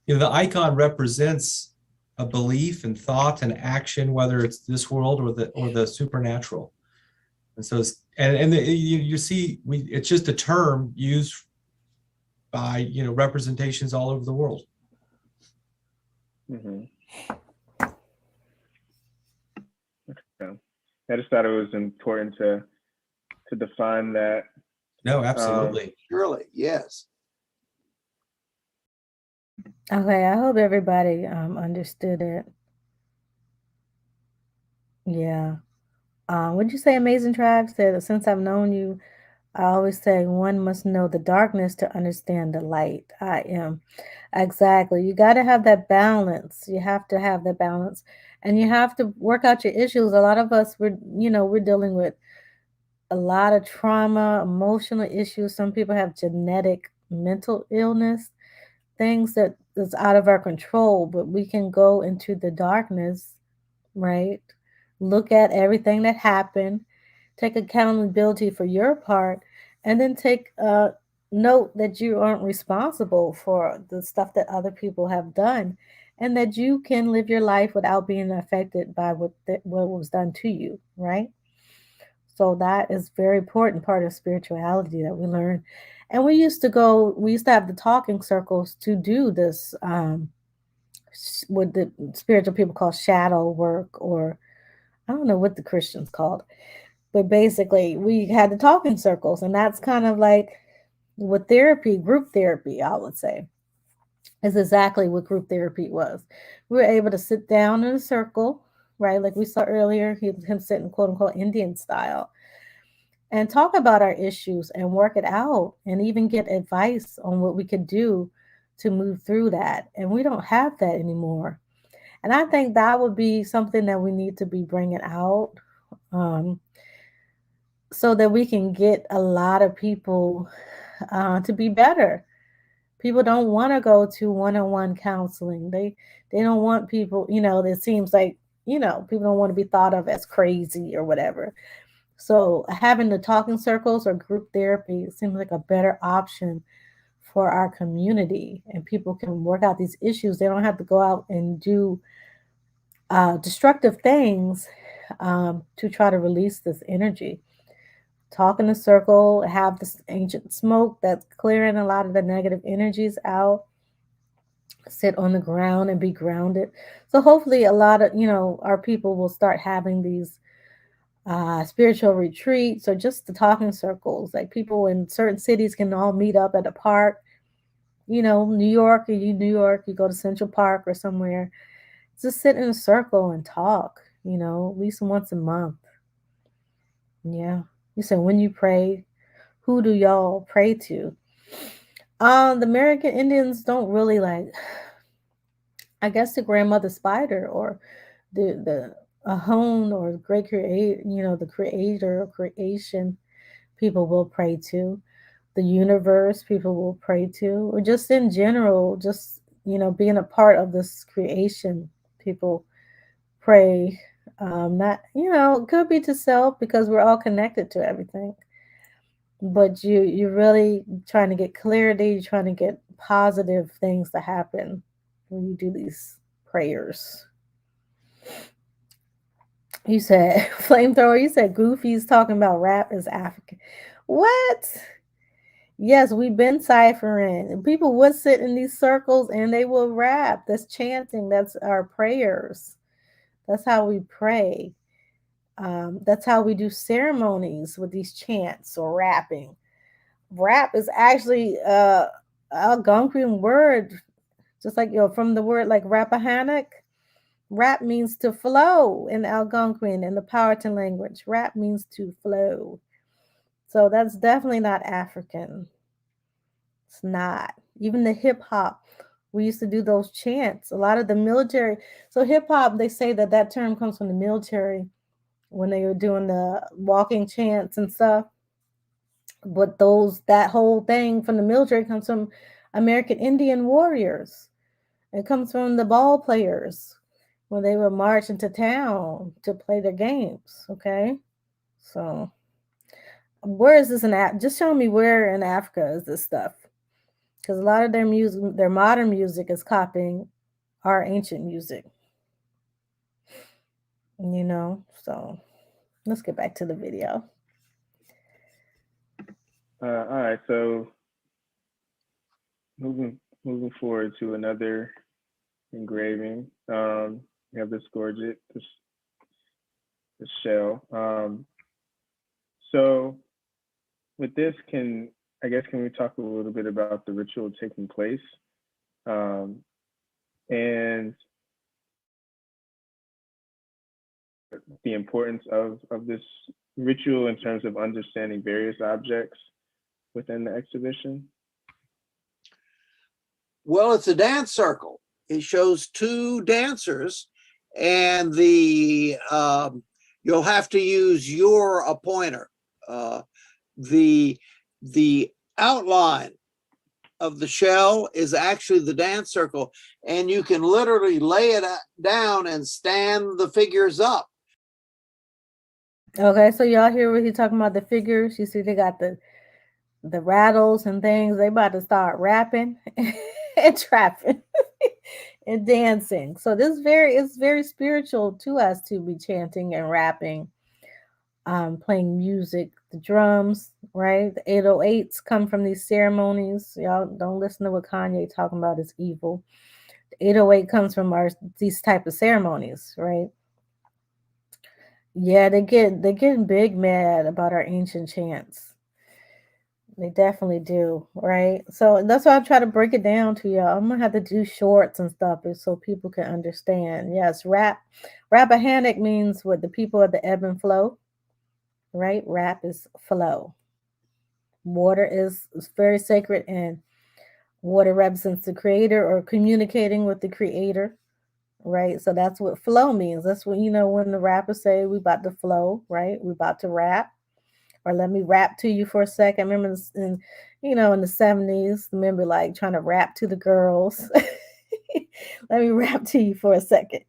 The icon represents a belief and thought and action, whether it's this world or the supernatural. And so you see, it's just a term used by representations all over the world. Mm-hmm. Okay. I just thought it was important to define that. No, absolutely. Surely, yes. Okay, I hope everybody understood it. Yeah. Would you say Amazing Tribe said, since I've known you, I always say one must know the darkness to understand the light. I am. Exactly. You got to have that balance. You have to have that balance. And you have to work out your issues. A lot of us, we're dealing with a lot of trauma, emotional issues. Some people have genetic mental illness, things that is out of our control, but we can go into the darkness, right? Look at everything that happened, take accountability for your part, and then take note that you aren't responsible for the stuff that other people have done, and that you can live your life without being affected by what was done to you, right? So that is very important part of spirituality that we learn. And we used to have the talking circles to do this, what the spiritual people call shadow work, or I don't know what the Christians called, but basically we had the talking circles, and that's kind of like what group therapy, I would say, is exactly what group therapy was. We were able to sit down in a circle, right? Like we saw earlier, him sitting quote unquote Indian style, and talk about our issues and work it out, and even get advice on what we could do to move through that. And we don't have that anymore. And I think that would be something that we need to be bringing out, um, so that we can get a lot of people to be better. People don't want to go to one-on-one counseling. They don't want people, it seems like, people don't want to be thought of as crazy or whatever. So having the talking circles or group therapy seems like a better option for our community, and people can work out these issues. They don't have to go out and do destructive things to try to release this energy. Talk in a circle, have this ancient smoke that's clearing a lot of the negative energies out. Sit on the ground and be grounded. So hopefully a lot of, our people will start having these spiritual retreats, or just the talking circles. Like people in certain cities can all meet up at a park. New York, you go to Central Park or somewhere. Just sit in a circle and talk, at least once a month. Yeah. You said when you pray, who do y'all pray to? The American Indians don't really like, I guess, the grandmother spider, or the Ahone, or the great creator, the creator or creation, people will pray to. The universe, people will pray to, or just in general, just being a part of this creation, people pray. Not, it could be to self, because we're all connected to everything. But you're really trying to get clarity, you're trying to get positive things to happen when you do these prayers. You said flamethrower, you said Goofy's talking about rap is African. What? Yes, we've been ciphering. People would sit in these circles and they will rap. That's chanting. That's our prayers. That's how we pray. That's how we do ceremonies, with these chants or rapping. Rap is actually a Algonquian word, just like from the word like Rappahannock. Rap means to flow in Algonquin, in the Powhatan language. Rap means to flow. So that's definitely not African. It's not. Even the hip hop, we used to do those chants. A lot of the military. So hip hop, they say that term comes from the military when they were doing the walking chants and stuff. But that whole thing from the military comes from American Indian warriors. It comes from the ball players when they would march into town to play their games. Okay, so where is this in Africa? Just show me where in Africa is this stuff, because a lot of their music, their modern music, is copying our ancient music. So let's get back to the video. All right, so moving forward to another engraving. We have this gorgeous, this shell. So with this, can we talk a little bit about the ritual taking place, and the importance of this ritual in terms of understanding various objects within the exhibition? Well, it's a dance circle. It shows two dancers, and you'll have to use your pointer. The outline of the shell is actually the dance circle, and you can literally lay it down and stand the figures up. Okay, so y'all hear what he's talking about, the figures. You see they got the rattles and things. They about to start rapping and trapping and dancing. So it's very spiritual to us to be chanting and rapping, playing music, the drums, right? The 808s come from these ceremonies. Y'all don't listen to what Kanye talking about is evil. The 808 comes from these type of ceremonies, right? Yeah, they're getting big mad about our ancient chants. They definitely do, right? So that's why I try to break it down to y'all. I'm gonna have to do shorts and stuff so people can understand. Yes, Rappahannock means what the people of the ebb and flow, right? Rap is flow. Water is very sacred, and water represents the creator or communicating with the creator, right? So that's what flow means. That's what, when the rappers say we about to flow, right? We about to rap, or let me rap to you for a second. I remember in the 70s, remember like trying to rap to the girls. Let me rap to you for a second.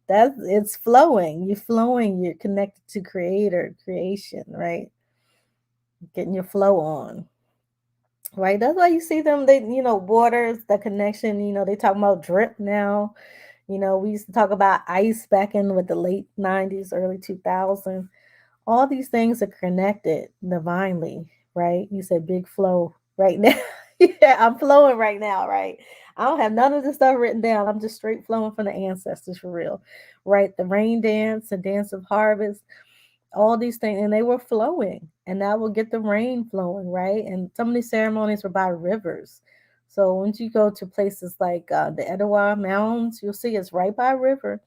It's flowing. You're flowing. You're connected to creation, right? Getting your flow on. Right. That's why you see them, waters, the connection, they talk about drip now. We used to talk about ice back in with the late 90s, early 2000s. All these things are connected divinely, right? You said big flow right now. Yeah, I'm flowing right now, right? I don't have none of this stuff written down. I'm just straight flowing from the ancestors for real, right? The rain dance, the dance of harvest, all these things, and they were flowing, and that will get the rain flowing, right? And some of these ceremonies were by rivers. So once you go to places like the Etowah Mounds, you'll see it's right by a river.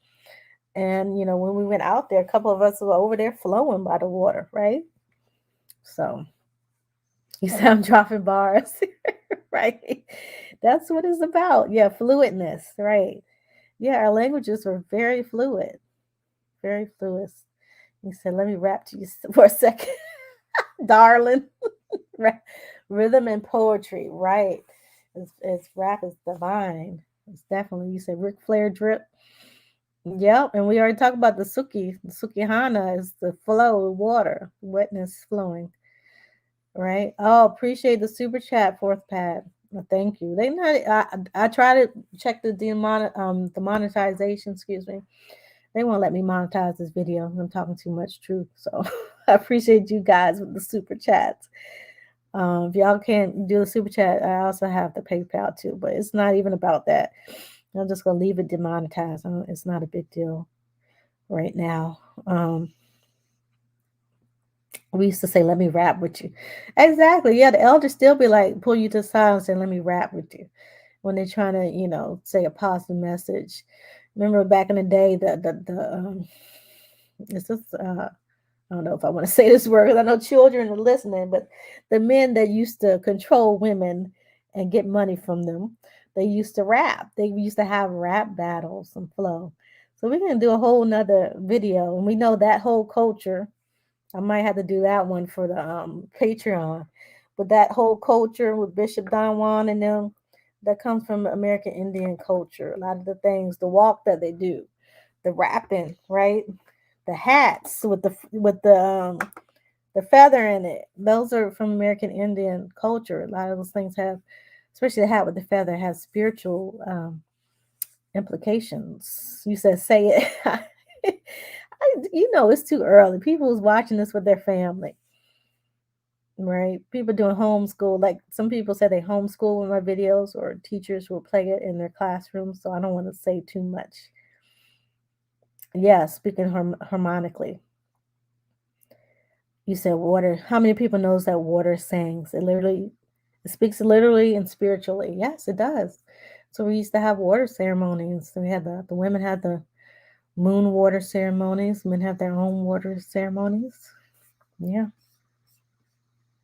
And when we went out there, a couple of us were over there flowing by the water, right? So you sound dropping bars, right? That's what it's about. Yeah, fluidness, right? Yeah, our languages were very fluid, very fluid. You said, let me rap to you for a second, darling. Rhythm and poetry, right? It's rap is divine. It's definitely, you said Ric Flair drip. Yep, and we already talked about the Suki. The Sukihana is the flow, water, wetness flowing. Right? Oh, appreciate the super chat, fourth pad. Well, thank you. They not. I try to check the monetization. Excuse me. They won't let me monetize this video. I'm talking too much truth. So I appreciate you guys with the super chats. If y'all can't do the super chat, I also have the PayPal too, but it's not even about that. I'm just gonna leave it demonetized. It's not a big deal right now. We used to say, let me rap with you. Exactly. Yeah, the elders still be like, pull you to the side and say, let me rap with you. When they're trying to, say a positive message. Remember back in the day, it's just, I don't know if I want to say this word because I know children are listening, but the men that used to control women and get money from them, they used to rap. They used to have rap battles and flow. So we're going to do a whole nother video. And we know that whole culture I might have to do that one for the Patreon. But that whole culture with Bishop Don Juan and them, that comes from American Indian culture. A lot of the things, the walk that they do, the rapping, right? The hats with the feather in it. Those are from American Indian culture. A lot of those things have, especially the hat with the feather, has spiritual implications. You said say it. It's too early. People is watching this with their family, right? People doing homeschool. Like some people say they homeschool with my videos, or teachers will play it in their classrooms. So I don't want to say too much. Yeah, speaking harmonically. You said water. How many people knows that water sings? It speaks literally and spiritually. Yes, it does. So we used to have water ceremonies. So we had the women had the moon water ceremonies. Men have their own water ceremonies. Yeah.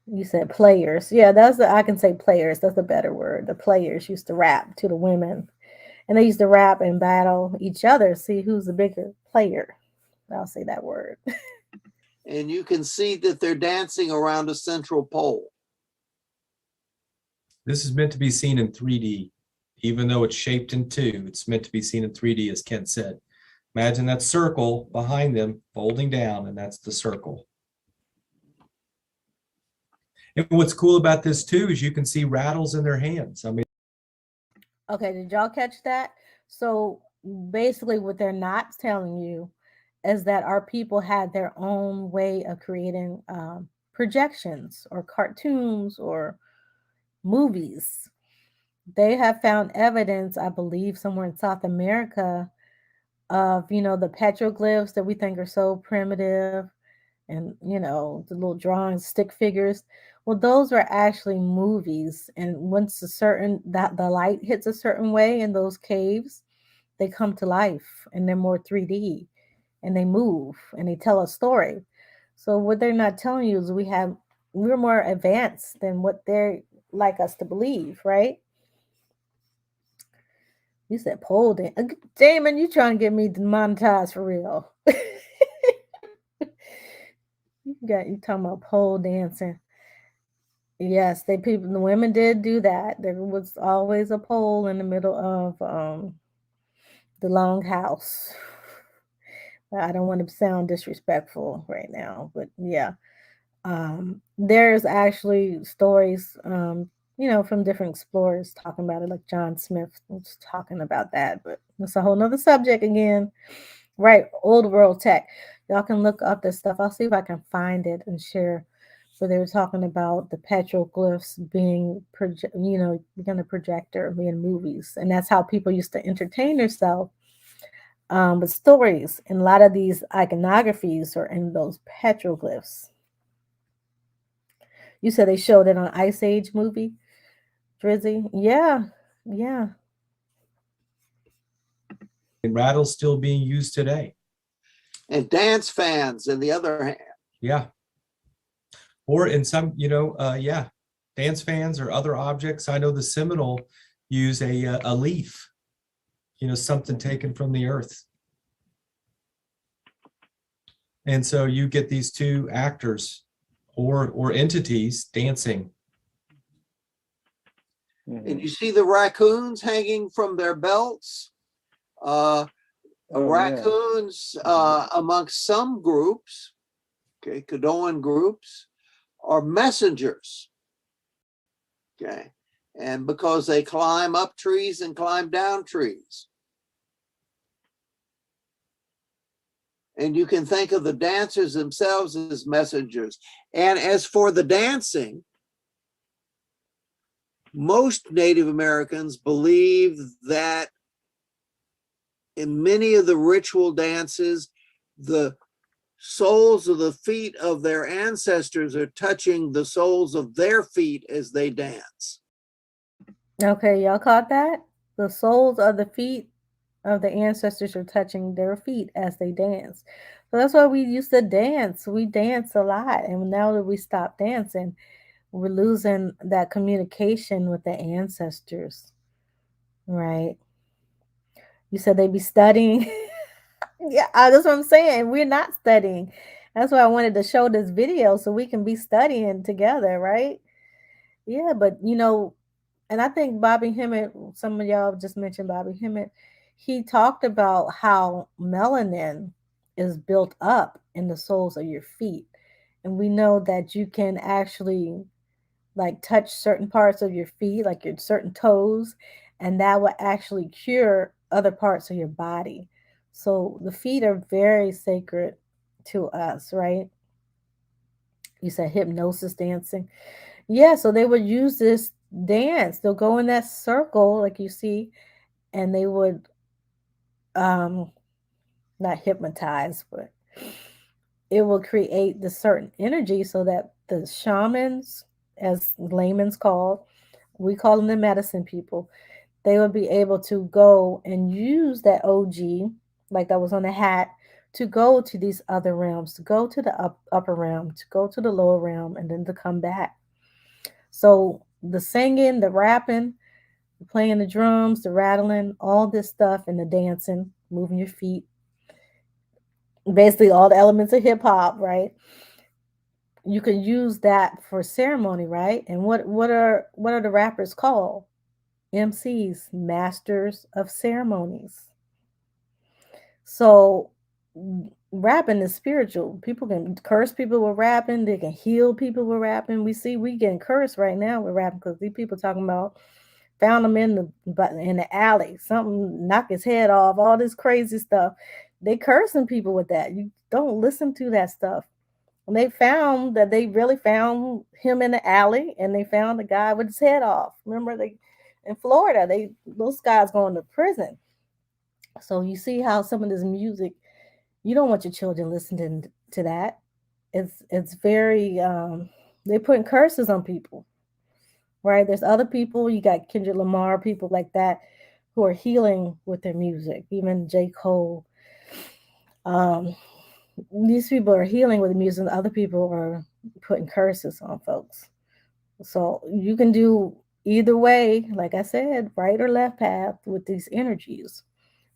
You said players. Yeah, I can say players. That's a better word. The players used to rap to the women. And they used to rap and battle each other, see who's the bigger player. I'll say that word. And you can see that they're dancing around a central pole. This is meant to be seen in 3D, even though it's shaped in 2. It's meant to be seen in 3D, as Kent said. Imagine that circle behind them folding down, and that's the circle. And what's cool about this too is you can see rattles in their hands. I mean, Okay, did y'all catch that? So basically, what they're not telling you is that our people had their own way of creating projections or cartoons or movies. They have found evidence, I believe, somewhere in South America of, the petroglyphs that we think are so primitive, and, the little drawings, stick figures. Well, those are actually movies. And once that the light hits a certain way in those caves, they come to life and they're more 3D, and they move and they tell a story. So what they're not telling you is we're more advanced than what they're like us to believe, right? You said pole dance. Damon, you trying to get me demonetized for real. You talking about pole dancing. Yes, the women did do that. There was always a pole in the middle of the longhouse. I don't want to sound disrespectful right now, but yeah. There's actually stories, from different explorers talking about it, like John Smith was talking about that, but that's a whole nother subject again. Right, old world tech. Y'all can look up this stuff. I'll see if I can find it and share. So they were talking about the petroglyphs being, being a projector, being movies, and that's how people used to entertain themselves with stories. And a lot of these iconographies are in those petroglyphs. You said they showed it on Ice Age movie, Drizzy? Yeah, yeah. rattles still being used today. And dance fans, on the other hand. Yeah. Or in some, dance fans or other objects. I know the Seminole use a leaf, something taken from the earth. And so you get these two actors or entities dancing. And you see the raccoons hanging from their belts. Raccoons, amongst some groups, Caddoan groups, are messengers. Okay. And because they climb up trees and climb down trees. And you can think of the dancers themselves as messengers. And as for the dancing, most Native Americans believe that in many of the ritual dances, the soles of the feet of their ancestors are touching the soles of their feet as they dance. Okay, y'all caught that? The soles of the feet of the ancestors are touching their feet as they dance. So that's why we used to dance. We dance a lot. And now that we stop dancing, we're losing that communication with the ancestors, right? You said they'd be studying. Yeah, that's what I'm saying. We're not studying. That's why I wanted to show this video so we can be studying together, right? Yeah, but and I think Bobby Hemmett, some of y'all just mentioned Bobby Hemmett, he talked about how melanin is built up in the soles of your feet. And we know that you can actually like touch certain parts of your feet, like your certain toes, and that will actually cure other parts of your body. So the feet are very sacred to us, right? You said hypnosis dancing. Yeah, so they would use this dance. They'll go in that circle, like you see, and they would um not hypnotize, but it will create the certain energy so that the shamans, as layman's called, we call them the medicine people, they would be able to go and use that OG, like that was on the hat, to go to these other realms, to go to the upper realm, to go to the lower realm, and then to come back. So the singing, the rapping, the playing the drums, the rattling, all this stuff, and the dancing, moving your feet, basically all the elements of hip hop, right? You can use that for ceremony, right? And what are the rappers called? MCs, masters of ceremonies. So rapping is spiritual. People can curse people with rapping. They can heal people with rapping. We getting cursed right now with rapping because these people talking about found him in the alley. Something knock his head off. All this crazy stuff. They cursing people with that. You don't listen to that stuff. And they found that they really found him in the alley, and they found the guy with his head off. Remember, they in Florida, those guys going to prison. So you see how some of this music, you don't want your children listening to that. It's very they putting curses on people, right? There's other people, you got Kendrick Lamar, people like that, who are healing with their music. Even J. Cole. These people are healing with the music, and other people are putting curses on folks. So you can do either way, like I said, right or left path with these energies.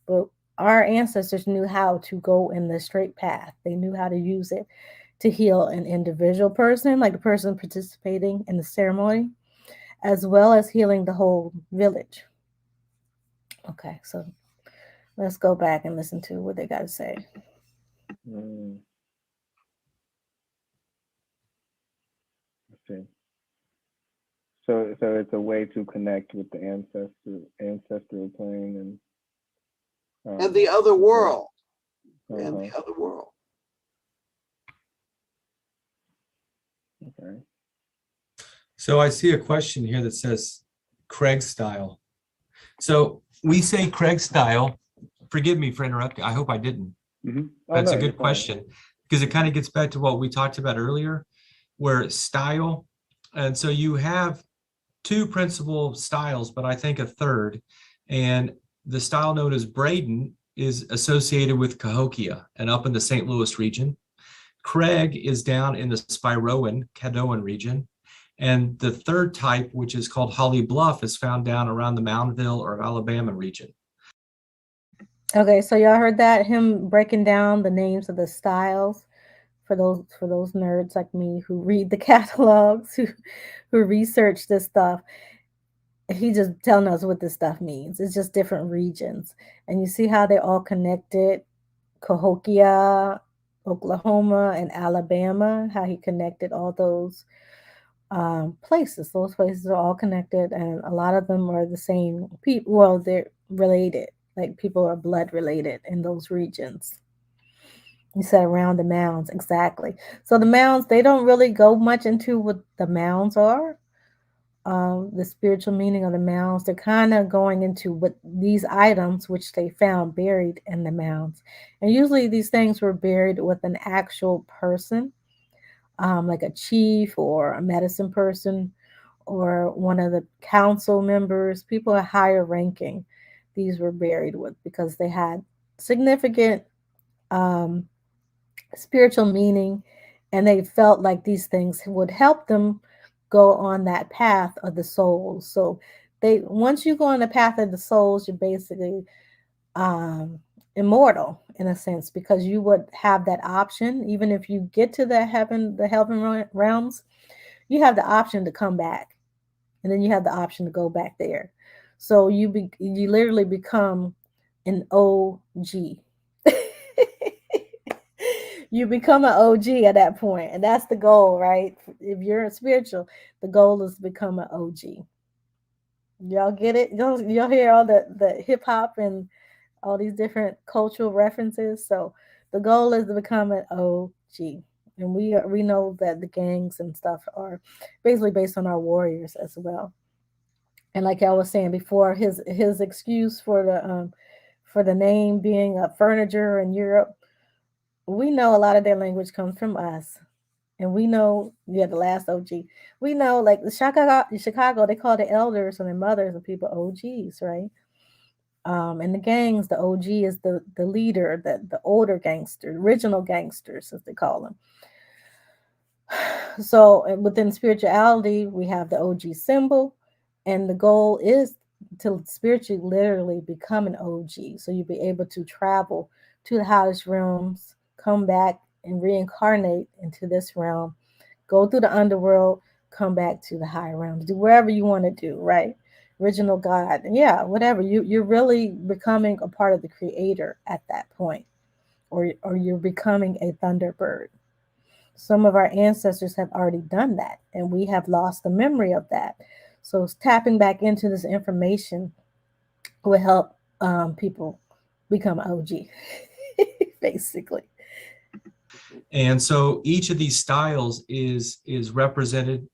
But our ancestors knew how to go in the straight path. They knew how to use it to heal an individual person, like the person participating in the ceremony, as well as healing the whole village. Okay, so let's go back and listen to what they got to say. Okay. So it's a way to connect with the ancestral plane and the other world. And the other world. Okay. So I see a question here that says Craig style. So we say Craig style. Forgive me for interrupting. I hope I didn't. Mm-hmm. That's a good question, because it kind of gets back to what we talked about earlier, where style. And so you have two principal styles, but I think a third. And the style known as Braden is associated with Cahokia and up in the St. Louis region. Craig is down in the Spiroan, Caddoan region. And the third type, which is called Holly Bluff, is found down around the Moundville or Alabama region. Okay, so y'all heard that, him breaking down the names of the styles for those nerds like me who read the catalogs, who research this stuff. He just telling us what this stuff means. It's just different regions. And you see how they're all connected. Cahokia, Oklahoma, and Alabama, how he connected all those places. Those places are all connected, and a lot of them are the same people. Well, they're related. Like people are blood related in those regions. You said around the mounds, exactly. So the mounds, they don't really go much into what the mounds are. The spiritual meaning of the mounds. They're kind of going into what these items, which they found buried in the mounds. And usually these things were buried with an actual person, like a chief or a medicine person or one of the council members, people at higher ranking. These were buried with because they had significant spiritual meaning, and they felt like these things would help them go on that path of the souls. So once you go on the path of the souls, you're basically immortal in a sense, because you would have that option. Even if you get to the heaven realms, you have the option to come back, and then you have the option to go back there. So you literally become an OG. You become an OG at that point, and that's the goal, right? If you're spiritual, the goal is to become an OG. Y'all get it? Y'all hear all the hip hop and all these different cultural references. So the goal is to become an OG. And we know that the gangs and stuff are basically based on our warriors as well. And like I was saying before, his excuse for the name being a furniture in Europe, we know a lot of their language comes from us. And we know, yeah, the last OG. We know, like Chicago, they call the elders and the mothers of people OGs, right? And the gangs, the OG is the leader, the older gangster, original gangsters, as they call them. So within spirituality, we have the OG symbol, and the goal is to spiritually, literally become an OG. So you'll be able to travel to the highest realms, come back and reincarnate into this realm, go through the underworld, come back to the higher realms, do wherever you want to do, right? Original God, yeah, whatever. You're really becoming a part of the creator at that point, or you're becoming a thunderbird. Some of our ancestors have already done that, and we have lost the memory of that. So tapping back into this information will help people become OG, basically. And so each of these styles is represented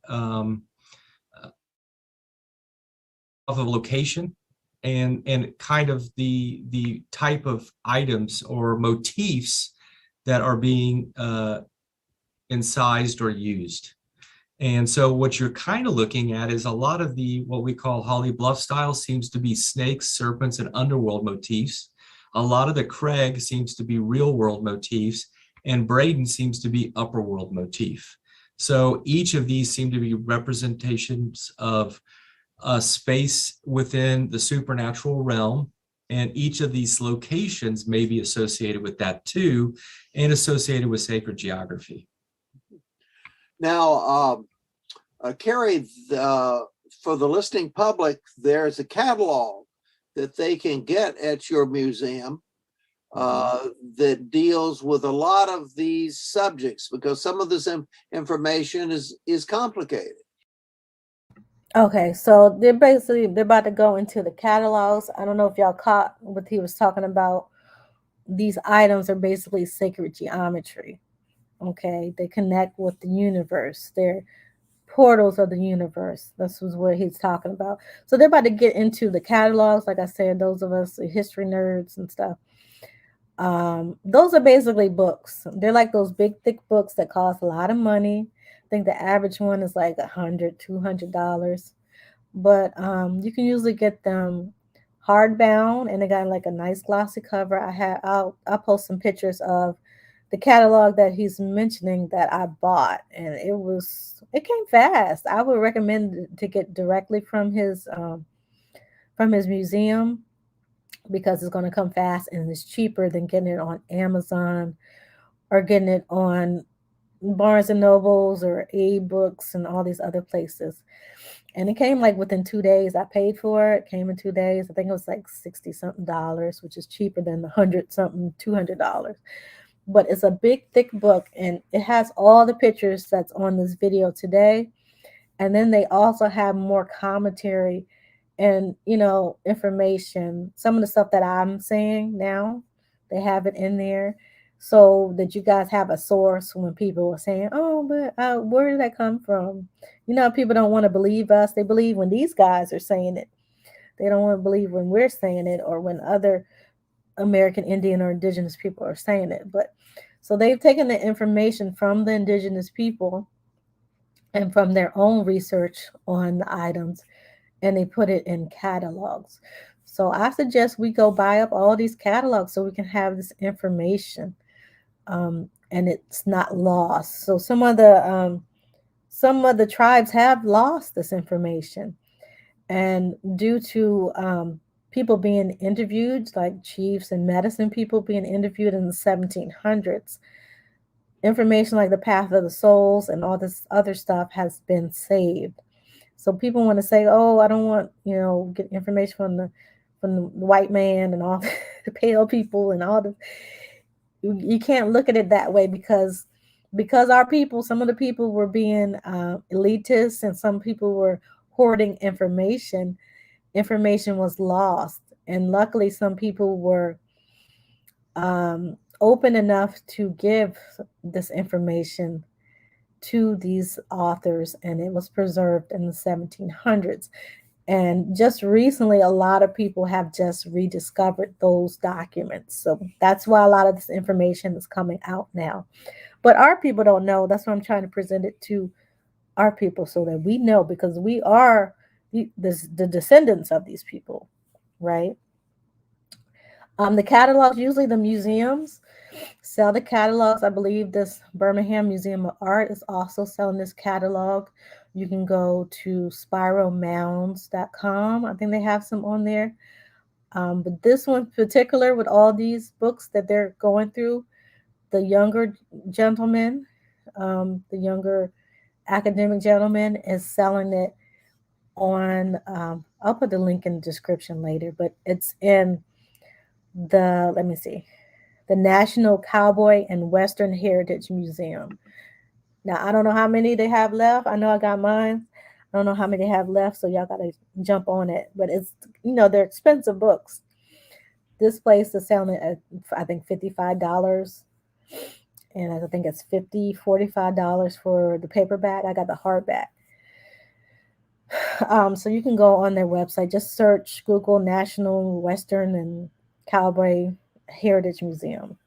of a location and kind of the type of items or motifs that are being incised or used. And so what you're kind of looking at is a lot of the what we call Holly Bluff style seems to be snakes, serpents, and underworld motifs. A lot of the Craig seems to be real world motifs, and Braden seems to be upper world motif. So each of these seem to be representations of a space within the supernatural realm, and each of these locations may be associated with that too, and associated with sacred geography. Now, Carrie, for the listening public, there's a catalog that they can get at your museum that deals with a lot of these subjects, because some of this information is complicated. Okay, so they're about to go into the catalogs. I don't know if y'all caught what he was talking about. These items are basically sacred geometry. Okay, they connect with the universe. They're portals of the universe. This was what he's talking about. So they're about to get into the catalogs. Like I said, those of us history nerds and stuff. Those are basically books. They're like those big, thick books that cost a lot of money. I think the average one is like $100, $200. But you can usually get them hardbound, and they got like a nice glossy cover. I'll post some pictures of the catalog that he's mentioning that I bought, and it came fast. I would recommend to get directly from his museum, because it's going to come fast and it's cheaper than getting it on Amazon or getting it on Barnes and Nobles or A-Books and all these other places. And it came like within 2 days. I paid for it. It came in 2 days. I think it was like $60 something, which is cheaper than the $100 something, $200. But it's a big, thick book, and it has all the pictures that's on this video today. And then they also have more commentary and, information. Some of the stuff that I'm saying now, they have it in there so that you guys have a source when people are saying, oh, but where did that come from? People don't want to believe us. They believe when these guys are saying it. They don't want to believe when we're saying it, or when other American Indian or indigenous people are saying it. But so they've taken the information from the indigenous people and from their own research on the items, and they put it in catalogs. So I suggest we go buy up all these catalogs so we can have this information, and it's not lost. So some of the tribes have lost this information, and due to people being interviewed, like chiefs and medicine people being interviewed in the 1700s. Information like the path of the souls and all this other stuff has been saved. So people want to say, "Oh, I don't want, get information from the white man and all the pale people and all the." You can't look at it that way because our people, some of the people were being elitist, and some people were hoarding information. Information was lost, and luckily, some people were open enough to give this information to these authors, and it was preserved in the 1700s. And just recently, a lot of people have just rediscovered those documents. So that's why a lot of this information is coming out now. But our people don't know. That's why I'm trying to present it to our people so that we know, because we are the descendants of these people, right? The catalogs, usually the museums sell the catalogs. I believe this Birmingham Museum of Art is also selling this catalog. You can go to spiromounds.com. I think they have some on there. But this one in particular, with all these books that they're going through, the younger gentleman, the younger academic gentleman is selling it on, I'll put the link in the description later, but it's in let me see, the National Cowboy and Western Heritage Museum. Now, I don't know how many they have left. I know I got mine. I don't know how many they have left, so y'all got to jump on it. But it's, they're expensive books. This place is selling it at, I think, $55. And I think it's $45 for the paperback. I got the hardback. So you can go on their website. Just search, Google National Western and Cowboy Heritage Museum.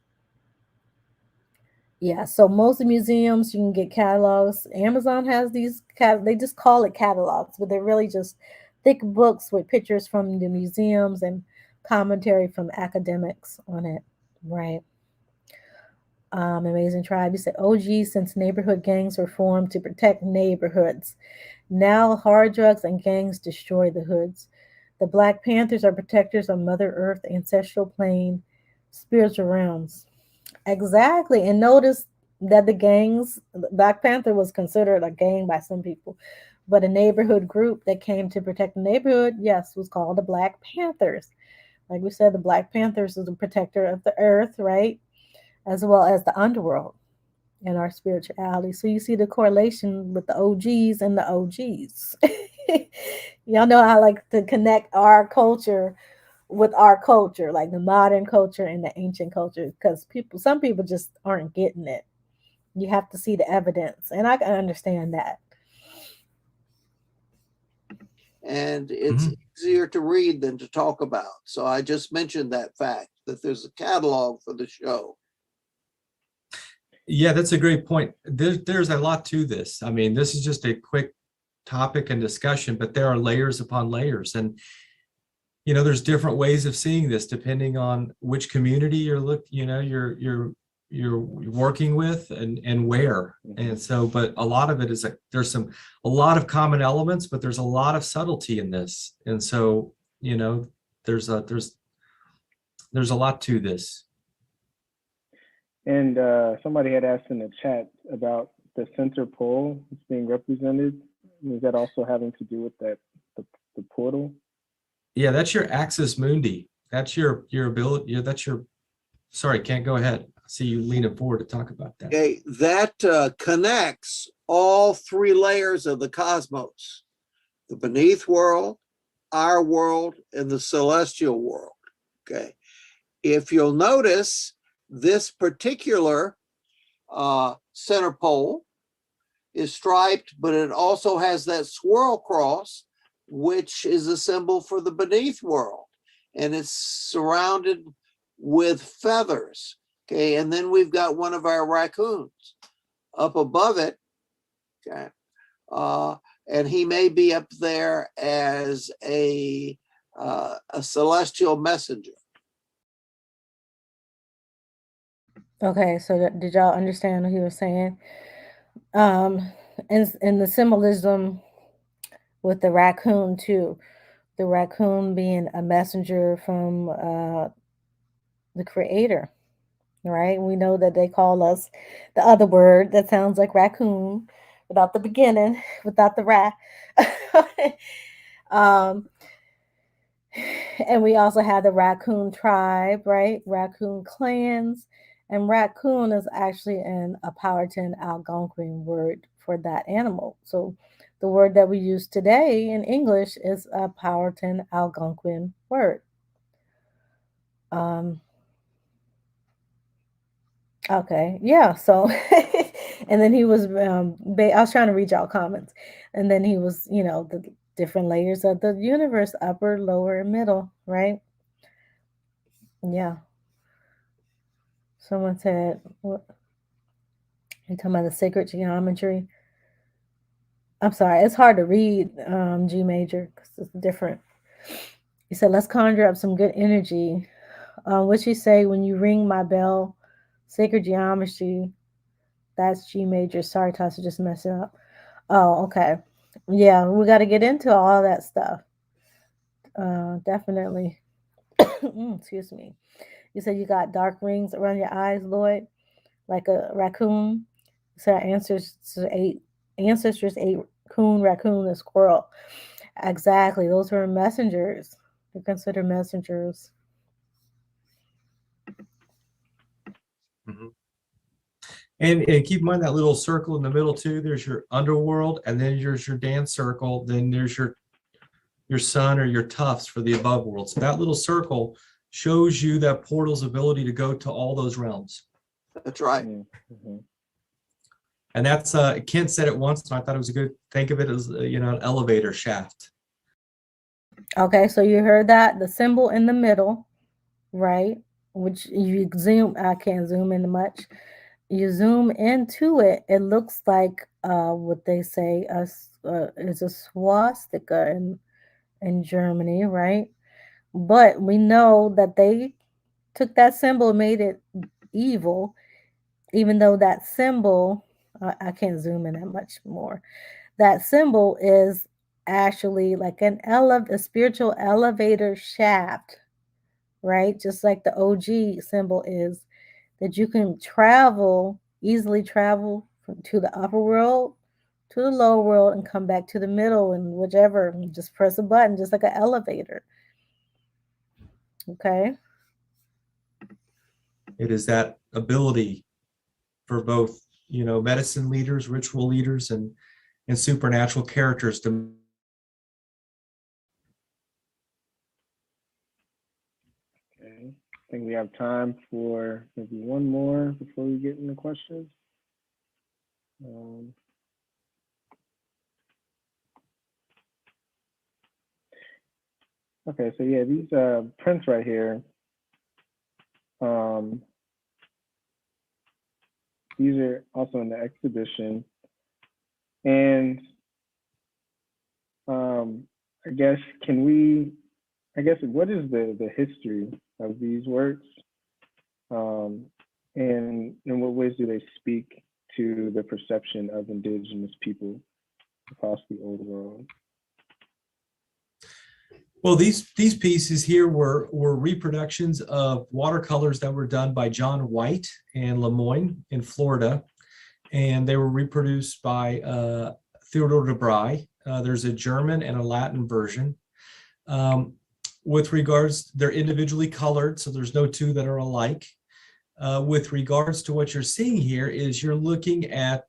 Yeah, so most museums you can get catalogs. Amazon has these they just call it catalogs, but they're really just thick books with pictures from the museums and commentary from academics on it, right? Amazing Tribe, you said, "Oh geez, since neighborhood gangs were formed to protect neighborhoods. Now hard drugs and gangs destroy the hoods. The Black Panthers are protectors of Mother Earth, ancestral plane, spiritual realms." Exactly. And notice that the gangs, Black Panther was considered a gang by some people, but a neighborhood group that came to protect the neighborhood, yes, was called the Black Panthers. Like we said, the Black Panthers is the protector of the earth, right? As well as the underworld and our spirituality. So you see the correlation with the OGs and the OGs. Y'all know I like to connect our culture with our culture, like the modern culture and the ancient culture, because some people just aren't getting it. You have to see the evidence, and I can understand that. And it's easier to read than to talk about. So I just mentioned that fact, that there's a catalog for the show. Yeah, that's a great point. There's a lot to this. I mean, this is just a quick topic and discussion, but there are layers upon layers. And, there's different ways of seeing this depending on which community you're working with and where. And so, but a lot of it is like, there's a lot of common elements, but there's a lot of subtlety in this. And so, there's a lot to this. And somebody had asked in the chat about the center pole that's being represented. Is that also having to do with the portal? Yeah, that's your axis mundi. That's your ability. Sorry, can't go ahead. I see you leaning forward to talk about that. Okay, that connects all three layers of the cosmos: the beneath world, our world, and the celestial world. Okay, if you'll notice, this particular center pole is striped, but it also has that swirl cross, which is a symbol for the beneath world. And it's surrounded with feathers. Okay, and then we've got one of our raccoons up above it. Okay, and he may be up there as a celestial messenger. Okay, so did y'all understand what he was saying? And the symbolism with the raccoon too. The raccoon being a messenger from the creator, right? We know that they call us the other word that sounds like raccoon without the beginning, without the rat. um, and we also have the raccoon tribe, right? Raccoon clans. And raccoon is actually a Powhatan Algonquin word for that animal. So the word that we use today in English is a Powhatan Algonquin word. Okay, yeah. So, and then he was, I was trying to read y'all comments, and then he was, the different layers of the universe, upper, lower, and middle, right? Yeah. Someone said, what? You talking about the sacred geometry? I'm sorry, it's hard to read G major because it's different. He said, let's conjure up some good energy. What you say when you ring my bell? Sacred geometry. That's G major. Sorry, Tasha, just messing up. Oh, okay. Yeah, we got to get into all that stuff. Definitely. Excuse me. You said you got dark rings around your eyes, Lloyd, like a raccoon. So ancestors ate coon, raccoon, and squirrel. Exactly. Those were messengers. They're considered messengers. Mhm. And keep in mind that little circle in the middle too. There's your underworld, and then there's your dance circle. Then there's your sun or your tufts for the above world. So that little circle shows you that portal's ability to go to all those realms. That's right. Mm-hmm. And that's Kent said it once, and I thought it was a good. Think of it as an elevator shaft. Okay, so you heard that the symbol in the middle, right? Which you zoom. I can't zoom in much. You zoom into it. It looks like what they say is a swastika in Germany, right? But we know that they took that symbol and made it evil, even though that symbol, I can't zoom in that much more. That symbol is actually like a spiritual elevator shaft, right? Just like the OG symbol is, that you can easily travel to the upper world, to the lower world, and come back to the middle, and whichever, just press a button, just like an elevator. Okay. It is that ability for both, medicine leaders, ritual leaders, and supernatural characters to. Okay. I think we have time for maybe one more before we get into questions. Okay, so yeah, these prints right here, these are also in the exhibition. And I guess, what is the history of these works? And in what ways do they speak to the perception of indigenous people across the old world? Well, these pieces here were reproductions of watercolors that were done by John White in Lemoyne in Florida, and they were reproduced by Theodore de Bry. There's a German and a Latin version. With regards, they're individually colored, so there's no two that are alike. With regards to what you're seeing here is you're looking at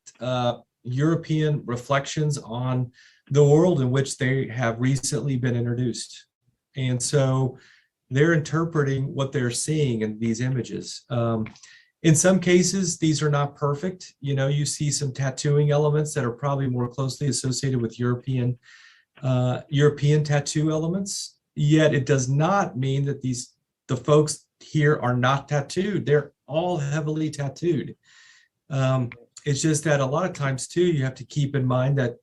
European reflections on the world in which they have recently been introduced. And so they're interpreting what they're seeing in these images. In some cases, these are not perfect. You see some tattooing elements that are probably more closely associated with European tattoo elements. Yet it does not mean that the folks here are not tattooed. They're all heavily tattooed. It's just that a lot of times too, you have to keep in mind that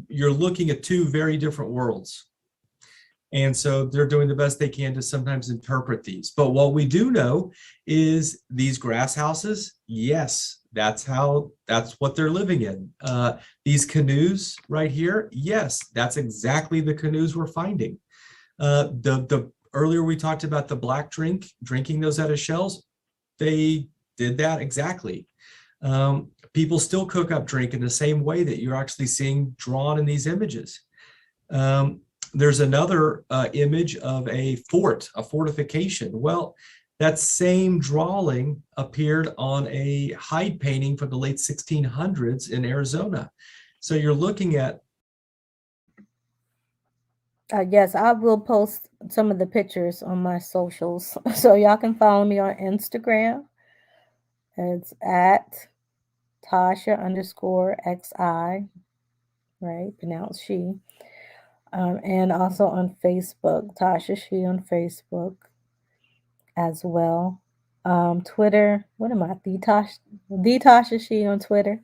you're looking at two very different worlds. And so they're doing the best they can to sometimes interpret these. But what we do know is these grass houses, yes, that's what they're living in. These canoes right here, yes, that's exactly the canoes we're finding. The earlier we talked about the black drinking those out of shells, they did that exactly. People still cook up drink in the same way that you're actually seeing drawn in these images. There's another image of a fort, a fortification. Well, that same drawing appeared on a hide painting from the late 1600s in Arizona. So you're looking at. Yes, I will post some of the pictures on my socials. So y'all can follow me on Instagram. It's at Tasha_XI, right? Pronounced she. And also on Facebook, Tasha She on Facebook as well. Twitter, what am I? The Tasha She on Twitter.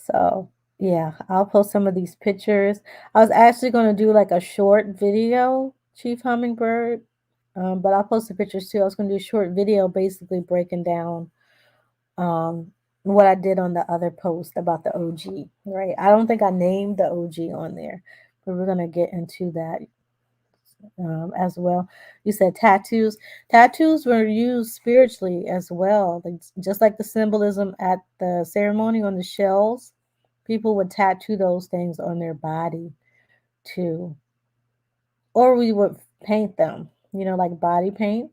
So yeah, I'll post some of these pictures. I was actually going to do like a short video, Chief Hummingbird, but I'll post the pictures too. I was going to do a short video basically breaking down what I did on the other post about the OG, right? I don't think I named the OG on there, but we're going to get into that as well. You said tattoos. Tattoos were used spiritually as well, like, just like the symbolism at the ceremony on the shells. People would tattoo those things on their body too, or we would paint them. Like body paint.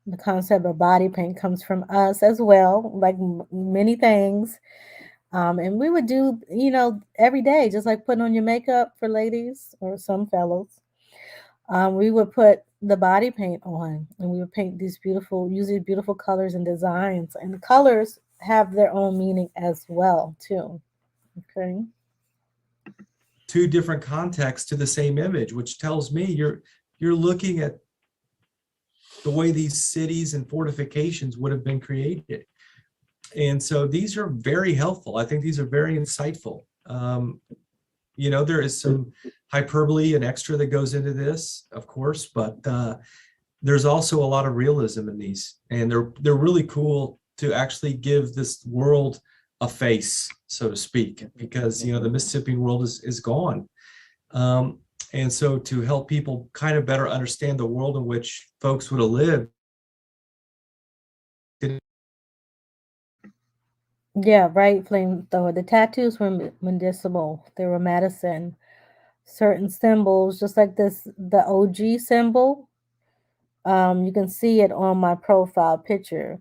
The concept of body paint comes from us as well, like many things. And we would do, every day, just like putting on your makeup for ladies or some fellows. We would put the body paint on, and we would paint these usually beautiful colors and designs. And the colors have their own meaning as well, too. Okay. Two different contexts to the same image, which tells me you're looking at the way these cities and fortifications would have been created. And so these are very helpful. I think these are very insightful. There is some hyperbole and extra that goes into this, of course, but there's also a lot of realism in these, and they're really cool to actually give this world a face, so to speak, because the Mississippian world is gone. And so to help people kind of better understand the world in which folks would have lived. Yeah, right, flamethrower. The tattoos were medicinal. They were medicine. Certain symbols, just like the OG symbol. You can see it on my profile picture.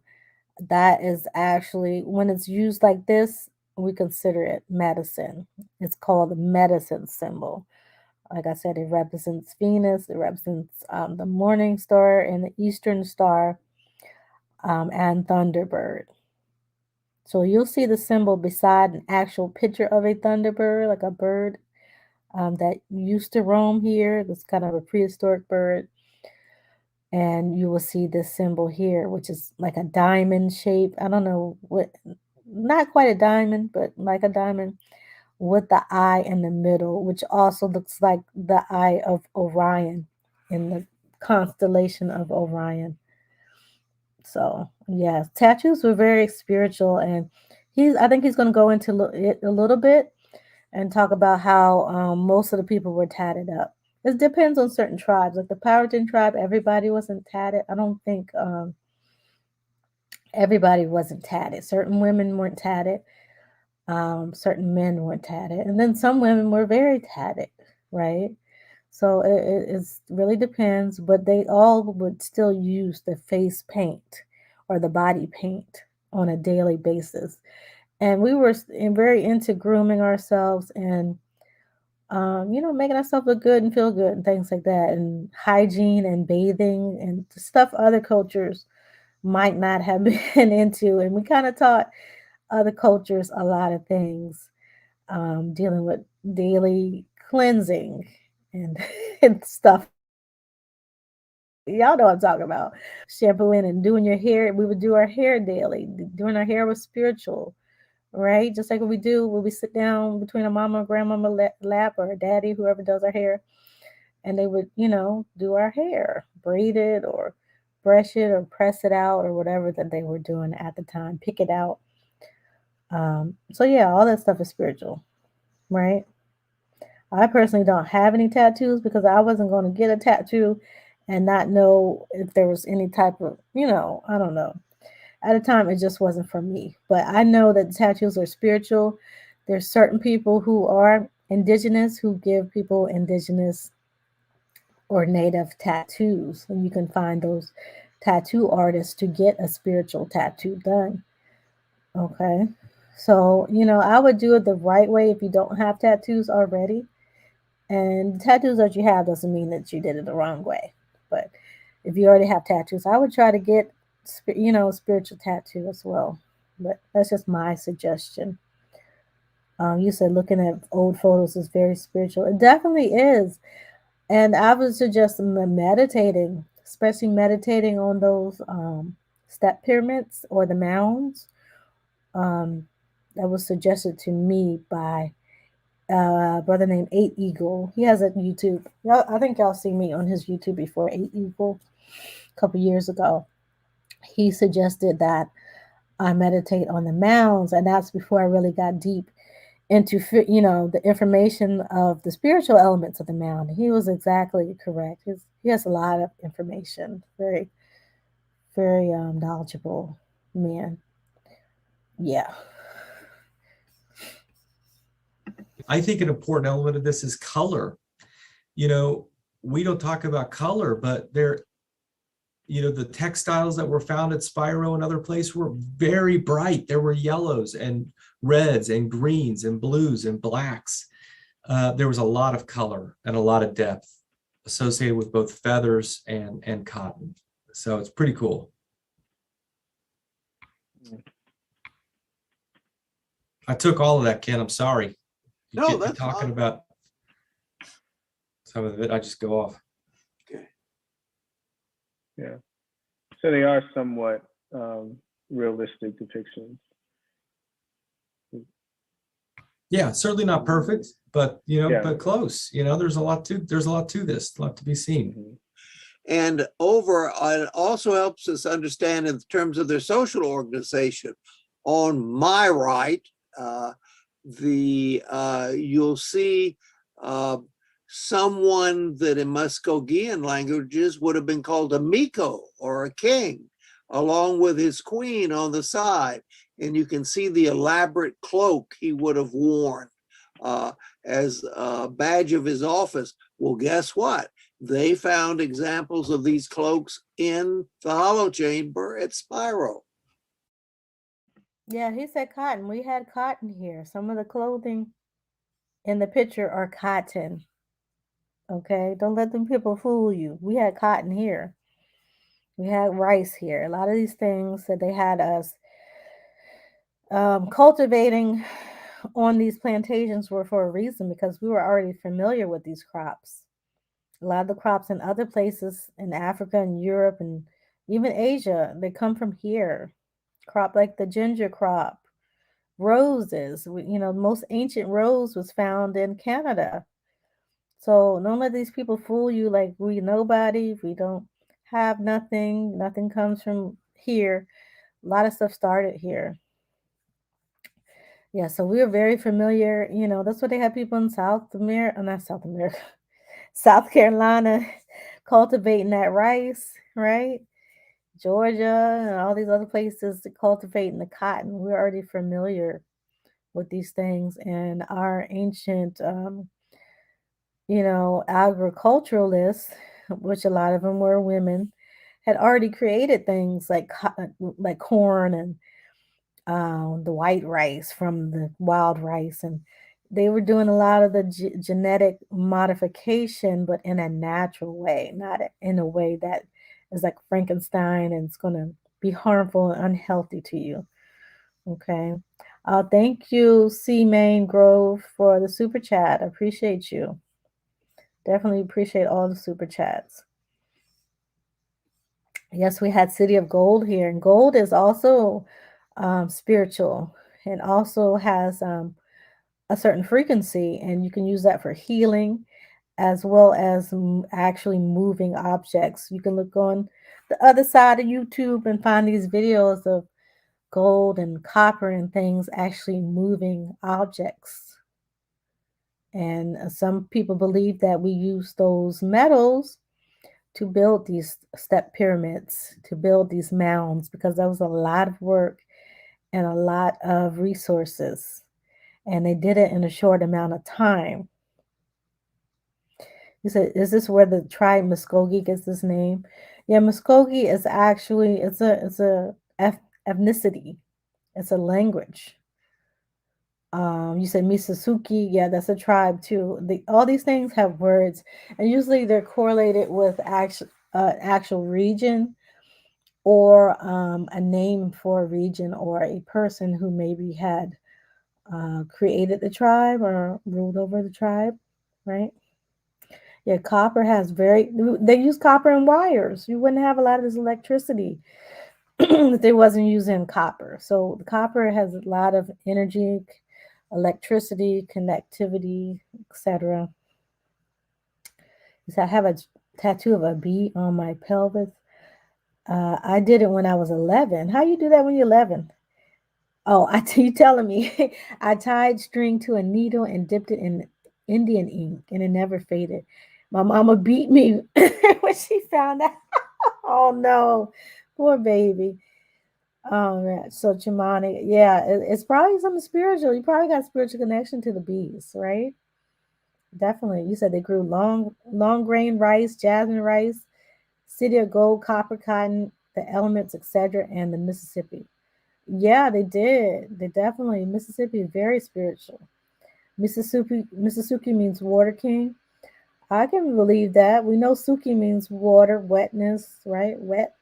That is actually, when it's used like this, we consider it medicine. It's called the medicine symbol. Like I said, it represents Venus. It represents the morning star and the eastern star, and Thunderbird. So you'll see the symbol beside an actual picture of a Thunderbird, like a bird that used to roam here. That's kind of a prehistoric bird. And you will see this symbol here, which is like a diamond shape. I don't know what, not quite a diamond, but like a diamond with the eye in the middle, which also looks like the eye of Orion in the constellation of Orion. So, yeah, tattoos were very spiritual, and I think he's going to go into it a little bit and talk about how most of the people were tatted up. It depends on certain tribes. Like the Powhatan tribe, everybody wasn't tatted. I don't think everybody wasn't tatted. Certain women weren't tatted. Certain men weren't tatted. And then some women were very tatted, right? So it really depends, but they all would still use the face paint or the body paint on a daily basis. And we were very into grooming ourselves and making ourselves look good and feel good and things like that, and hygiene and bathing and stuff other cultures might not have been into. And we kind of taught other cultures a lot of things, dealing with daily cleansing and, and stuff. Y'all know what I'm talking about. Shampooing and doing your hair. We would do our hair daily. Doing our hair was spiritual, right? Just like what we do when we sit down between a mama and grandmama lap, or a daddy, whoever does our hair, and they would, do our hair, braid it or brush it or press it out or whatever that they were doing at the time, pick it out. So yeah, all that stuff is spiritual, right? I personally don't have any tattoos because I wasn't going to get a tattoo and not know if there was any type of, I don't know. At the time, it just wasn't for me. But I know that tattoos are spiritual. There's certain people who are indigenous who give people indigenous or native tattoos. And you can find those tattoo artists to get a spiritual tattoo done. Okay. So, I would do it the right way if you don't have tattoos already. And the tattoos that you have doesn't mean that you did it the wrong way. But if you already have tattoos, I would try to get, spiritual tattoo as well. But that's just my suggestion. You said looking at old photos is very spiritual. It definitely is. And I would suggest meditating, especially meditating on those step pyramids or the mounds. Um, that was suggested to me by a brother named 8 Eagle. He has a YouTube. I think y'all see me on his YouTube before. 8 Eagle, a couple years ago. He suggested that I meditate on the mounds, and that's before I really got deep into the information of the spiritual elements of the mound. He was exactly correct. He has a lot of information. Very, very knowledgeable man. Yeah. I think an important element of this is color. We don't talk about color, but the textiles that were found at SPIRO and other places were very bright. There were yellows and reds and greens and blues and blacks. There was a lot of color and a lot of depth associated with both feathers and cotton. So it's pretty cool. I took all of that, Ken. I'm sorry. No, that's talking fine. about some of it. I just go off. Okay. Yeah. So they are somewhat realistic depictions. Yeah, certainly not perfect, but Yeah. but close. There's a lot to this, a lot to be seen. Mm-hmm. And it also helps us understand in terms of their social organization. On my right, you'll see someone that in Muskogean languages would have been called a Miko or a king, along with his queen on the side. And you can see the elaborate cloak he would have worn as a badge of his office. Well, guess what? They found examples of these cloaks in the hollow chamber at SPIRO. Yeah, he said cotton. We had cotton here. Some of the clothing in the picture are cotton. Okay, don't let them people fool you. We had cotton here. We had rice here. A lot of these things that they had us cultivating on these plantations were for a reason because we were already familiar with these crops. A lot of the crops in other places in Africa and Europe and even Asia, they come from here. Crop like the ginger crop, roses. Most ancient rose was found in Canada. So don't let these people fool you like we nobody. We don't have nothing. Nothing comes from here. A lot of stuff started here. Yeah, so we are very familiar. That's what they have people in South America, not South America, South Carolina cultivating that rice, right? Georgia and all these other places cultivating the cotton. We're already familiar with these things, and our ancient, agriculturalists, which a lot of them were women, had already created things like like corn and the white rice from the wild rice, and they were doing a lot of the genetic modification, but in a natural way, not in a way that is like Frankenstein and it's going to be harmful and unhealthy to you. Okay. Thank you, C. Main Grove, for the super chat. I appreciate you. Definitely appreciate all the super chats. Yes, we had City of Gold here, and gold is also spiritual and also has a certain frequency, and you can use that for healing. as well as actually moving objects. You can look on the other side of YouTube and find these videos of gold and copper and things actually moving objects. And some people believe that we use those metals to build these step pyramids, to build these mounds, because that was a lot of work and a lot of resources. And they did it in a short amount of time. You said, is this where the tribe Muskogee gets this name? Yeah, Muskogee is actually it's a ethnicity. It's a language. You said Mississippi, yeah, that's a tribe too. All these things have words, and usually they're correlated with actual region or a name for a region or a person who maybe had created the tribe or ruled over the tribe, right? Yeah, copper has they use copper and wires. You wouldn't have a lot of this electricity if they wasn't using copper. So the copper has a lot of energy, electricity, connectivity, etc. So I have a tattoo of a bee on my pelvis. I did it when I was 11. How you do that when you're 11? Oh, you telling me? I tied string to a needle and dipped it in Indian ink, and it never faded. My mama beat me when she found out. Oh no, poor baby. Oh man, so shamanic. Yeah, it's probably something spiritual. You probably got spiritual connection to the bees, right? Definitely. You said they grew long grain rice, jasmine rice, city of gold, copper, cotton, the elements, etc., and the Mississippi. Yeah, they did. They definitely. Mississippi is very spiritual. Mississippi means water king. I can believe that. We know Suki means water, wetness, right? Wet.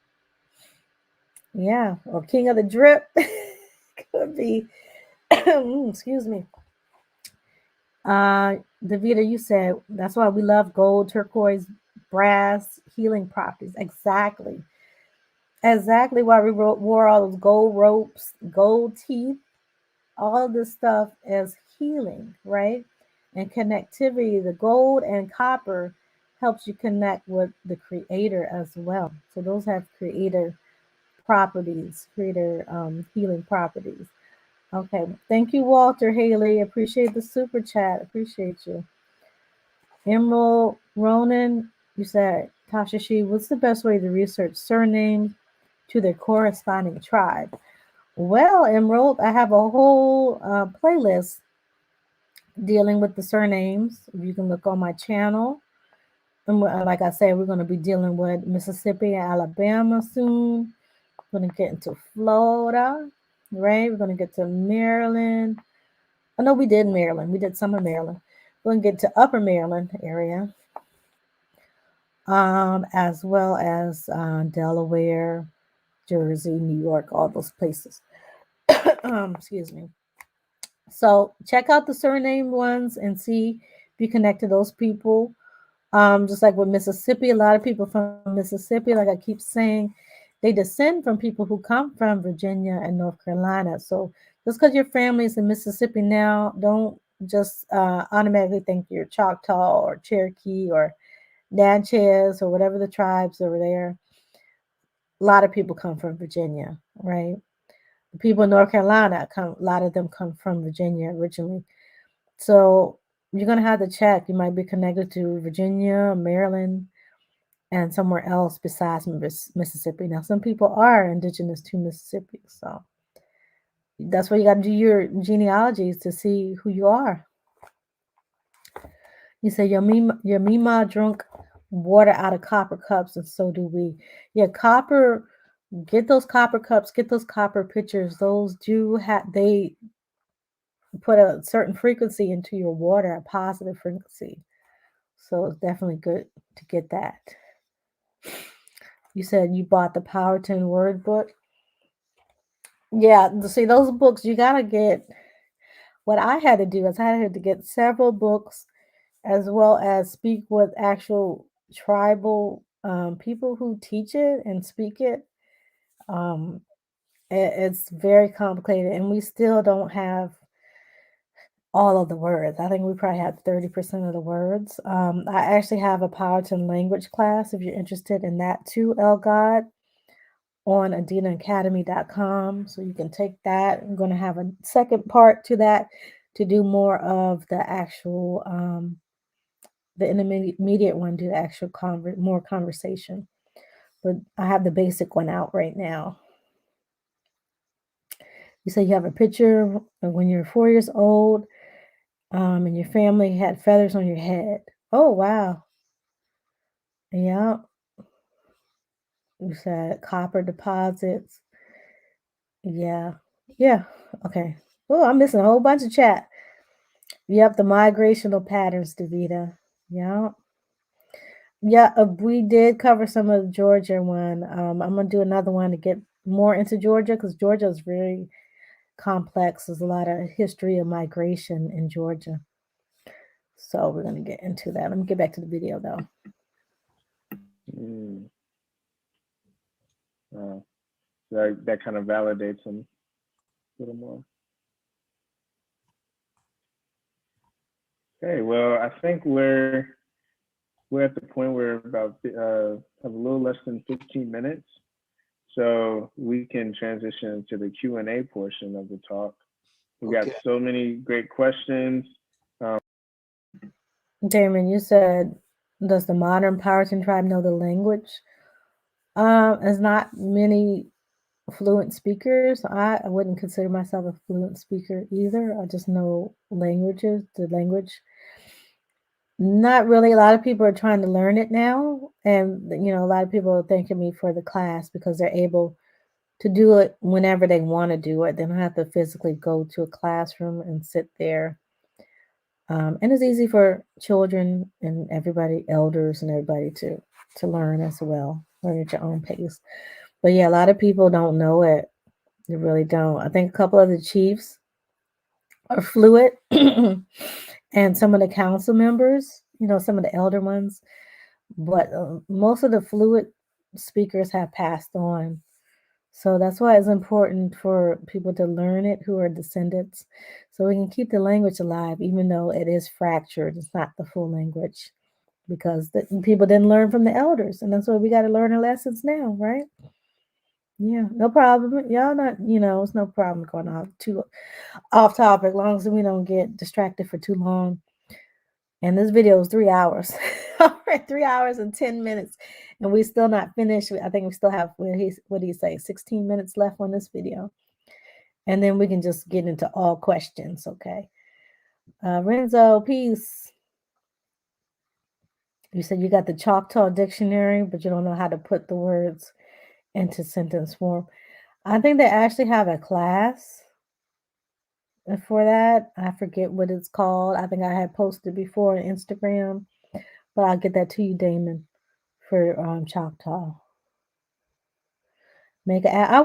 Yeah. Or king of the drip. Could be. Excuse me. Davida, you said that's why we love gold, turquoise, brass, healing properties. Exactly. Exactly why we wore all those gold ropes, gold teeth, all this stuff as healing, right? And connectivity, the gold and copper helps you connect with the creator as well. So those have creator properties, creator healing properties. Okay. Thank you, Walter Haley. Appreciate the super chat. Appreciate you. Emerald Ronan, you said, Tasha She, what's the best way to research surnames to their corresponding tribe? Well, Emerald, I have a whole playlist dealing with the surnames. You can look on my channel. And like I said, we're going to be dealing with Mississippi and Alabama soon. We're going to get into Florida, right? We're going to get to Maryland. I know we did Maryland. We did some of Maryland. We're going to get to Upper Maryland area, as well as Delaware, Jersey, New York, all those places. Excuse me. So check out the surname ones and see if you connect to those people. Just like with Mississippi, a lot of people from Mississippi, like I keep saying, they descend from people who come from Virginia and North Carolina. So just because your family is in Mississippi now, don't just automatically think you're Choctaw or Cherokee or Natchez or whatever the tribes over there. A lot of people come from Virginia, right? The people in North Carolina a lot of them come from Virginia originally. So you're gonna have to check. You might be connected to Virginia, Maryland, and somewhere else besides Mississippi. Now, some people are indigenous to Mississippi, so that's why you got to do your genealogies to see who you are. You say your Mima drunk water out of copper cups, and so do we. Yeah, copper. Get those copper cups. Get those copper pitchers. Those do have they put a certain frequency into your water, a positive frequency. So it's definitely good to get that. You said you bought the Powerton word book. Yeah, see those books you gotta get. What I had to do is I had to get several books as well as speak with actual tribal people who teach it and speak it. It's very complicated, and we still don't have all of the words. I think we probably had 30% of the words. I actually have a Powhatan language class if you're interested in that too, God, on adinaacademy.com. So you can take that. I'm going to have a second part to that to do more of the actual, the intermediate one, do the actual more conversation. But I have the basic one out right now. You say you have a picture of when you're 4 years old, and your family had feathers on your head. Oh, wow. Yeah. You said copper deposits. Yeah. Yeah. Okay. Oh, I'm missing a whole bunch of chat. Yep, the migrational patterns, Davita. Yeah. Yeah, we did cover some of the Georgia one. I'm gonna do another one to get more into Georgia because Georgia is very complex. There's a lot of history of migration in Georgia. So we're gonna get into that. Let me get back to the video though. That kind of validates them a little more. Okay, well, I think we're at the point where about have a little less than 15 minutes, so we can transition to the Q&A portion of the talk. We got so many great questions. Damon, you said, does the modern Powhatan tribe know the language? There's not many fluent speakers. I wouldn't consider myself a fluent speaker either. I just know languages, the language. Not really. A lot of people are trying to learn it now. And, a lot of people are thanking me for the class because they're able to do it whenever they want to do it. They don't have to physically go to a classroom and sit there. And it's easy for children and everybody, elders and everybody to learn as well, learn at your own pace. But yeah, a lot of people don't know it. They really don't. I think a couple of the chiefs are fluent and some of the council members, some of the elder ones, but most of the fluent speakers have passed on. So that's why it's important for people to learn it who are descendants, so we can keep the language alive, even though it is fractured. It's not the full language because the people didn't learn from the elders. And that's why we got to learn our lessons now, right? Yeah, no problem. Y'all not, it's no problem going off topic, as long as we don't get distracted for too long. And this video is 3 hours. All right, 3 hours and 10 minutes. And we still not finished. I think we still have, what do you say, 16 minutes left on this video. And then we can just get into all questions, okay? Renzo, peace. You said you got the Choctaw dictionary, but you don't know how to put the words into sentence form. I think they actually have a class for that. I forget what it's called. I think I had posted before on Instagram, but I'll get that to you, Damon, for Choctaw. Make an app. I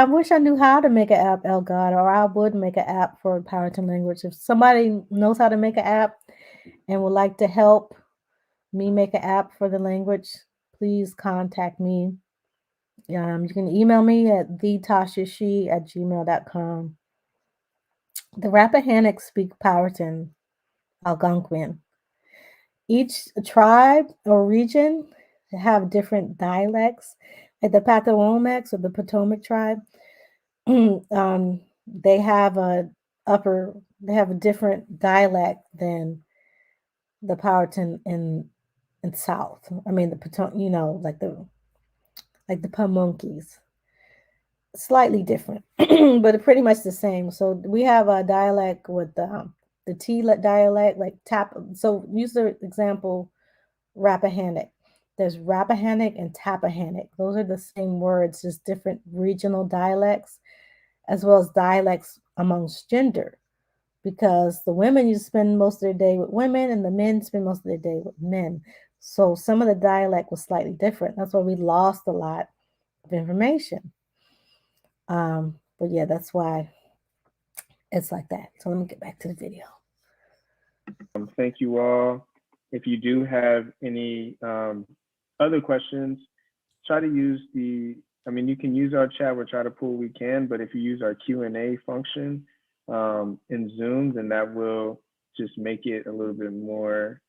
wish I knew how to make an app, Elgato, or I would make an app for Powhatan language. If somebody knows how to make an app and would like to help me make an app for the language, please contact me. You can email me at thetashashi@gmail.com. The Rappahannock speak Powhatan, Algonquin. Each tribe or region have different dialects. Like the Patawomex or the Potomac tribe, they have a different dialect than the Powhatan in South. I mean the Potomac, like the Pamunkeys. Slightly different, but pretty much the same. So we have a dialect with the T dialect, like tap. So use the example Rappahannock. There's Rappahannock and Tappahannock. Those are the same words, just different regional dialects, as well as dialects amongst gender. Because the women, you spend most of their day with women, and the men spend most of their day with men. So some of the dialect was slightly different. That's why we lost a lot of information. But yeah, that's why it's like that. So let me get back to the video. Thank you all. If you do have any other questions, try to use you can use our chat. We'll try to pull what we can, but if you use our Q&A function, in Zoom, then that will just make it a little bit more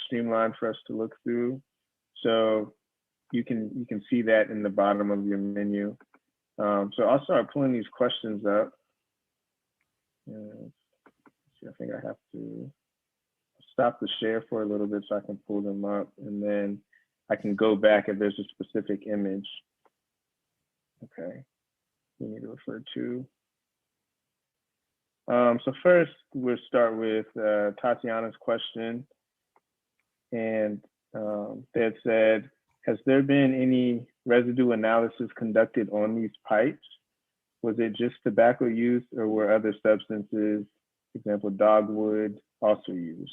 streamlined for us to look through. So you can see that in the bottom of your menu. So I'll start pulling these questions up. I think I have to stop the share for a little bit so I can pull them up, and then I can go back if there's a specific image. Okay, we need to refer to. So first, we'll start with Tatiana's question. And they had said, has there been any residue analysis conducted on these pipes? Was it just tobacco use, or were other substances, for example, dogwood, also used?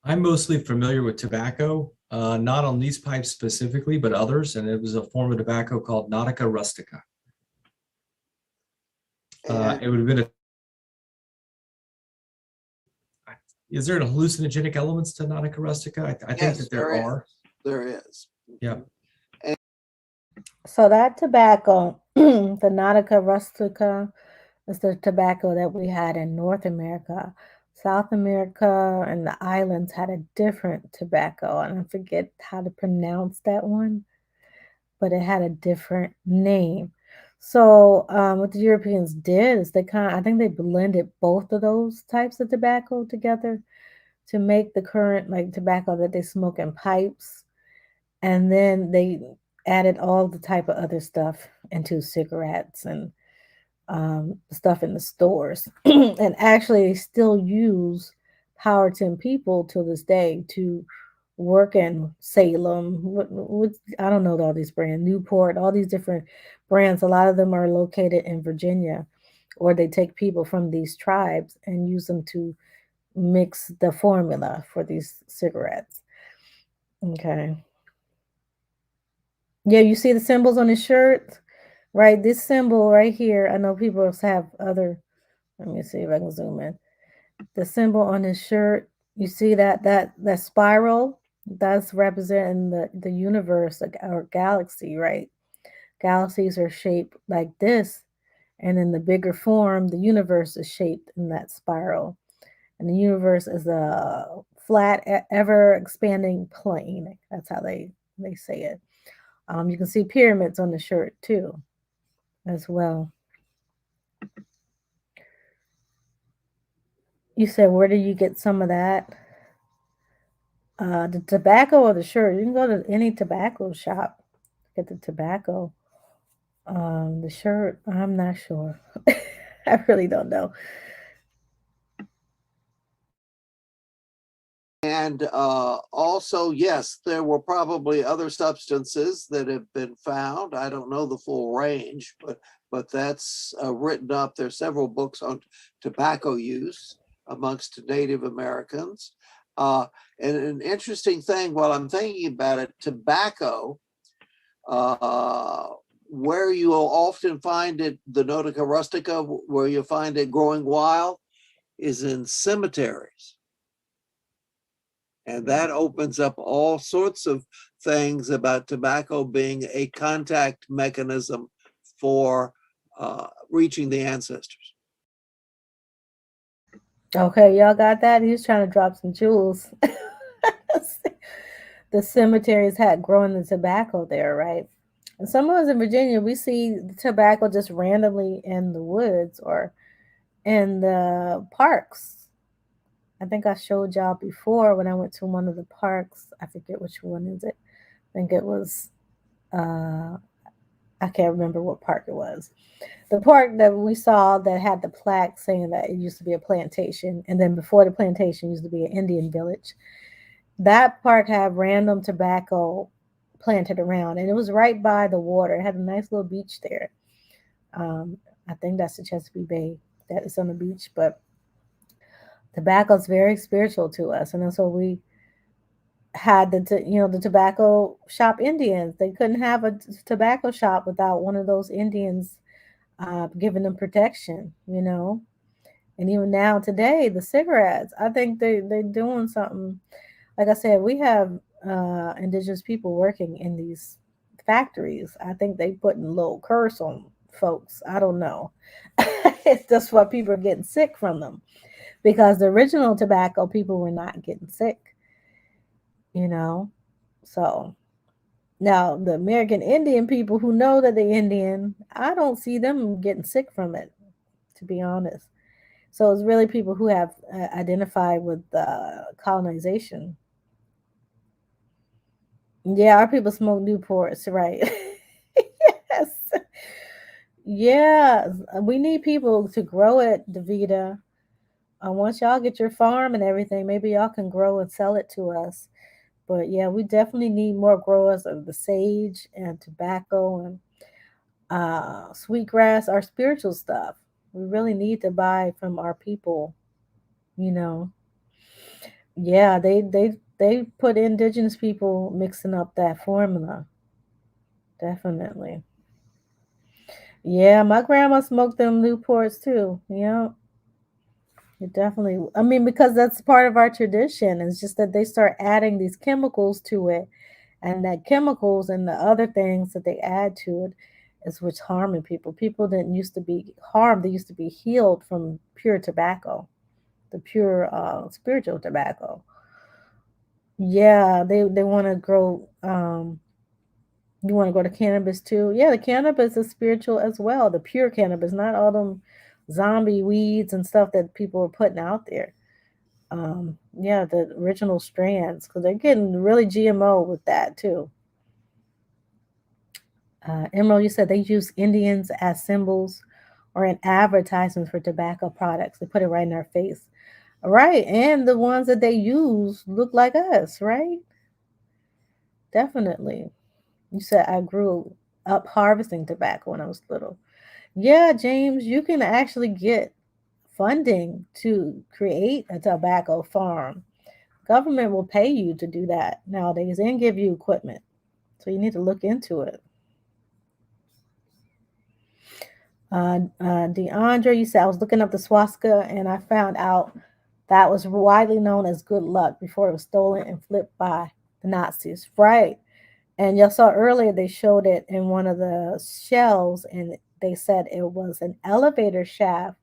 I'm mostly familiar with tobacco, not on these pipes specifically, but others, and it was a form of tobacco called Nautica rustica. It would have been is there an hallucinogenic elements to Nautica rustica? I think that there are. There is. Yeah. So that tobacco, the Nautica rustica, is the tobacco that we had in North America. South America and the islands had a different tobacco, and I forget how to pronounce that one, but it had a different name. So what the Europeans did is I think they blended both of those types of tobacco together to make the current like tobacco that they smoke in pipes, and then they added all the type of other stuff into cigarettes and stuff in the stores, and actually still use Powhatan people to this day to work in Salem. What I don't know all these brands, Newport, all these different brands. A lot of them are located in Virginia, or they take people from these tribes and use them to mix the formula for these cigarettes. Okay. Yeah, you see the symbols on his shirt, right? This symbol right here, I know people have other, let me see if I can zoom in. The symbol on his shirt, you see that spiral, that's representing the universe, like our galaxy, right? Galaxies are shaped like this, and in the bigger form, the universe is shaped in that spiral. And the universe is a flat, ever expanding plane. That's how they say it. You can see pyramids on the shirt too, as well. You said, where do you get some of that? The tobacco or the shirt? You can go to any tobacco shop, get the tobacco. The shirt, I'm not sure. I really don't know. And also, yes, there were probably other substances that have been found. I don't know the full range, but that's written up. There's several books on tobacco use amongst Native Americans. And an interesting thing, while I'm thinking about it, tobacco, where you will often find it, the Nautica rustica, where you find it growing wild, is in cemeteries. And that opens up all sorts of things about tobacco being a contact mechanism for reaching the ancestors. Okay, y'all got that? He was trying to drop some jewels. The cemeteries had grown the tobacco there, right? And some of us in Virginia, we see the tobacco just randomly in the woods or in the parks. I think I showed y'all before when I went to one of the parks. I forget which one is it. I think it was, I can't remember what park it was. The park that we saw that had the plaque saying that it used to be a plantation. And then before the plantation used to be an Indian village. That park had random tobacco planted around. And it was right by the water. It had a nice little beach there. I think that's the Chesapeake Bay that is on the beach. But tobacco is very spiritual to us, and so we had the tobacco shop Indians. They couldn't have a tobacco shop without one of those Indians giving them protection, And even now today, the cigarettes, I think they're doing something. Like I said, we have indigenous people working in these factories. I think they putting a little curse on folks. I don't know. It's just what people are getting sick from them, because the original tobacco people were not getting sick, you know. So now the American Indian people who know that they're Indian, I don't see them getting sick from it, to be honest. So it's really people who have identified with colonization. Yeah, our people smoke Newports, right? Yes. Yeah, we need people to grow it, Davita. Once y'all get your farm and everything, maybe y'all can grow and sell it to us. But yeah, we definitely need more growers of the sage and tobacco and sweetgrass, our spiritual stuff. We really need to buy from our people, you know. Yeah, they put indigenous people mixing up that formula. Definitely. Yeah, my grandma smoked them Newports too. Yeah, it definitely. I mean, because that's part of our tradition. It's just that they start adding these chemicals to it, and that chemicals and the other things that they add to it is what's harming people. People didn't used to be harmed; they used to be healed from pure tobacco, the pure spiritual tobacco. Yeah, they want to grow. You want to go to cannabis too? Yeah, the cannabis is spiritual as well. The pure cannabis, not all them zombie weeds and stuff that people are putting out there. Yeah, the original strands, because they're getting really GMO with that too. Emerald, you said they use Indians as symbols or in advertisements for tobacco products. They put it right in our face. Right, and the ones that they use look like us, right? Definitely. You said I grew up harvesting tobacco when I was little. Yeah, James, you can actually get funding to create a tobacco farm. Government will pay you to do that nowadays and give you equipment. So you need to look into it. DeAndre, you said I was looking up the swastika and I found out that was widely known as good luck before it was stolen and flipped by the Nazis. Right. And y'all saw earlier they showed it in one of the shells, and they said it was an elevator shaft,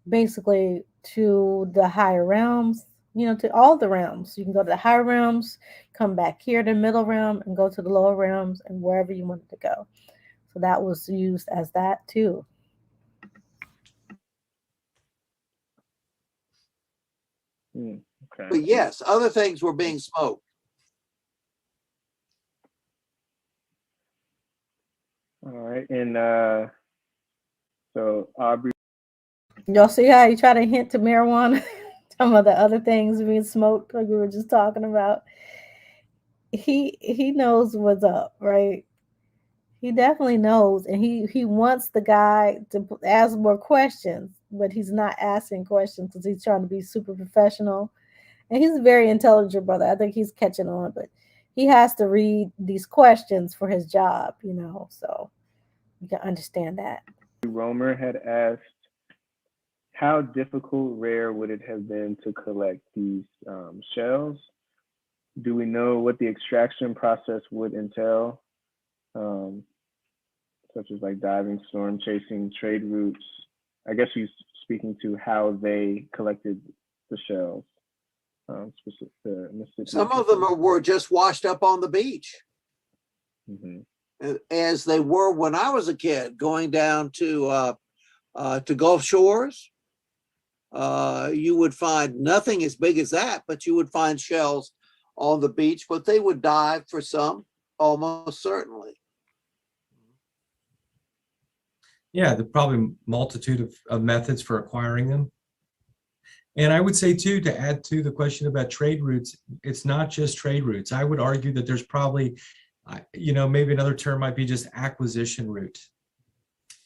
basically to the higher realms, to all the realms. You can go to the higher realms, come back here to the middle realm, and go to the lower realms and wherever you wanted to go. So that was used as that too. Okay. But yes, other things were being smoked. All right. And so Aubrey. Y'all see how you try to hint to marijuana? Some of the other things being smoked, like we were just talking about. He knows what's up, right? He definitely knows, and he wants the guy to ask more questions, but he's not asking questions because he's trying to be super professional. And he's a very intelligent brother. I think he's catching on, but he has to read these questions for his job, so you can understand that. Romer had asked, how difficult, rare would it have been to collect these shells? Do we know what the extraction process would entail? Such as like diving, storm chasing, trade routes. I guess he's speaking to how they collected the shells. Some of them were just washed up on the beach, as they were when I was a kid, going down to Gulf Shores. You would find nothing as big as that, but you would find shells on the beach, but they would dive for some, almost certainly. Yeah, the probably multitude of methods for acquiring them. And I would say too, to add to the question about trade routes, it's not just trade routes. I would argue that there's probably, maybe another term might be just acquisition route.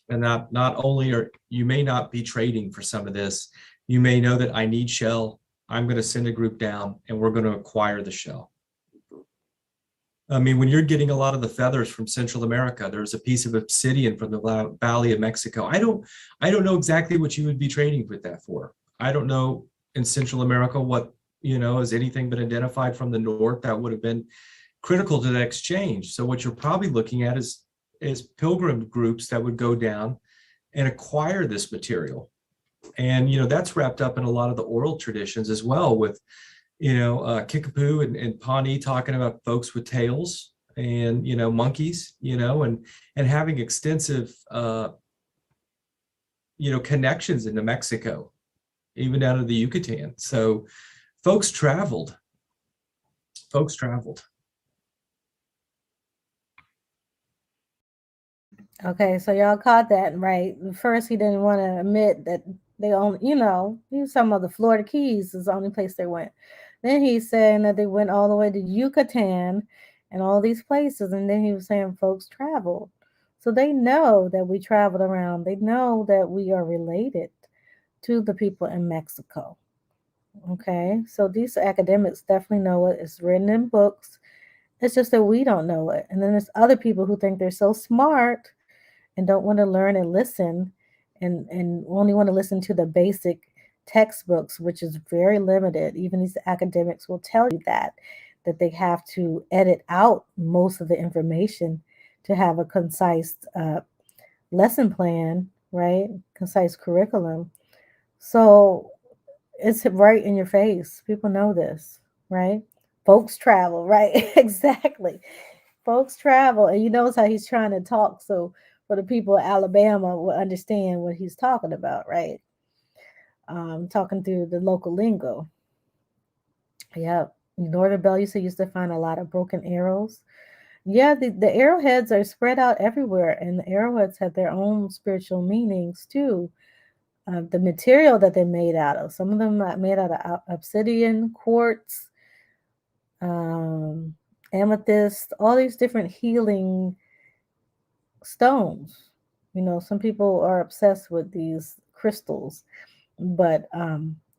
And not only you may not be trading for some of this, you may know that I need shell. I'm going to send a group down and we're going to acquire the shell. I mean, when you're getting a lot of the feathers from Central America, there's a piece of obsidian from the Valley of Mexico. I don't know exactly what you would be trading with that for. I don't know in Central America what, has anything been identified from the north that would have been critical to that exchange. So what you're probably looking at is is pilgrim groups that would go down and acquire this material. And, that's wrapped up in a lot of the oral traditions as well, with, Kickapoo and Pawnee talking about folks with tails and, monkeys, and having extensive, connections into Mexico, even down to the Yucatan. So folks traveled. Okay, so y'all caught that right. First, he didn't want to admit that they only, he was talking about the Florida Keys is the only place they went. Then he's saying that they went all the way to Yucatan and all these places. And then he was saying folks traveled. So they know that we traveled around. They know that we are related to the people in Mexico. Okay, so these academics definitely know it. It's written in books. It's just that we don't know it. And then there's other people who think they're so smart and don't want to learn and listen and only want to listen to the basic textbooks, which is very limited. Even these academics will tell you that they have to edit out most of the information to have a concise lesson plan, right? Concise curriculum. So it's right in your face. People know this, right? Folks travel, right? Exactly. Folks travel, and you notice how he's trying to talk so for the people of Alabama will understand what he's talking about, right? Talking through the local lingo. Yeah, Northern Bell used to find a lot of broken arrows. Yeah, the arrowheads are spread out everywhere, and the arrowheads have their own spiritual meanings too. The material that they're made out of, some of them are made out of obsidian, quartz, amethyst, all these different healing stones. Some people are obsessed with these crystals, but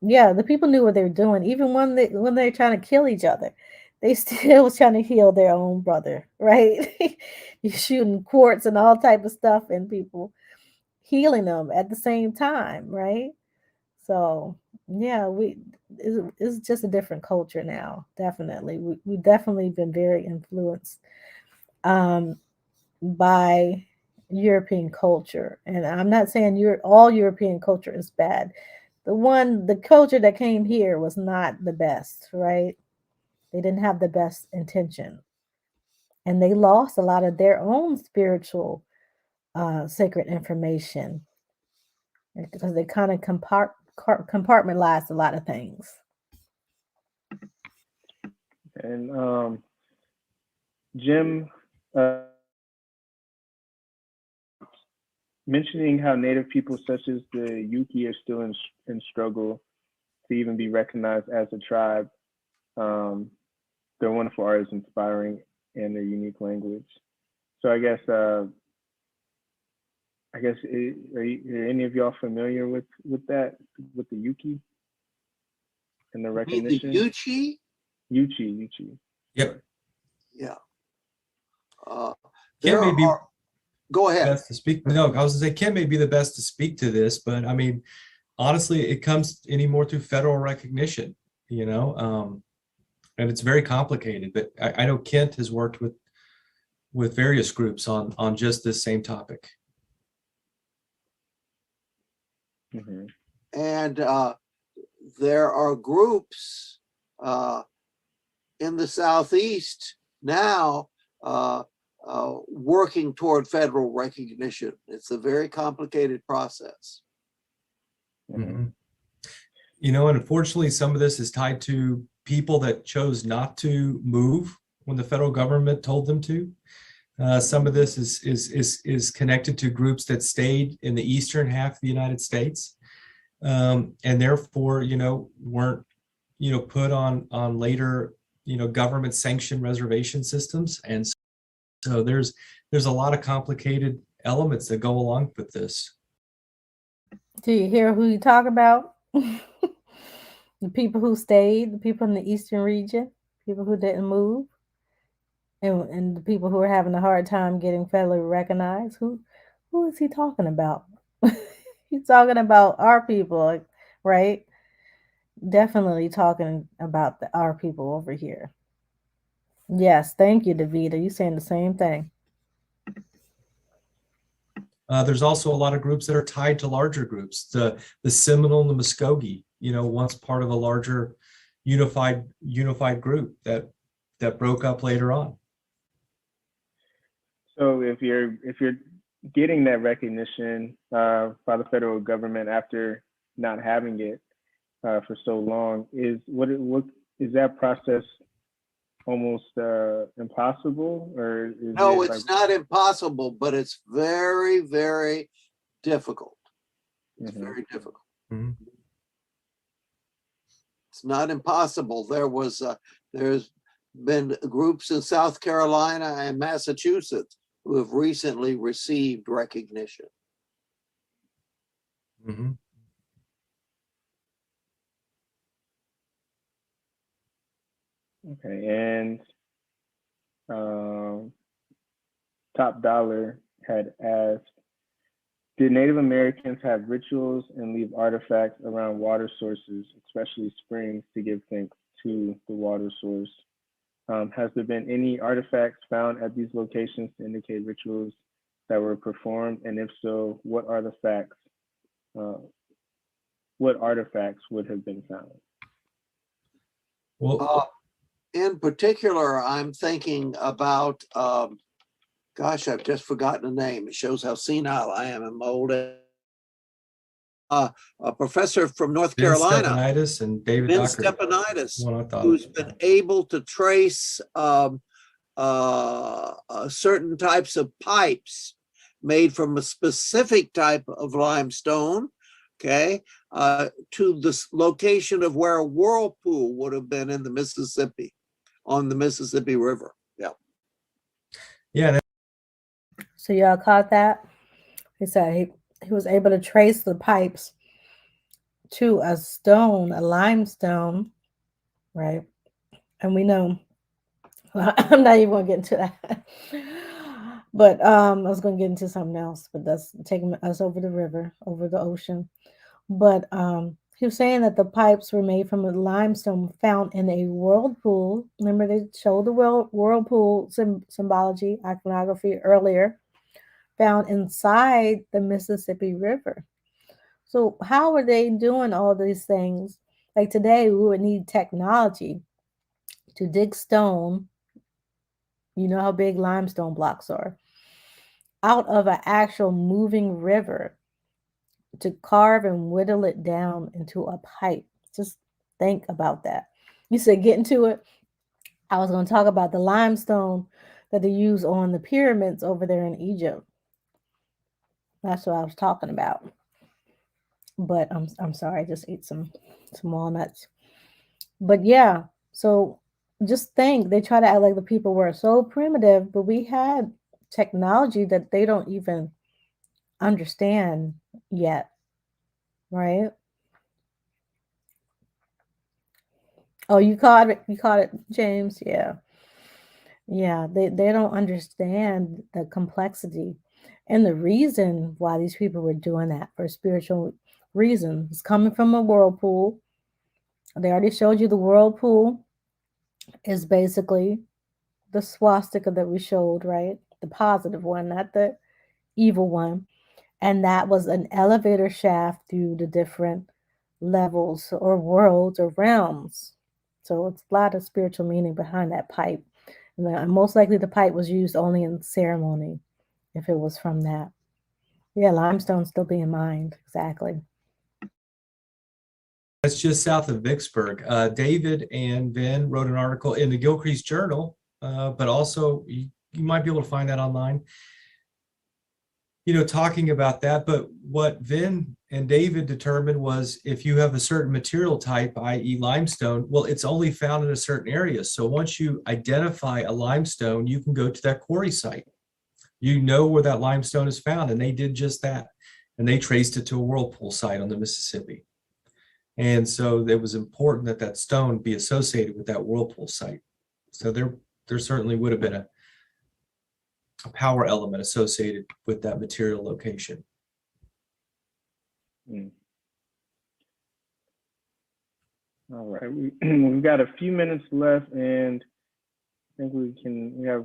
yeah, the people knew what they were doing. Even when they're trying to kill each other, they still was trying to heal their own brother, right? You're shooting quartz and all type of stuff, and people healing them at the same time, right? So yeah, it's just a different culture now. Definitely, we definitely been very influenced by European culture, and I'm not saying all European culture is bad. The culture that came here was not the best, right? They didn't have the best intention, and they lost a lot of their own spiritual sacred information because they kind of compartmentalized a lot of things. And Jim, mentioning how Native people such as the Yuki are still in struggle to even be recognized as a tribe. Their wonderful art is inspiring and their unique language. So I guess are any of y'all familiar with that, with the Yuki and the recognition? The Yuchi? Yuchi. Yep. Yeah. Kim may be go ahead. best to speak. No, I was gonna say Kim may be the best to speak to this, but I mean, honestly, it comes anymore through federal recognition, and it's very complicated. But I know Kent has worked with various groups on just this same topic. Mm-hmm. And there are groups in the Southeast now working toward federal recognition. It's a very complicated process. Mm-hmm. And unfortunately, some of this is tied to people that chose not to move when the federal government told them to. Some of this is connected to groups that stayed in the eastern half of the United States, and therefore, weren't, put on later, government sanctioned reservation systems. And so there's a lot of complicated elements that go along with this. Do you hear who you talk about? The people who stayed, the people in the eastern region, people who didn't move, and the people who are having a hard time getting federally recognized. Who is he talking about? He's talking about our people, right? Definitely talking about our people over here. Yes, thank you, Davida. You saying the same thing. There's also a lot of groups that are tied to larger groups. The Seminole and the Muskogee, once part of a larger unified group that broke up later on. So if you're getting that recognition by the federal government after not having it for so long, is that process almost impossible, or is No, it it's not impossible, but it's very, very difficult. It's very difficult. Mhm. It's not impossible. There's been groups in South Carolina and Massachusetts who have recently received recognition. Mhm. Okay, and Top Dollar had asked, did Native Americans have rituals and leave artifacts around water sources, especially springs, to give thanks to the water source? Has there been any artifacts found at these locations to indicate rituals that were performed? And if so, what artifacts would have been found? Well, In particular, I'm thinking about, gosh, I've just forgotten the name. It shows how senile I am in my old age. A professor from North Vince Carolina, Stephanitis and David Vince Docker, Stephanitis, one I thought. who's been able to trace certain types of pipes made from a specific type of limestone, okay, to the location of where a whirlpool would have been in the Mississippi, on the Mississippi River. Yeah. Yeah. So y'all caught that? He said he was able to trace the pipes to a stone, a limestone, right? And we know, well, I'm not even going to get into that. But I was going to get into something else, but that's taking us over the river, over the ocean. But he was saying that the pipes were made from a limestone found in a whirlpool. Remember, they showed the whirlpool symbology, iconography earlier, found inside the Mississippi River. So how are they doing all these things? Like today, we would need technology to dig stone. You know how big limestone blocks are, out of an actual moving river, to carve and whittle it down into a pipe. Just think about that. You said get into it. I was going to talk about the limestone that they use on the pyramids over there in Egypt. That's what I was talking about. But I'm sorry, I just ate some walnuts. But yeah, so just think, they try to act like the people were so primitive, but we had technology that they don't even understand yet, right? Oh, you caught it, James. Yeah. Yeah, they don't understand the complexity and the reason why these people were doing that for spiritual reasons. Coming from a whirlpool. They already showed you the whirlpool is basically the swastika that we showed, right? The positive one, not the evil one. And that was an elevator shaft through the different levels or worlds or realms. So it's a lot of spiritual meaning behind that pipe. And most likely the pipe was used only in ceremony if it was from that. Yeah, limestone still being mined. Exactly. That's just south of Vicksburg. David and Ben wrote an article in the Gilcrease Journal, but also you might be able to find that online, talking about that. But what Vin and David determined was if you have a certain material type, i.e. limestone, well, it's only found in a certain area. So once you identify a limestone, you can go to that quarry site. You know where that limestone is found, and they did just that. And they traced it to a whirlpool site on the Mississippi. And so it was important that that stone be associated with that whirlpool site. So there certainly would have been a power element associated with that material location. All right, we've got a few minutes left, and I think we have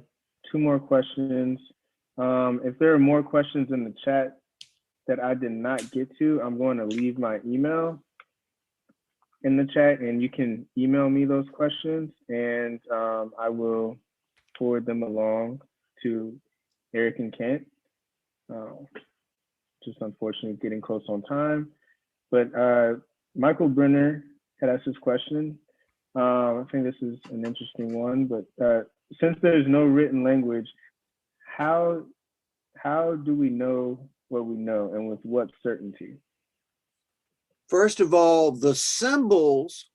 two more questions. If there are more questions in the chat that I did not get to, I'm going to leave my email in the chat, and you can email me those questions, and I will forward them along to Eric and Kent. Just unfortunately getting close on time, but Michael Brenner had asked this question. I think this is an interesting one, but since there's no written language, how do we know what we know, and with what certainty? First of all, the symbols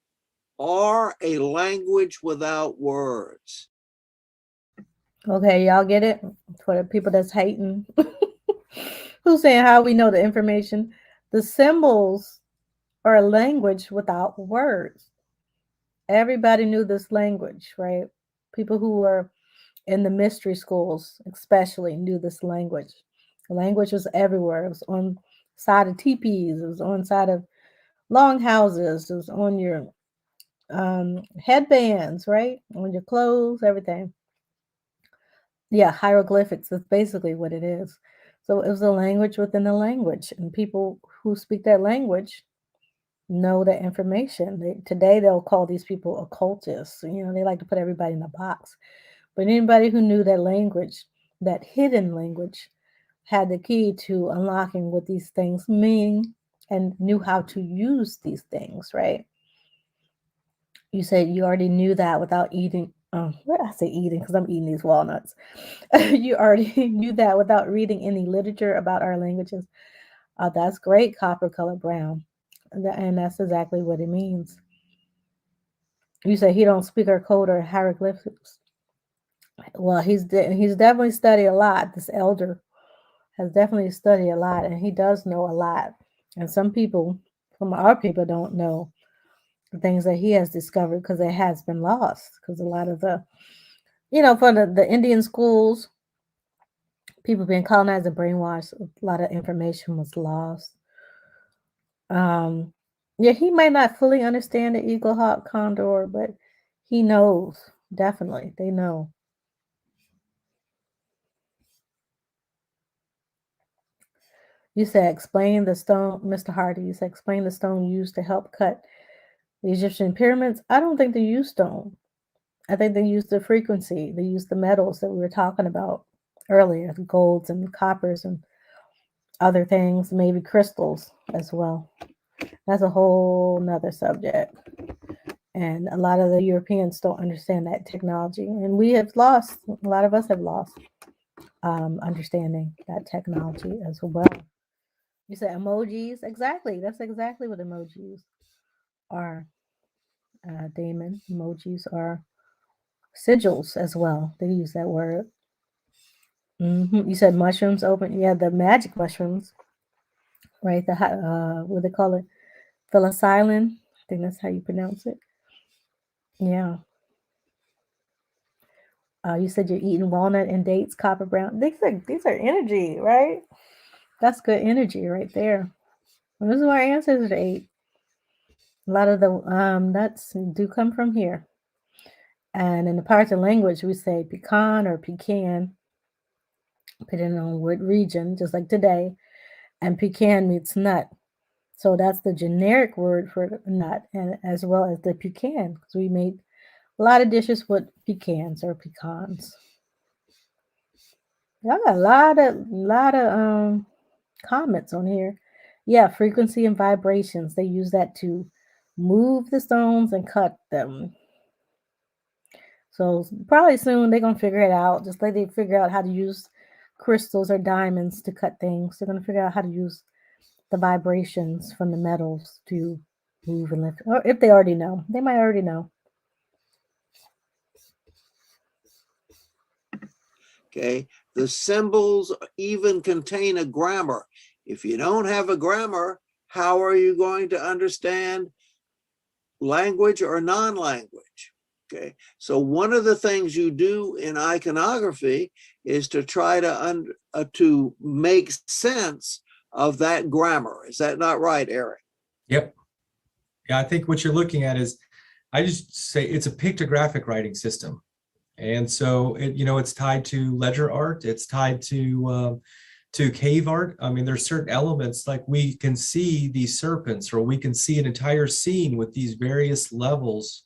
are a language without words. Okay, y'all get it? For the people that's hating. Who's saying how we know the information? The symbols are a language without words. Everybody knew this language, right? People who were in the mystery schools especially knew this language. The language was everywhere. It was on side of teepees. It was on side of longhouses. It was on your headbands, right? On your clothes, everything. Yeah, hieroglyphics is basically what it is. So it was a language within a language, and people who speak that language know that information. Today they'll call these people occultists. You know, they like to put everybody in a box. But anybody who knew that language, that hidden language, had the key to unlocking what these things mean and knew how to use these things, right? You said you already knew that without eating. What did I say eating? Because I'm eating these walnuts. You already knew that without reading any literature about our languages. That's great, copper color brown. And that's exactly what it means. You say he don't speak or code or hieroglyphics. Well, he's definitely studied a lot. This elder has definitely studied a lot, and he does know a lot. And some people from our people don't know the things that he has discovered because it has been lost. Because a lot of the, for the Indian schools, people being colonized and brainwashed, a lot of information was lost. Yeah, he might not fully understand the eagle, hawk, condor, but he knows. Definitely, they know. You said explain the stone, Mr. Hardy. You said explain the stone used to help cut the Egyptian pyramids. I don't think they used stone. I think they used the frequency. They used the metals that we were talking about earlier, the golds and coppers and other things, maybe crystals as well. That's a whole nother subject. And a lot of the Europeans don't understand that technology. And we have lost, a lot of us have lost understanding that technology as well. You said emojis. Exactly. That's exactly what emojis are. Damon, emojis are sigils as well. They use that word. You said mushrooms open. Yeah, the magic mushrooms, right? The what they call it, psilocybin. I think that's how you pronounce it. Yeah. You said you're eating walnut and dates, copper brown. These are energy, right? That's good energy right there. And this is what our ancestors ate. A lot of the nuts do come from here. And in the parts of language, we say pecan or pecan, depending on what region, just like today. And pecan means nut. So that's the generic word for nut, and as well as the pecan, because we made a lot of dishes with pecans or pecans. Y'all got a lot of comments on here. Yeah, frequency and vibrations. They use that to move the stones and cut them. So probably soon they're gonna figure it out, just like they figure out how to use crystals or diamonds to cut things. They're gonna figure out how to use the vibrations from the metals to move and lift. Or if they already know, they might already know. Okay, the symbols even contain a grammar. If you don't have a grammar, how are you going to understand language or non-language? Okay, so one of the things you do in iconography is to try to make sense of that grammar. Is that not right, Eric? Yep. Yeah, I think what you're looking at is, I just say it's a pictographic writing system. And so it's tied to ledger art. It's tied to cave art. I mean, there's certain elements, like we can see these serpents, or we can see an entire scene with these various levels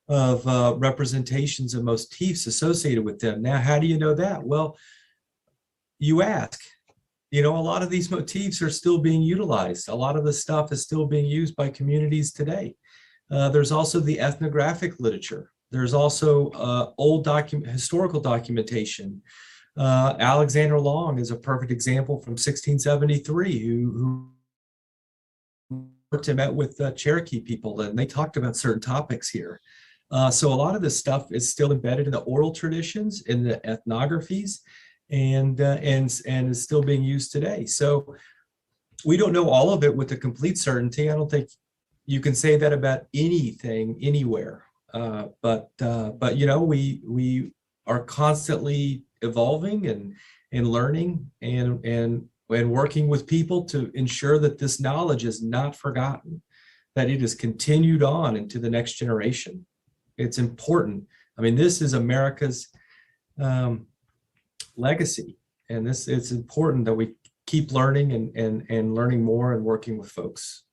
of representations of motifs associated with them. Now, how do you know that? Well, you ask. A lot of these motifs are still being utilized. A lot of the stuff is still being used by communities today. There's also the ethnographic literature. There's also old historical documentation. Alexander Long is a perfect example from 1673, who worked and met with Cherokee people, and they talked about certain topics here. So a lot of this stuff is still embedded in the oral traditions, in the ethnographies, and is still being used today. So we don't know all of it with a complete certainty. I don't think you can say that about anything anywhere. But we are constantly evolving and learning and working with people to ensure that this knowledge is not forgotten, that it is continued on into the next generation. It's important. I mean, this is America's legacy, and it's important that we keep learning and learning more and working with folks.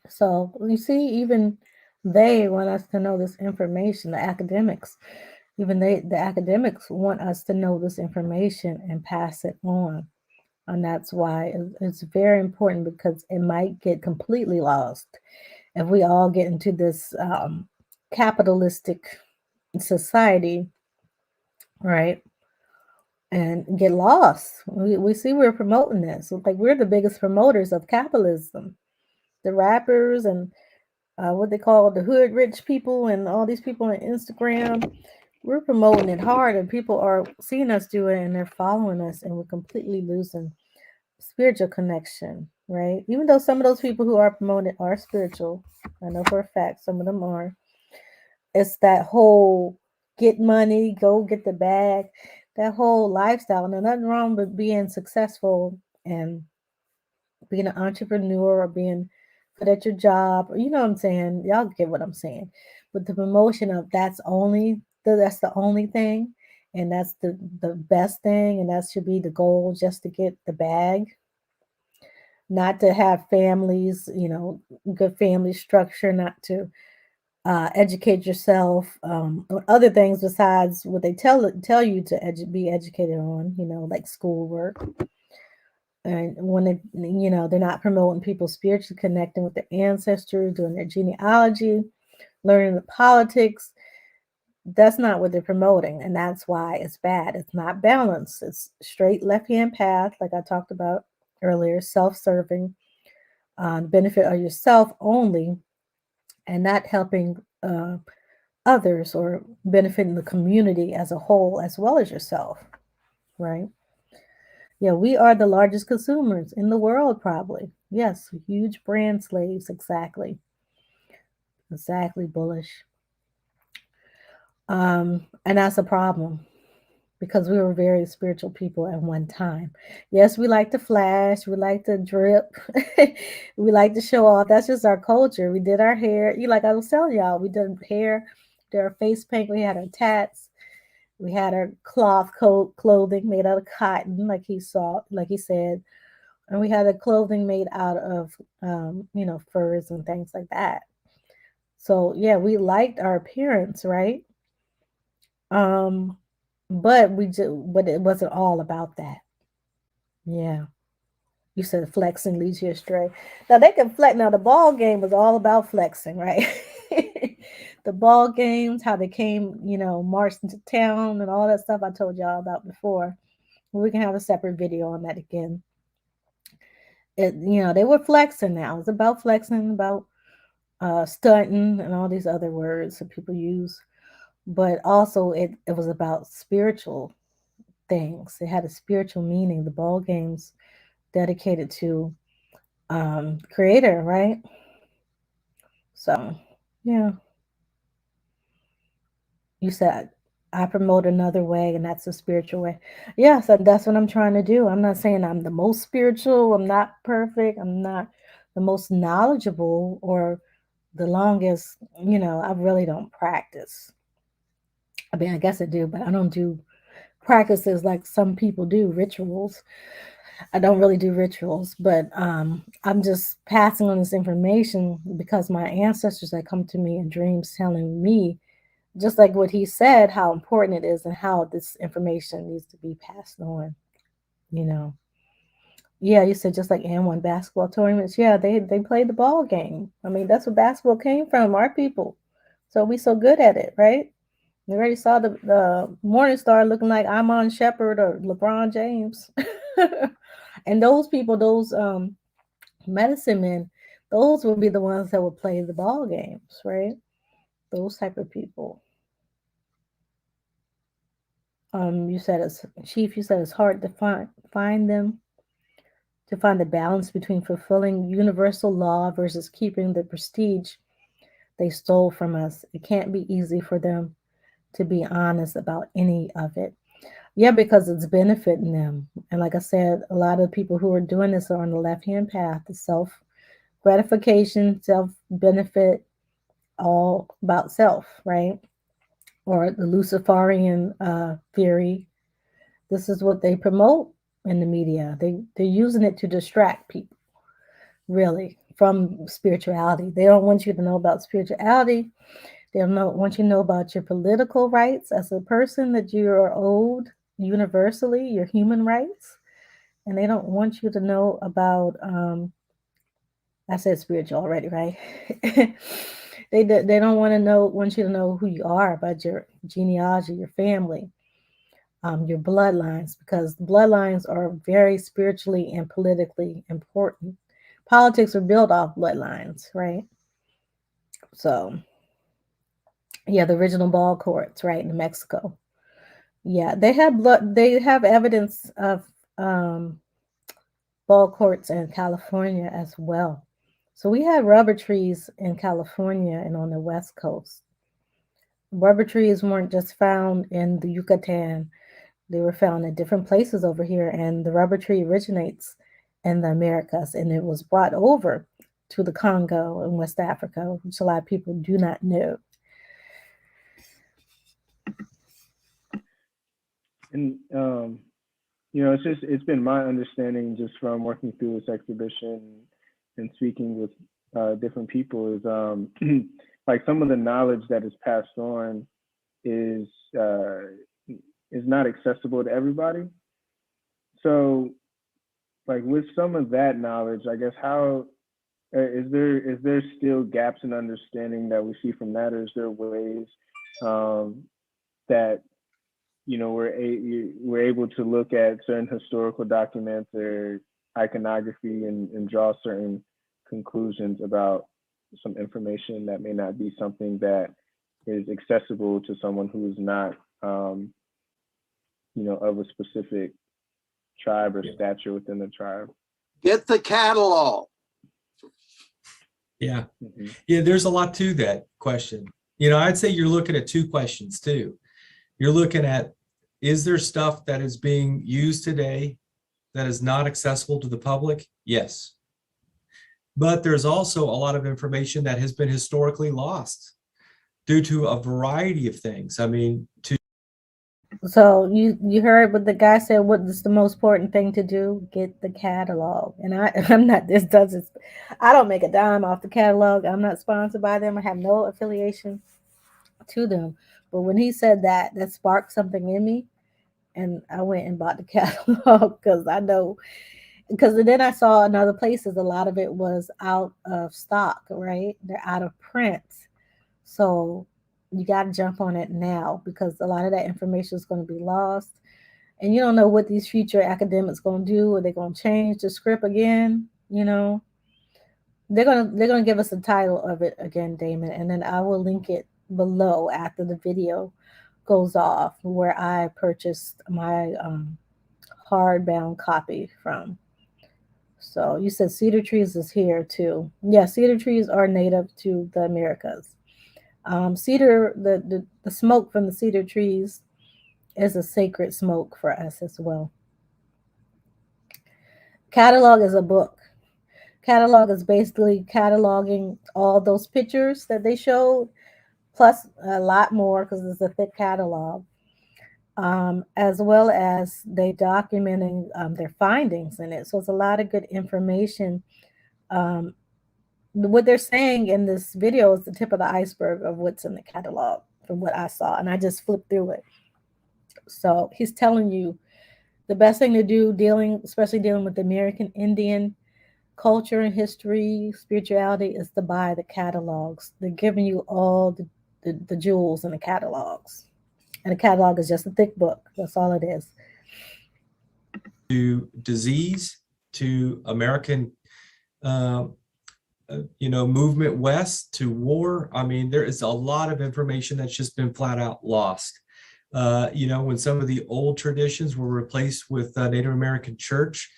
So you see, even they want us to know this information, the academics. Even the academics want us to know this information and pass it on. And that's why it's very important, because it might get completely lost if we all get into this capitalistic society, right? And get lost. We see we're promoting this. Like, we're the biggest promoters of capitalism. The rappers and what they call the hood rich people and all these people on Instagram, we're promoting it hard, and people are seeing us do it and they're following us, and we're completely losing spiritual connection, right? Even though some of those people who are promoting are spiritual, I know for a fact some of them are. It's that whole get money, go get the bag, that whole lifestyle. Now, nothing wrong with being successful and being an entrepreneur or being good at your job, or you know what I'm saying. Y'all get what I'm saying. But the promotion of that's the only thing, and that's the best thing, and that should be the goal, just to get the bag, not to have families, good family structure, not to educate yourself on other things besides what they tell you to be educated on, like schoolwork. And when they're not promoting people spiritually connecting with their ancestors, doing their genealogy, learning the politics, that's not what they're promoting. And that's why it's bad. It's not balanced. It's straight left-hand path, like I talked about earlier, self-serving, benefit of yourself only, and not helping others or benefiting the community as a whole, as well as yourself, right? Yeah, we are the largest consumers in the world, probably. Yes, huge brand slaves. Exactly. Exactly, bullish. And that's a problem, because we were very spiritual people at one time. Yes, we like to flash, we like to drip, we like to show off. That's just our culture. We did our hair. Like I was telling y'all, we did hair, did our face paint, we had our tats, we had our cloth coat clothing made out of cotton, like he said, and we had a clothing made out of furs and things like that. So yeah, we liked our appearance, right? But it wasn't all about that. Yeah. You said flexing leads you astray. Now they can flex. Now the ball game was all about flexing, right? The ball games, how they came, marched into town and all that stuff I told y'all about before. We can have a separate video on that again. They were flexing now. It's about flexing, about stunting and all these other words that people use. But also it was about spiritual things. It had a spiritual meaning. The ball games dedicated to creator, right? So yeah. You said I promote another way, and that's a spiritual way. Yes, and that's what I'm trying to do. I'm not saying I'm the most spiritual. I'm not perfect. I'm not the most knowledgeable or the longest. I really don't practice. I mean, I guess I do, but I don't do practices like some people do, rituals. I don't really do rituals, but I'm just passing on this information because my ancestors that come to me in dreams telling me, just like what he said, how important it is and how this information needs to be passed on, you know. Yeah, you said just like and basketball tournaments. Yeah, they played the ball game. I mean, that's where basketball came from, our people. So we so good at it, right? We already saw the Morning Star looking like Amon Shepard or LeBron James. And those people, those medicine men, those would be the ones that would play the ball games, right? Those type of people. You said it's Chief. You said it's hard to find them, to find the balance between fulfilling universal law versus keeping the prestige they stole from us. It can't be easy for them to be honest about any of it. Yeah, because it's benefiting them. And like I said, a lot of people who are doing this are on the left hand path, the self gratification, self benefit, all about self, right? Or the Luciferian theory. This is what they promote in the media. They're using it to distract people, really, from spirituality. They don't want you to know about spirituality. They don't want you to know about your political rights as a person, that you are owed universally, your human rights. And they don't want you to know about I said spiritual already, right? They don't want you to know who you are, about your genealogy, your family, your bloodlines, because bloodlines are very spiritually and politically important. Politics are built off bloodlines, right? So yeah, the original ball courts, right, in Mexico. Yeah, they have blood. They have evidence of um, ball courts in California as well. So we had rubber trees in California and on the West Coast. Rubber trees weren't just found in the Yucatan, they were found in different places over here. And the rubber tree originates in the Americas, and it was brought over to the Congo in West Africa, which a lot of people do not know. And it's been my understanding just from working through this exhibition and speaking with different people is like some of the knowledge that is passed on is not accessible to everybody. So like with some of that knowledge, I guess how is there still gaps in understanding that we see from that, or is there ways that we're able to look at certain historical documents or iconography and draw certain conclusions about some information that may not be something that is accessible to someone who is not of a specific tribe or stature within the tribe. Get the catalog. Yeah. Yeah, there's a lot to that question. I'd say you're looking at two questions too. You're looking at, is there stuff that is being used today that is not accessible to the public? Yes. But there's also a lot of information that has been historically lost due to a variety of things. I mean, So you heard what the guy said. What is the most important thing to do? Get the catalog. And I'm not. This doesn't. I don't make a dime off the catalog. I'm not sponsored by them. I have no affiliation to them. But when he said that, that sparked something in me, and I went and bought the catalog because I know. Because then I saw in other places a lot of it was out of stock. Right? They're out of print. So you got to jump on it now, because a lot of that information is going to be lost, and you don't know what these future academics going to do. Are they going to change the script again? They're going to give us the title of it again, Damon, and then I will link it below after the video goes off, where I purchased my hardbound copy from. So you said cedar trees is here too. Yeah, cedar trees are native to the Americas. Cedar, the smoke from the cedar trees is a sacred smoke for us as well. Catalog is a book. Catalog is basically cataloging all those pictures that they showed, plus a lot more because it's a thick catalog, as well as they documenting their findings in it. So it's a lot of good information. What they're saying in this video is the tip of the iceberg of what's in the catalog from what I saw, and I just flipped through it. So he's telling you the best thing to do, especially dealing with the American Indian culture and history, spirituality, is to buy the catalogs. They're giving you all the jewels in the catalogs. And a catalog is just a thick book. That's all it is. To disease, to American, movement west, to war. I mean, there is a lot of information that's just been flat out lost. When some of the old traditions were replaced with Native American church,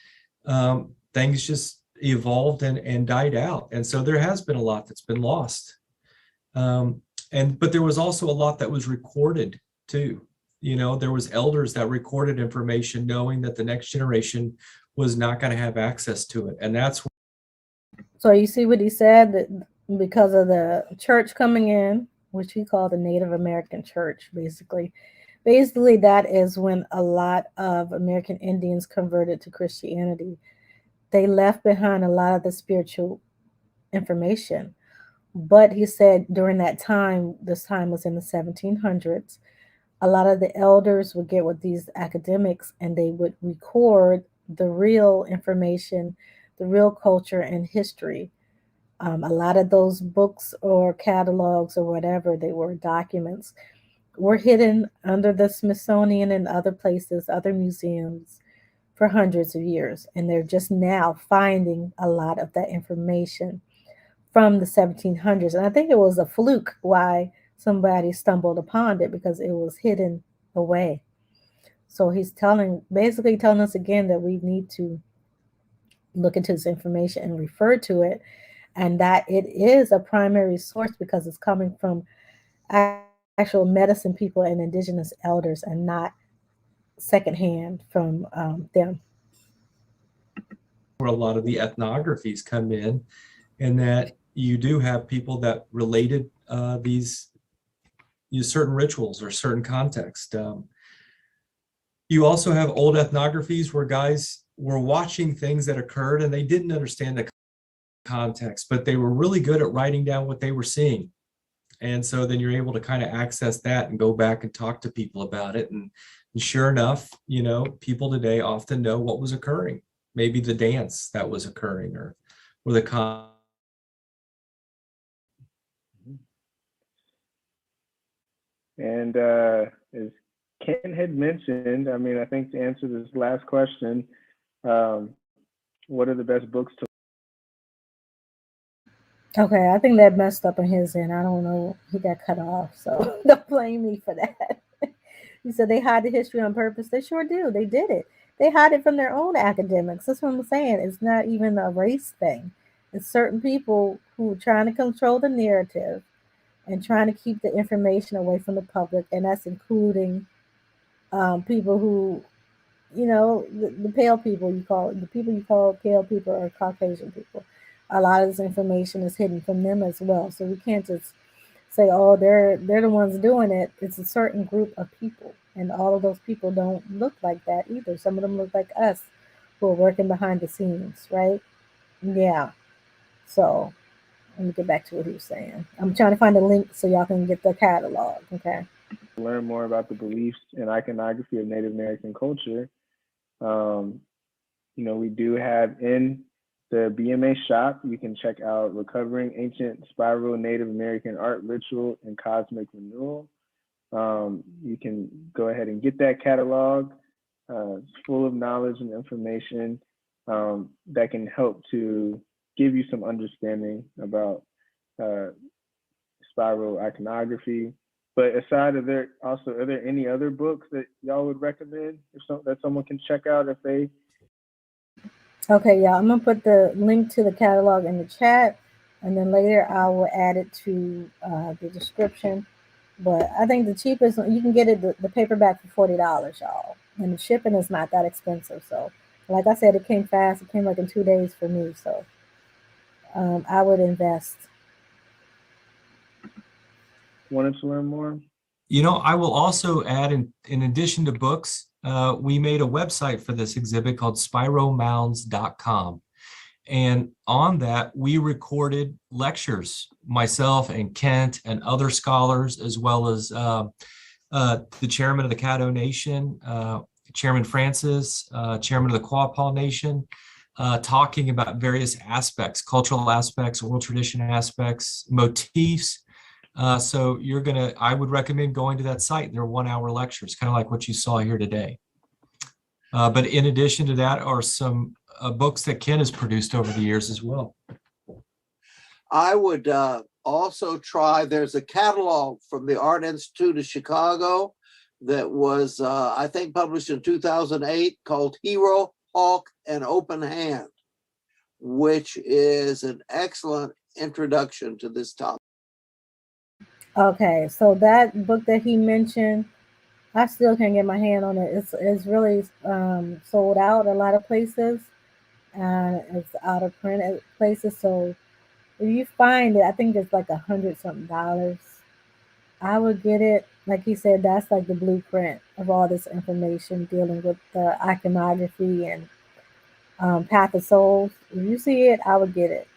things just evolved and died out. And so there has been a lot that's been lost. But there was also a lot that was recorded too. There was elders that recorded information knowing that the next generation was not going to have access to it. And that's so you see what he said, that because of the church coming in, which he called the Native American church, basically that is when a lot of American Indians converted to Christianity. They left behind a lot of the spiritual information. But he said during that time, this time was in the 1700s, a lot of the elders would get with these academics and they would record the real information, the real culture and history. A lot of those books or catalogs or whatever they were, documents, were hidden under the Smithsonian and other places, other museums, for hundreds of years. And they're just now finding a lot of that information from the 1700s. And I think it was a fluke why somebody stumbled upon it, because it was hidden away. So he's basically telling us again that we need to look into this information and refer to it, and that it is a primary source because it's coming from actual medicine people and indigenous elders and not secondhand from them. where a lot of the ethnographies come in, and that you do have people that related these certain rituals or certain context. You also have old ethnographies where guys were watching things that occurred and they didn't understand the context, but they were really good at writing down what they were seeing. And so then you're able to kind of access that and go back and talk to people about it. And sure enough, people today often know what was occurring. Maybe the dance that was occurring or the And as Ken had mentioned, I think to answer this last question, what are the best books to? Okay, I think that messed up on his end. I don't know. He got cut off, so don't blame me for that. He said they hide the history on purpose. They sure do. They did it. They hide it from their own academics. That's what I'm saying. It's not even a race thing. It's certain people who are trying to control the narrative and trying to keep the information away from the public, and that's including people who, the pale people the people you call pale people or Caucasian people. A lot of this information is hidden from them as well. So we can't just say, oh, they're the ones doing it. It's a certain group of people, and all of those people don't look like that either. Some of them look like us who are working behind the scenes, right? Yeah. So let me get back to what he was saying. I'm trying to find a link so y'all can get the catalog. Okay. Learn more about the beliefs and iconography of Native American culture. We do have in the BMA shop, you can check out Recovering Ancient SPIRO Native American Art Ritual and Cosmic Renewal. You can go ahead and get that catalog. It's full of knowledge and information that can help to give you some understanding about SPIRO iconography. But aside of there, also, are there any other books that y'all would recommend that someone can check out if they? Okay, yeah, I'm gonna put the link to the catalog in the chat, and then later I will add it to the description. But I think the cheapest you can get it the paperback for $40, y'all, and the shipping is not that expensive. So, like I said, it came fast. It came like in 2 days for me. So, I would invest. wanted to learn more? You know, I will also add, in addition to books, we made a website for this exhibit called SPIROMounds.com. And on that, we recorded lectures, myself and Kent and other scholars, as well as the chairman of the Caddo Nation, Chairman Francis, chairman of the Quapaw Nation, talking about various aspects, cultural aspects, oral tradition aspects, motifs. So I would recommend going to that site. They're 1-hour lectures, kind of like what you saw here today. But in addition to that are some books that Ken has produced over the years as well. I would also try, there's a catalog from the Art Institute of Chicago that was, I think, published in 2008 called Hero, Hawk, and Open Hand, which is an excellent introduction to this topic. Okay, so that book that he mentioned, I still can't get my hand on it. It's really sold out a lot of places, and it's out of print at places. So if you find it, I think it's like $100-something. I would get it. Like he said, that's like the blueprint of all this information dealing with the iconography and Path of Souls. If you see it, I would get it.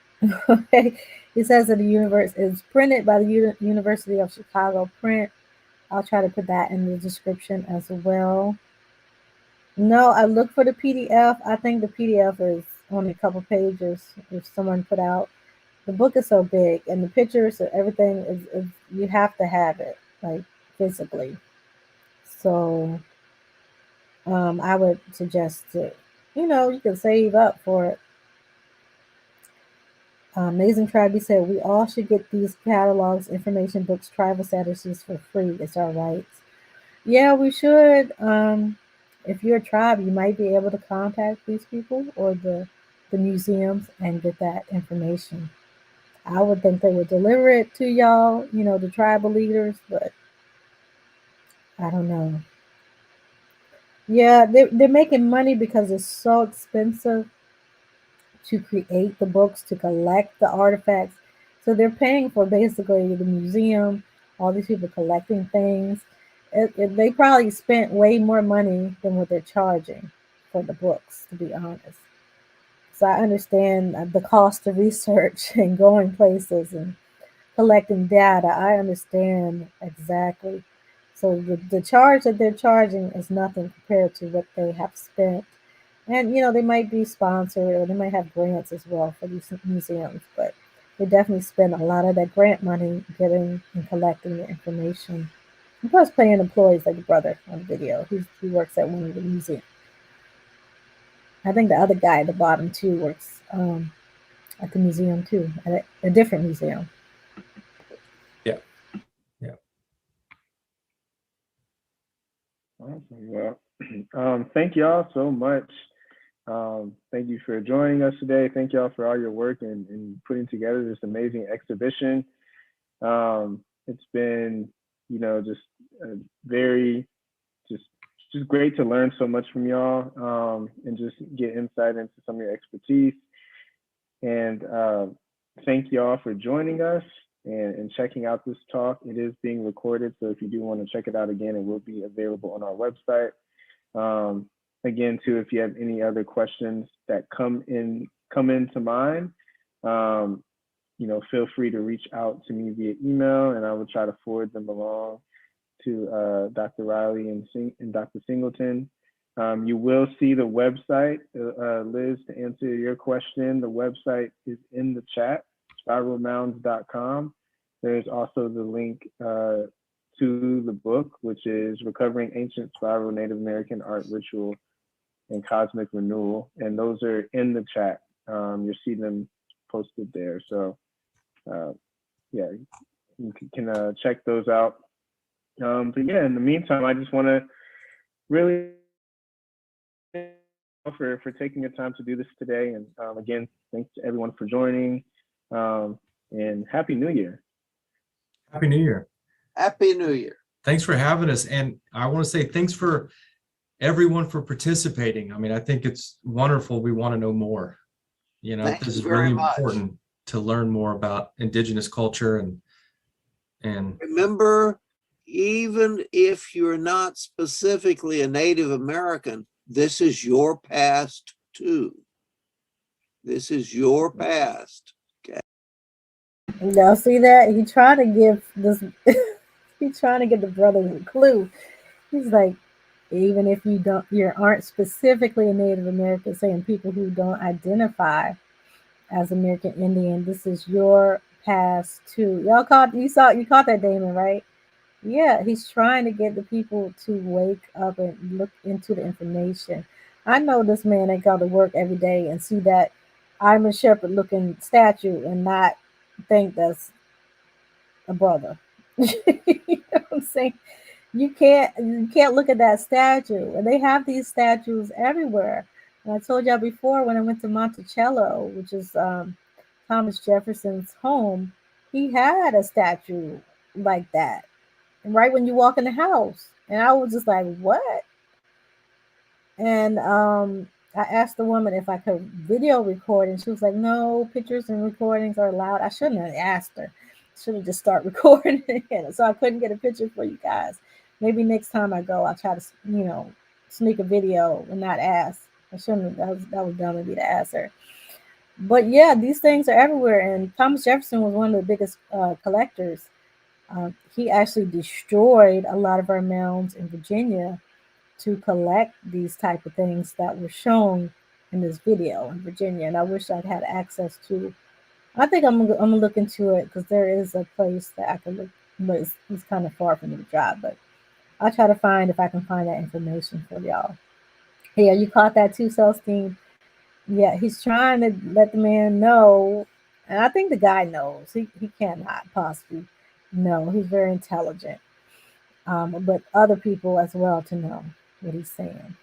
Okay. He says that the universe is printed by the University of Chicago Print. I'll try to put that in the description as well. No, I looked for the PDF. I think the PDF is only a couple pages if someone put out. The book is so big, and the pictures and everything is you have to have it, like, physically. So I would suggest that, you can save up for it. Amazing Tribe, he said, we all should get these catalogs, information books, tribal statuses for free. It's our rights. Yeah, we should. If you're a tribe, you might be able to contact these people or the museums and get that information. I would think they would deliver it to y'all, the tribal leaders, but I don't know. Yeah, they're making money because it's so expensive to create the books, to collect the artifacts. So they're paying for basically the museum, all these people collecting things. They probably spent way more money than what they're charging for the books, to be honest. So I understand the cost of research and going places and collecting data. I understand exactly. So the charge that they're charging is nothing compared to what they have spent. And, they might be sponsored or they might have grants as well for these museums, but they definitely spend a lot of that grant money getting and collecting the information. And plus paying employees like the brother on the video. He works at one of the museums. I think the other guy at the bottom too works at the museum too, at a different museum. Yeah. Awesome. Well, thank y'all so much. Thank you for joining us today. Thank y'all for all your work in putting together this amazing exhibition. It's been, just very, just great to learn so much from y'all and just get insight into some of your expertise. And thank y'all for joining us and checking out this talk. It is being recorded, so if you do want to check it out again, it will be available on our website. Again, too, if you have any other questions that come into mind, feel free to reach out to me via email, and I will try to forward them along to Dr. Riley and Dr. Singleton. You will see the website, Liz, to answer your question. The website is in the chat, SPIROMounds.com. There's also the link to the book, which is Recovering Ancient SPIRO Native American Art Ritual and Cosmic Renewal. And those are in the chat. You'll see them posted there. So yeah, you can check those out. But yeah, in the meantime, I just want to really for taking the time to do this today. And again, thanks to everyone for joining, and Happy New Year. Happy New Year. Happy New Year. Thanks for having us. And I want to say thanks for everyone for participating. I mean, I think it's wonderful. We want to know more. Thank this you is very really much. important to learn more about Indigenous culture And remember, even if you're not specifically a Native American, this is your past too. This is your past. Y'all see that? He trying to give this. He's trying to give the brothers a clue. He's like, even if you aren't specifically a Native American, saying people who don't identify as American Indian, this is your past too. You caught that, Damon, right? Yeah, he's trying to get the people to wake up and look into the information. I know this man ain't got to work every day and see that I'm a shepherd looking statue and not think that's a brother. You know what I'm saying? You can't look at that statue, and they have these statues everywhere. And I told y'all before, when I went to Monticello, which is Thomas Jefferson's home, he had a statue like that right when you walk in the house, and I was just like, what? And I asked the woman if I could video record, and she was like, no, pictures and recordings are allowed. I shouldn't have asked her. Should have just start recording it. So I couldn't get a picture for you guys. Maybe next time I go, I'll try to, sneak a video and not ask. I shouldn't have. That was dumb of me to ask her. But yeah, these things are everywhere. And Thomas Jefferson was one of the biggest collectors. He actually destroyed a lot of our mounds in Virginia to collect these type of things that were shown in this video in Virginia. And I wish I'd had access to. I think I'm gonna look into it because there is a place that I can look, but it's kind of far for me to drive. But I'll try to find if I can find that information for y'all. Yeah, you caught that too, Celestine. Yeah, he's trying to let the man know, and I think the guy knows. He cannot possibly know. He's very intelligent, but other people as well to know what he's saying.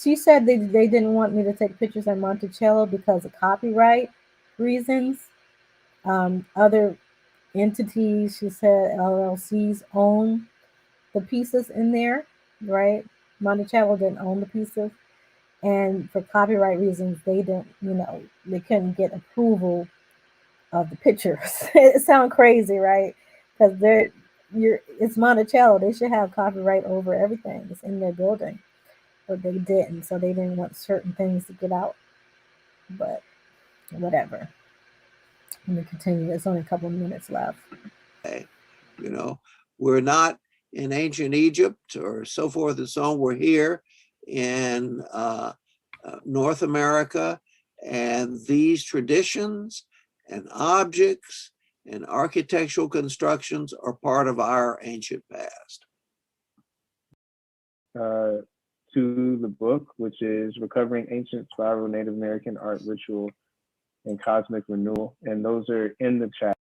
She said they didn't want me to take pictures at Monticello because of copyright reasons. Other entities, she said, LLCs own the pieces in there, right? Monticello didn't own the pieces, and for copyright reasons, they didn't, they couldn't get approval of the pictures. It sounds crazy, right? Because it's Monticello. They should have copyright over everything that's in their building, but they didn't. So they didn't want certain things to get out. But whatever. Let me continue. There's only a couple of minutes left. We're not in ancient Egypt or so forth and so on. We're here in North America, and these traditions and objects and architectural constructions are part of our ancient past. To the book, which is Recovering Ancient SPIRO Native American Art, Ritual, and Cosmic Renewal, and those are in the chat.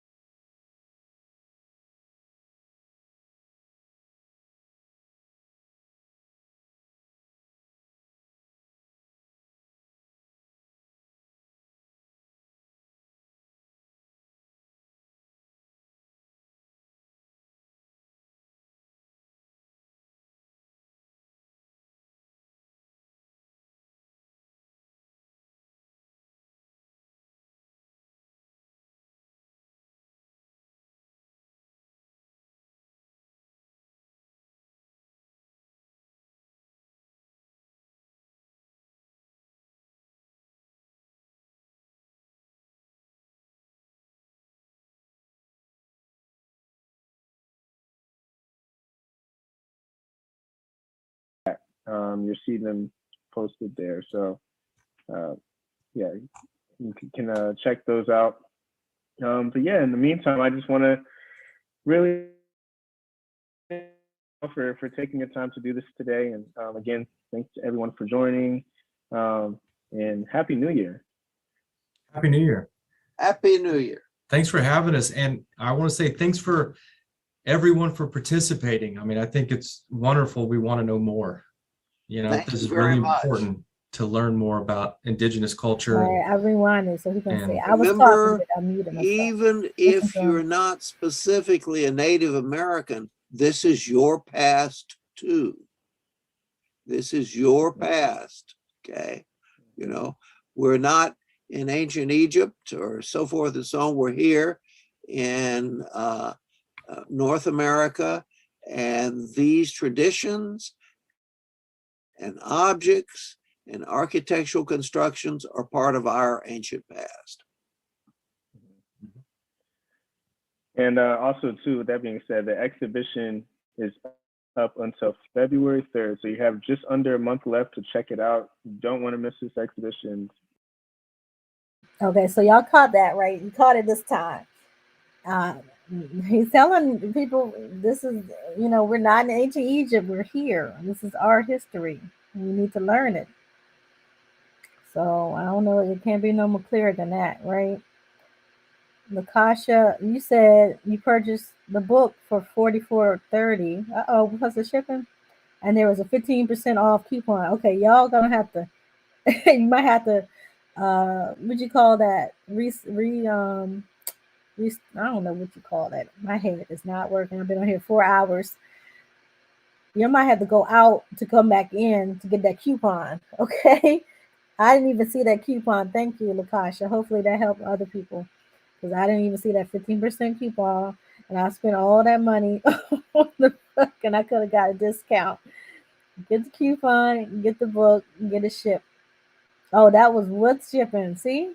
You'll see them posted there. So yeah, you can check those out. But yeah, in the meantime, I just want to really for taking the time to do this today. And again, thanks to everyone for joining, and Happy New Year. Happy New Year. Happy New Year. Thanks for having us. And I want to say thanks for everyone for participating. I mean, I think it's wonderful. We want to know more. This is really important to learn more about Indigenous culture. All right, I rewinded so he can say, I was remember, talking, but I muted myself. even if you're not specifically a Native American, this is your past too. This is your past, okay? We're not in ancient Egypt or so forth and so on. We're here in North America, and these traditions and objects and architectural constructions are part of our ancient past. And also, too, with that being said, the exhibition is up until February 3rd. So you have just under a month left to check it out. You don't want to miss this exhibition. Okay, so y'all caught that, right? You caught it this time. He's telling people this is, you know, we're not in ancient Egypt. We're here. This is our history. We need to learn it. So I don't know. It can't be no more clearer than that, right? Lakasha, you said you purchased the book for $44.30. Uh-oh, because of shipping. And there was a 15% off coupon. Okay, y'all gonna have to, you might have to, what'd you call that? I don't know what you call that. My head is not working. I've been on here 4 hours. You might have to go out to come back in to get that coupon. Okay. I didn't even see that coupon. Thank you, Lakasha. Hopefully that helped other people, because I didn't even see that 15% coupon, and I spent all that money on the book, and I could have got a discount. Get the coupon, get the book, get it shipped. Oh, that was with shipping. See?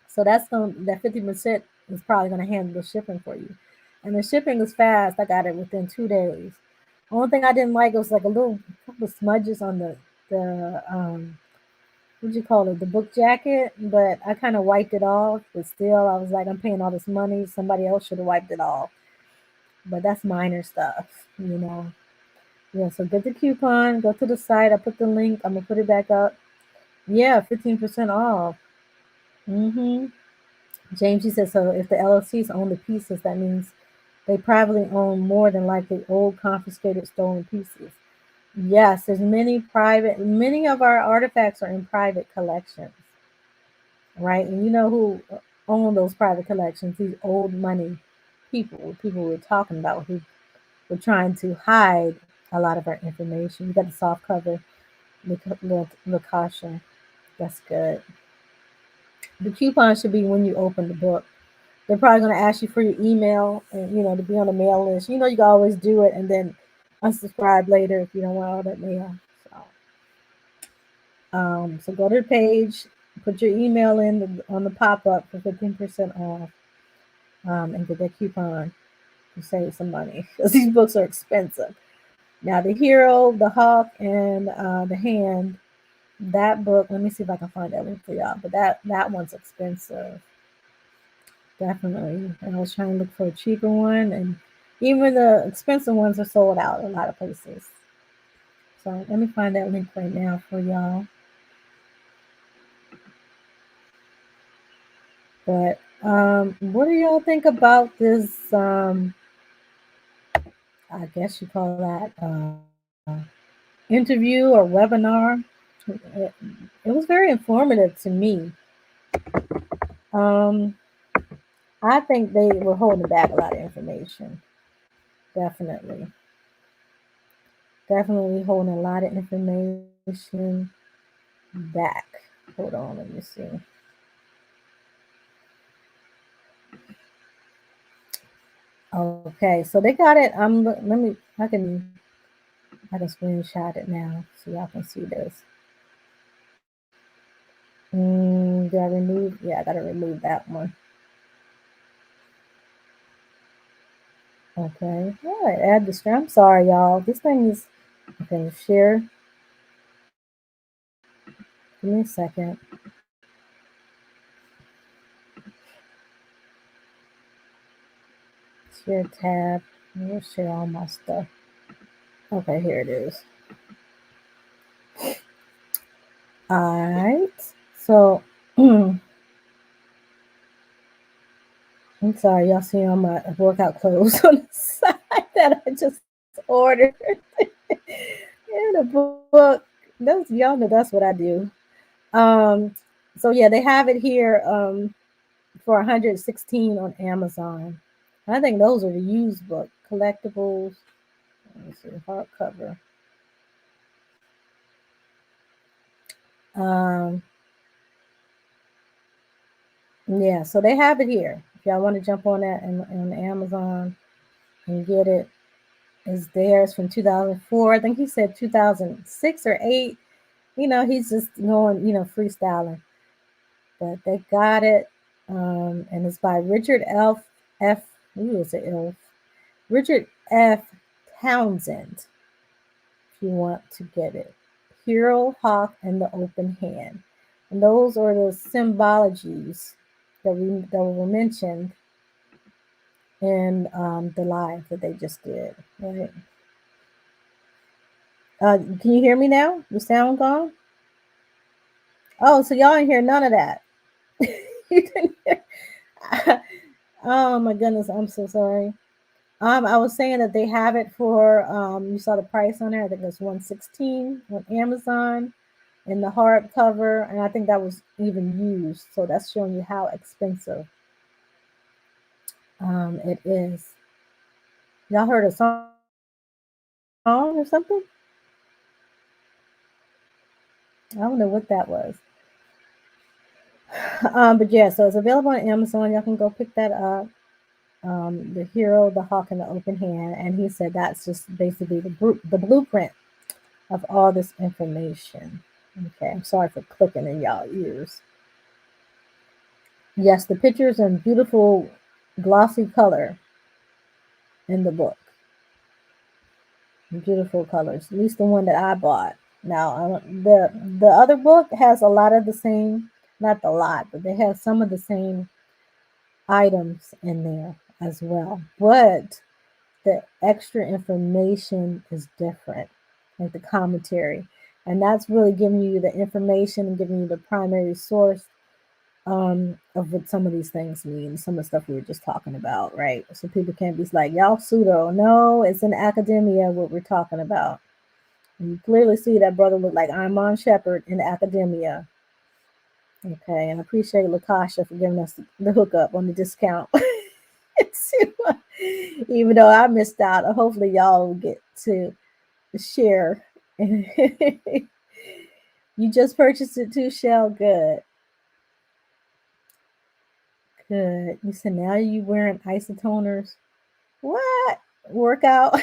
So that 50% is probably gonna handle the shipping for you. And the shipping is fast. I got it within 2 days. Only thing I didn't like was like a little couple of smudges on the what'd you call it, the book jacket, but I kind of wiped it off. But still, I was like, I'm paying all this money. Somebody else should have wiped it off. But that's minor stuff, you know. Yeah, so get the coupon, go to the site. I put the link. I'm gonna put it back up. Yeah, 15% off. James, he says, so if the LLCs own the pieces, that means they privately own more than likely old, confiscated, stolen pieces. Yes, there's many of our artifacts are in private collections, right? And you know who own those private collections? These old money people we're talking about, who were trying to hide a lot of our information. You got the soft cover, Lakasha. That's good. The coupon should be when you open the book. They're probably going to ask you for your email and, you know, to be on the mail list. You know, you can always do it and then unsubscribe later if you don't want all that mail. So go to the page, put your email in on the pop-up for 15% off, and get that coupon to save some money, because these books are expensive. Now, the Hero, the Hawk, and the Hand, that book, let me see if I can find that link for y'all, but that one's expensive. Definitely. And I was trying to look for a cheaper one, and even the expensive ones are sold out in a lot of places. So let me find that link right now for y'all. But what do y'all think about this? I guess you call that interview or webinar. It was very informative to me. I think they were holding back a lot of information. Definitely holding a lot of information back. Hold on, let me see. Okay, so they got it. I can screenshot it now so y'all can see this. Did I remove? Yeah, I gotta remove that one. Okay, all right, add the stream. I'm sorry, y'all. This thing is okay. Share. Give me a second. Share tab. We'll share all my stuff. Okay, here it is. All right. So I'm sorry, y'all see all my workout clothes on the side that I just ordered. And a book. Y'all know that's what I do. So yeah, they have it here for 116 on Amazon. I think those are the used book collectibles. Let me see, hardcover. Yeah, so they have it here. If y'all want to jump on that on Amazon and get it, is theirs from 2004. I think he said 2006 or 8. You know, he's just going, you know, freestyling. But they got it. And it's by Richard F. Who is it? Richard F. Townsend. If you want to get it. Hero, Hawk, and the Open Hand. And those are the symbologies that were mentioned in the live that they just did. Right? Can you hear me now? The sound gone? Oh, so y'all didn't hear none of that. You didn't hear. Oh my goodness, I'm so sorry. I was saying that they have it for you saw the price on there. I think it's $116 on Amazon in the hardcover, and I think that was even used. So that's showing you how expensive it is. Y'all heard a song or something? I don't know what that was. But yeah, so it's available on Amazon. Y'all can go pick that up. The Hero, the Hawk, and the Open Hand. And he said that's just basically the blueprint of all this information. Okay, I'm sorry for clicking in y'all ears. Yes, the pictures in beautiful glossy color in the book. Beautiful colors, at least the one that I bought. Now, the other book has a lot of the same, not a lot, but they have some of the same items in there as well. But the extra information is different, like the commentary. And that's really giving you the information and giving you the primary source of what some of these things mean, some of the stuff we were just talking about, right? So people can't be like, y'all pseudo. No, it's in academia what we're talking about. And you clearly see that brother look like Iman Shepherd in academia. Okay, and I appreciate Latasha for giving us the hookup on the discount. Even though I missed out, hopefully y'all will get to share. You just purchased it too, Shell. Good. Good. You said now you wearing isotoners. What? Workout?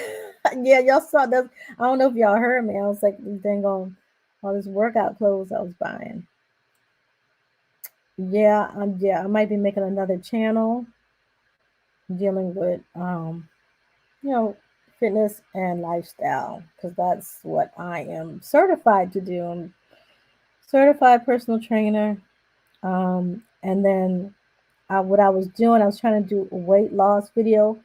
Yeah, y'all saw that. I don't know if y'all heard me. I was like, dang on all this workout clothes I was buying. Yeah, I might be making another channel dealing with you know, fitness and lifestyle, because that's what I am certified to do. I'm certified personal trainer. And then what I was doing, I was trying to do a weight loss video,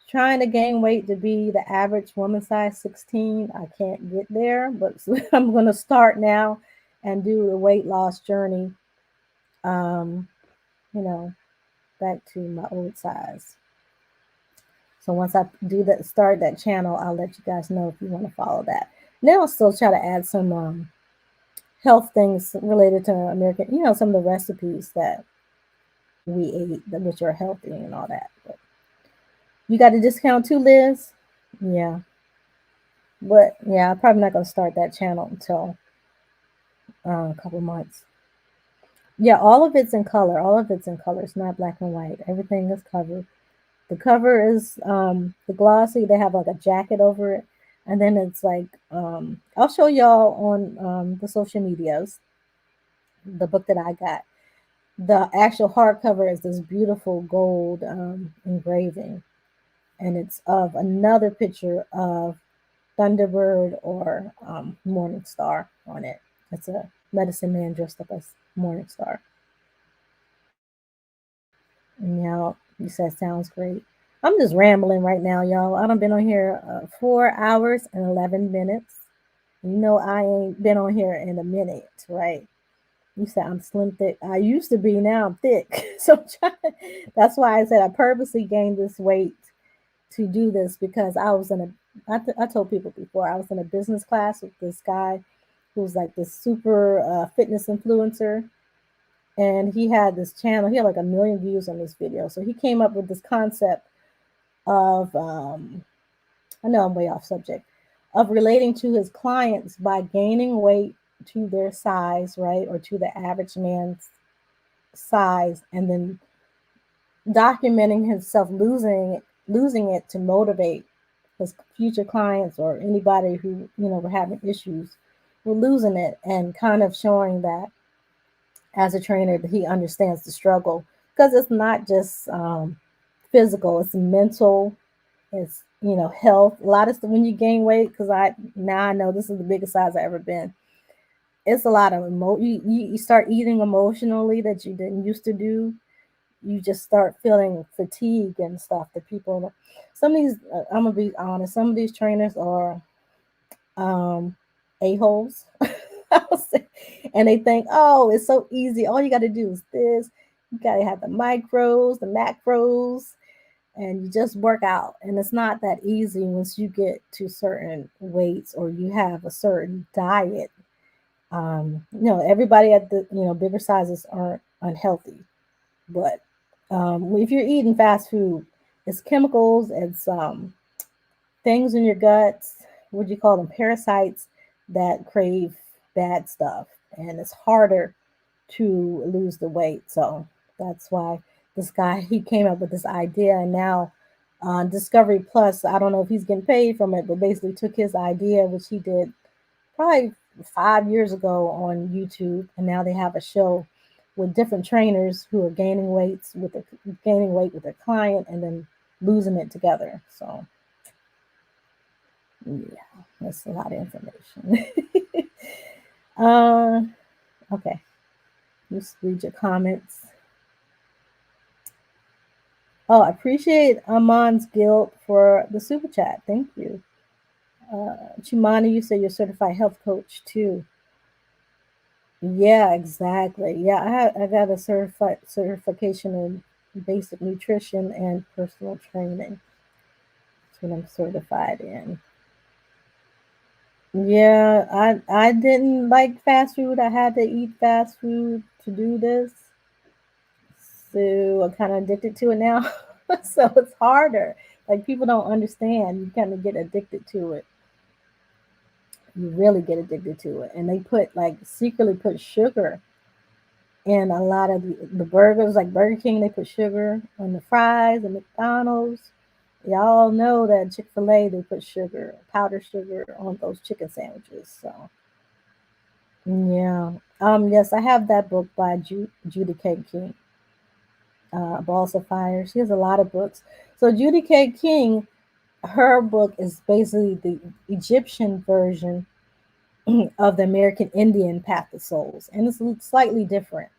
trying to gain weight to be the average woman size 16. I can't get there, but I'm going to start now and do the weight loss journey, you know, back to my old size. So once I do that, start that channel, I'll let you guys know if you want to follow that. Now I'll still try to add some health things related to American, you know, some of the recipes that we ate, which are healthy and all that. But you got a discount too, Liz? Yeah. But yeah, I'm probably not going to start that channel until a couple months. Yeah, all of it's in color. All of it's in color. It's not black and white. Everything is covered. The cover is the glossy. They have like a jacket over it. And then it's like, I'll show y'all on the social medias, the book that I got. The actual hardcover is this beautiful gold engraving. And it's of another picture of Thunderbird or Morning Star on it. It's a medicine man dressed up as Morning Star. Now, you said sounds great. I'm just rambling right now, y'all. I done been on here 4 hours and 11 minutes. You know I ain't been on here in a minute, right? You said I'm slim thick. I used to be, now I'm thick. So that's why I said I purposely gained this weight to do this, because I was in I told people before, I was in a business class with this guy who's like this super fitness influencer. And he had this channel. He had like 1 million views on this video. So he came up with this concept of, I know I'm way off subject, of relating to his clients by gaining weight to their size, right? Or to the average man's size, and then documenting himself losing it to motivate his future clients or anybody who, were having issues with losing it, and kind of showing that as a trainer that he understands the struggle, because it's not just physical, it's mental, it's health. A lot of stuff when you gain weight, because I know this is the biggest size I've ever been. It's a lot of you start eating emotionally that you didn't used to do. You just start feeling fatigue and stuff. The people, some of these, I'm gonna be honest, some of these trainers are a-holes. And they think, oh, it's so easy. All you got to do is this. You got to have the micros, the macros, and you just work out. And it's not that easy once you get to certain weights or you have a certain diet. Everybody at the bigger sizes aren't unhealthy, but if you're eating fast food, it's chemicals, it's things in your guts. What do you call them? Parasites that crave bad stuff, and it's harder to lose the weight. So that's why this guy, he came up with this idea, and now Discovery Plus, I don't know if he's getting paid from it, but basically took his idea, which he did probably 5 years ago on YouTube, and now they have a show with different trainers who are gaining weight with their client and then losing it together. So yeah, that's a lot of information. Okay, let's read your comments. Oh, I appreciate Amon's Guild for the super chat. Thank you. Chimani, you say you're a certified health coach too. Yeah, exactly. Yeah, I got a certification in basic nutrition and personal training. That's what I'm certified in. Yeah, I didn't like fast food. I had to eat fast food to do this. So I'm kind of addicted to it now. So it's harder. Like, people don't understand. You kind of get addicted to it. You really get addicted to it. And they secretly put sugar in a lot of the burgers, like Burger King. They put sugar on the fries, and McDonald's. Y'all know that Chick-fil-A, they put sugar, powdered sugar on those chicken sandwiches. So yeah. Yes, I have that book by Judy K. King. Balls of Fire. She has a lot of books. So Judy K. King, her book is basically the Egyptian version of the American Indian Path of Souls, and it's slightly different.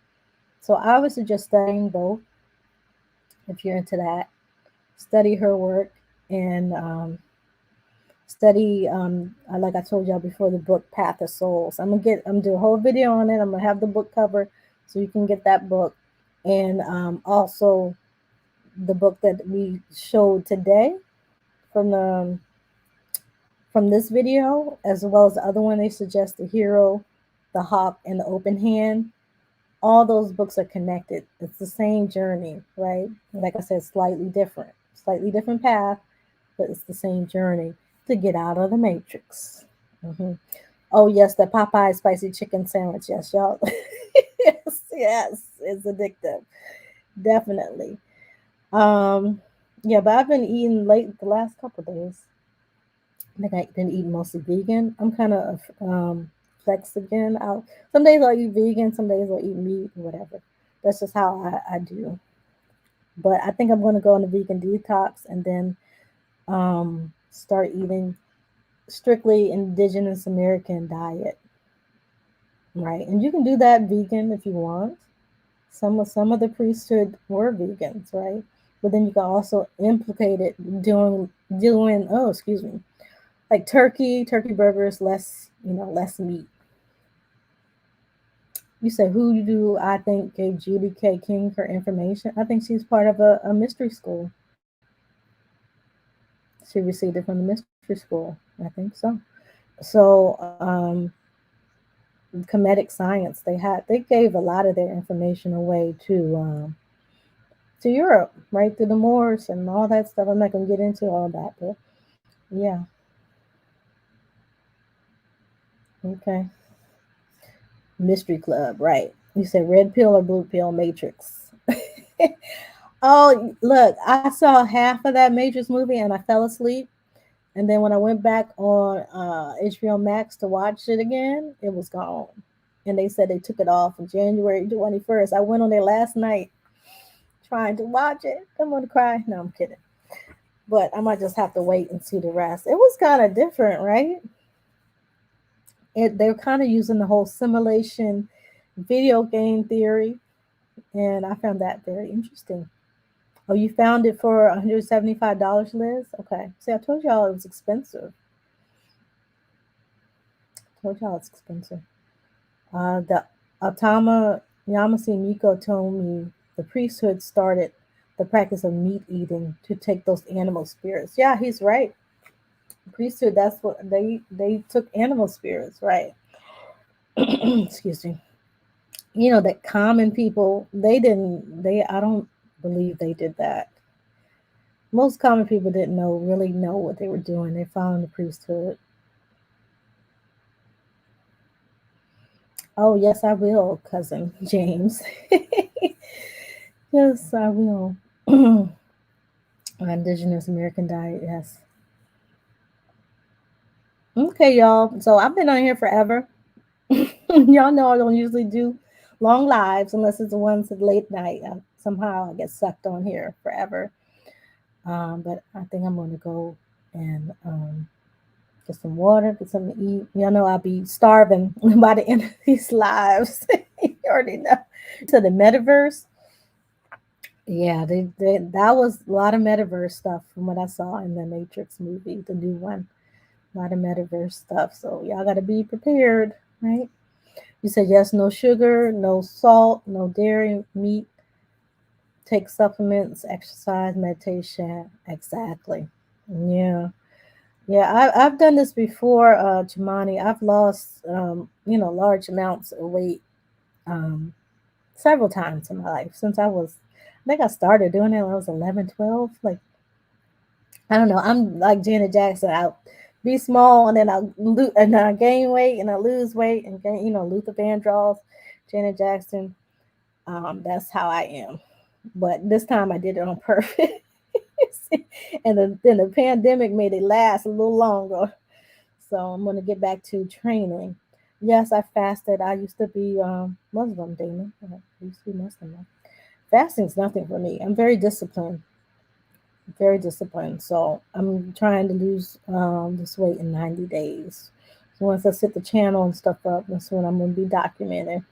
So I would suggest studying both if you're into that. Study her work and study, like I told y'all before, the book Path of Souls. I'm gonna do a whole video on it. I'm gonna have the book cover so you can get that book, and also the book that we showed today from this video, as well as the other one they suggest, The Hero, The Hawk, and The Open Hand. All those books are connected. It's the same journey, right? Like I said, slightly different path, but it's the same journey to get out of the matrix. Mm-hmm. Oh yes, the Popeye spicy chicken sandwich. Yes, y'all. yes, it's addictive. Definitely. Yeah, but I've been eating late the last couple of days. I think I've been eating mostly vegan. I'm kind of flex again. Some days I'll eat vegan, some days I'll eat meat, whatever. That's just how I do. But I think I'm going to go on a vegan detox and then start eating strictly indigenous American diet, right? And you can do that vegan if you want. Some of the priesthood were vegans, right? But then you can also implicate it doing like turkey burgers, less meat. You said, who do I think gave Judy K. King her information? I think she's part of a mystery school. She received it from the mystery school. I think so. So, Kemetic science, they gave a lot of their information away to Europe, right, through the Moors and all that stuff. I'm not going to get into all that, but yeah. Okay. Mystery Club, right? You said red pill or blue pill matrix. Oh, look, I saw half of that Matrix movie and I fell asleep. And then when I went back on HBO Max to watch it again, it was gone. And they said they took it off on January 21st. I went on there last night trying to watch it. I'm going to cry. No, I'm kidding. But I might just have to wait and see the rest. It was kind of different, right? They're kind of using the whole simulation video game theory. And I found that very interesting. Oh, you found it for $175, Liz? Okay. See, I told y'all it was expensive. I told y'all it's expensive. The Atama Yamasi Miko told me the priesthood started the practice of meat eating to take those animal spirits. Yeah, he's right. The priesthood, that's what they took animal spirits, right? Excuse me. You know that common people, I don't believe they did that. Most common people didn't really know what they were doing. They followed the priesthood. Oh, yes, I will, cousin James. Yes, I will. Indigenous American diet, yes. Okay, y'all. So I've been on here forever. Y'all know I don't usually do long lives unless it's the ones at late night. Somehow I get sucked on here forever. But I think I'm going to go and get some water, get something to eat. Y'all know I'll be starving by the end of these lives. You already know. To the metaverse. Yeah, that was a lot of metaverse stuff from what I saw in the Matrix movie, the new one. A lot of metaverse stuff. So y'all got to be prepared, right? You said yes, no sugar, no salt, no dairy, meat, take supplements, exercise, meditation. Exactly. Yeah. Yeah, I've done this before, Jamani. I've lost, large amounts of weight several times in my life I think I started doing it when I was 11, 12. Like, I don't know. I'm like Janet Jackson. I'll be small and then I gain weight and I lose weight and gain, Luther Vandross, Janet Jackson. That's how I am. But this time I did it on purpose. And then the pandemic made it last a little longer. So I'm going to get back to training. Yes, I fasted. I used to be Muslim, Damon. I used to be Muslim. Fasting's nothing for me. I'm very disciplined. Very disciplined. So I'm trying to lose this weight in 90 days. So once I set the channel and stuff up, that's when I'm going to be documenting.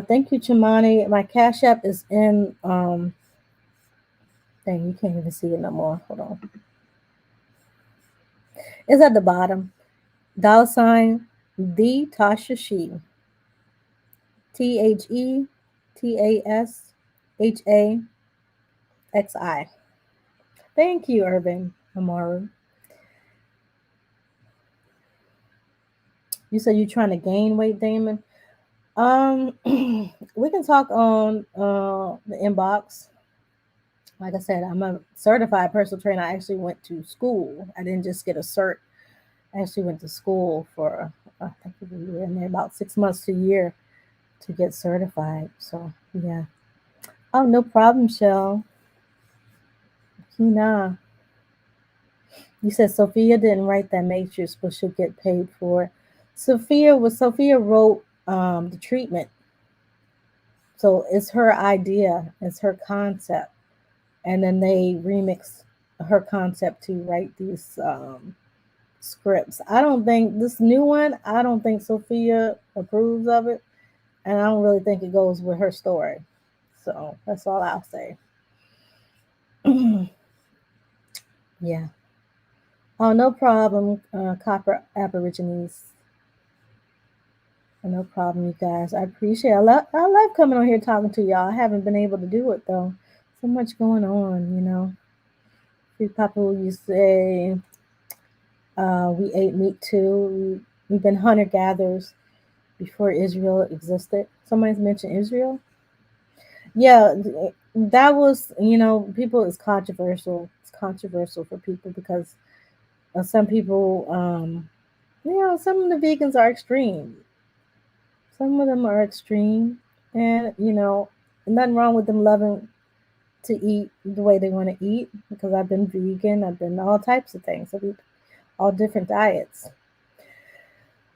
Thank you, Chimani. My Cash App is in. Dang, you can't even see it no more. Hold on. It's at the bottom. $, the Tasha She. THETASHAXI. Thank you, Urban Amaru. You said you're trying to gain weight, Damon. We can talk on the inbox. Like I said, I'm a certified personal trainer. I actually went to school. I didn't just get a cert. I actually went to school for I think we were in there about 6 months to a year to get certified. So yeah. Oh, no problem, Shell. Kina. You said Sophia didn't write that matrix, but she'll get paid for it. Sophia wrote the treatment. So it's her idea, it's her concept. And then they remix her concept to write these scripts. I don't think this new one, I don't think Sophia approves of it. And I don't really think it goes with her story. So that's all I'll say. Yeah. Oh, no problem, Copper Aborigines. No problem, you guys. I appreciate it. I love coming on here talking to y'all. I haven't been able to do it, though. So much going on, Free Papa, you say, we ate meat too. We've been hunter-gatherers before Israel existed. Somebody's mentioned Israel? Yeah, that was, people, it's controversial. It's controversial for people because some people, some of the vegans are extreme. Some of them are extreme. And, nothing wrong with them loving to eat the way they want to eat, because I've been vegan, I've been all types of things. I've eaten all different diets.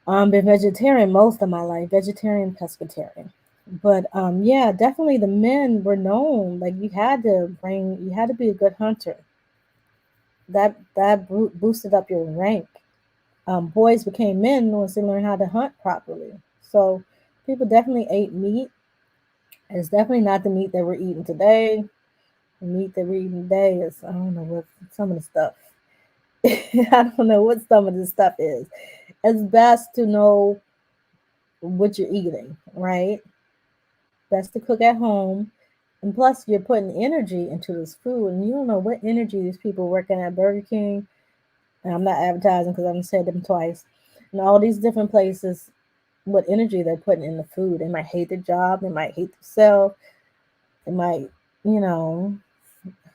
Been vegetarian most of my life, vegetarian, pescatarian. But yeah, definitely the men were known. Like you had to be a good hunter. That boosted up your rank. Boys became men once they learned how to hunt properly. So people definitely ate meat. It's definitely not the meat that we're eating today. The meat that we're eating today is, I don't know what some of the stuff. I don't know what some of the stuff is. It's best to know what you're eating, right? Best to cook at home. And plus, you're putting energy into this food, and you don't know what energy these people working at Burger King. And I'm not advertising because I've said them twice. And all these different places, what energy they're putting in the food. They might hate their job, they might hate themselves, they might, you know,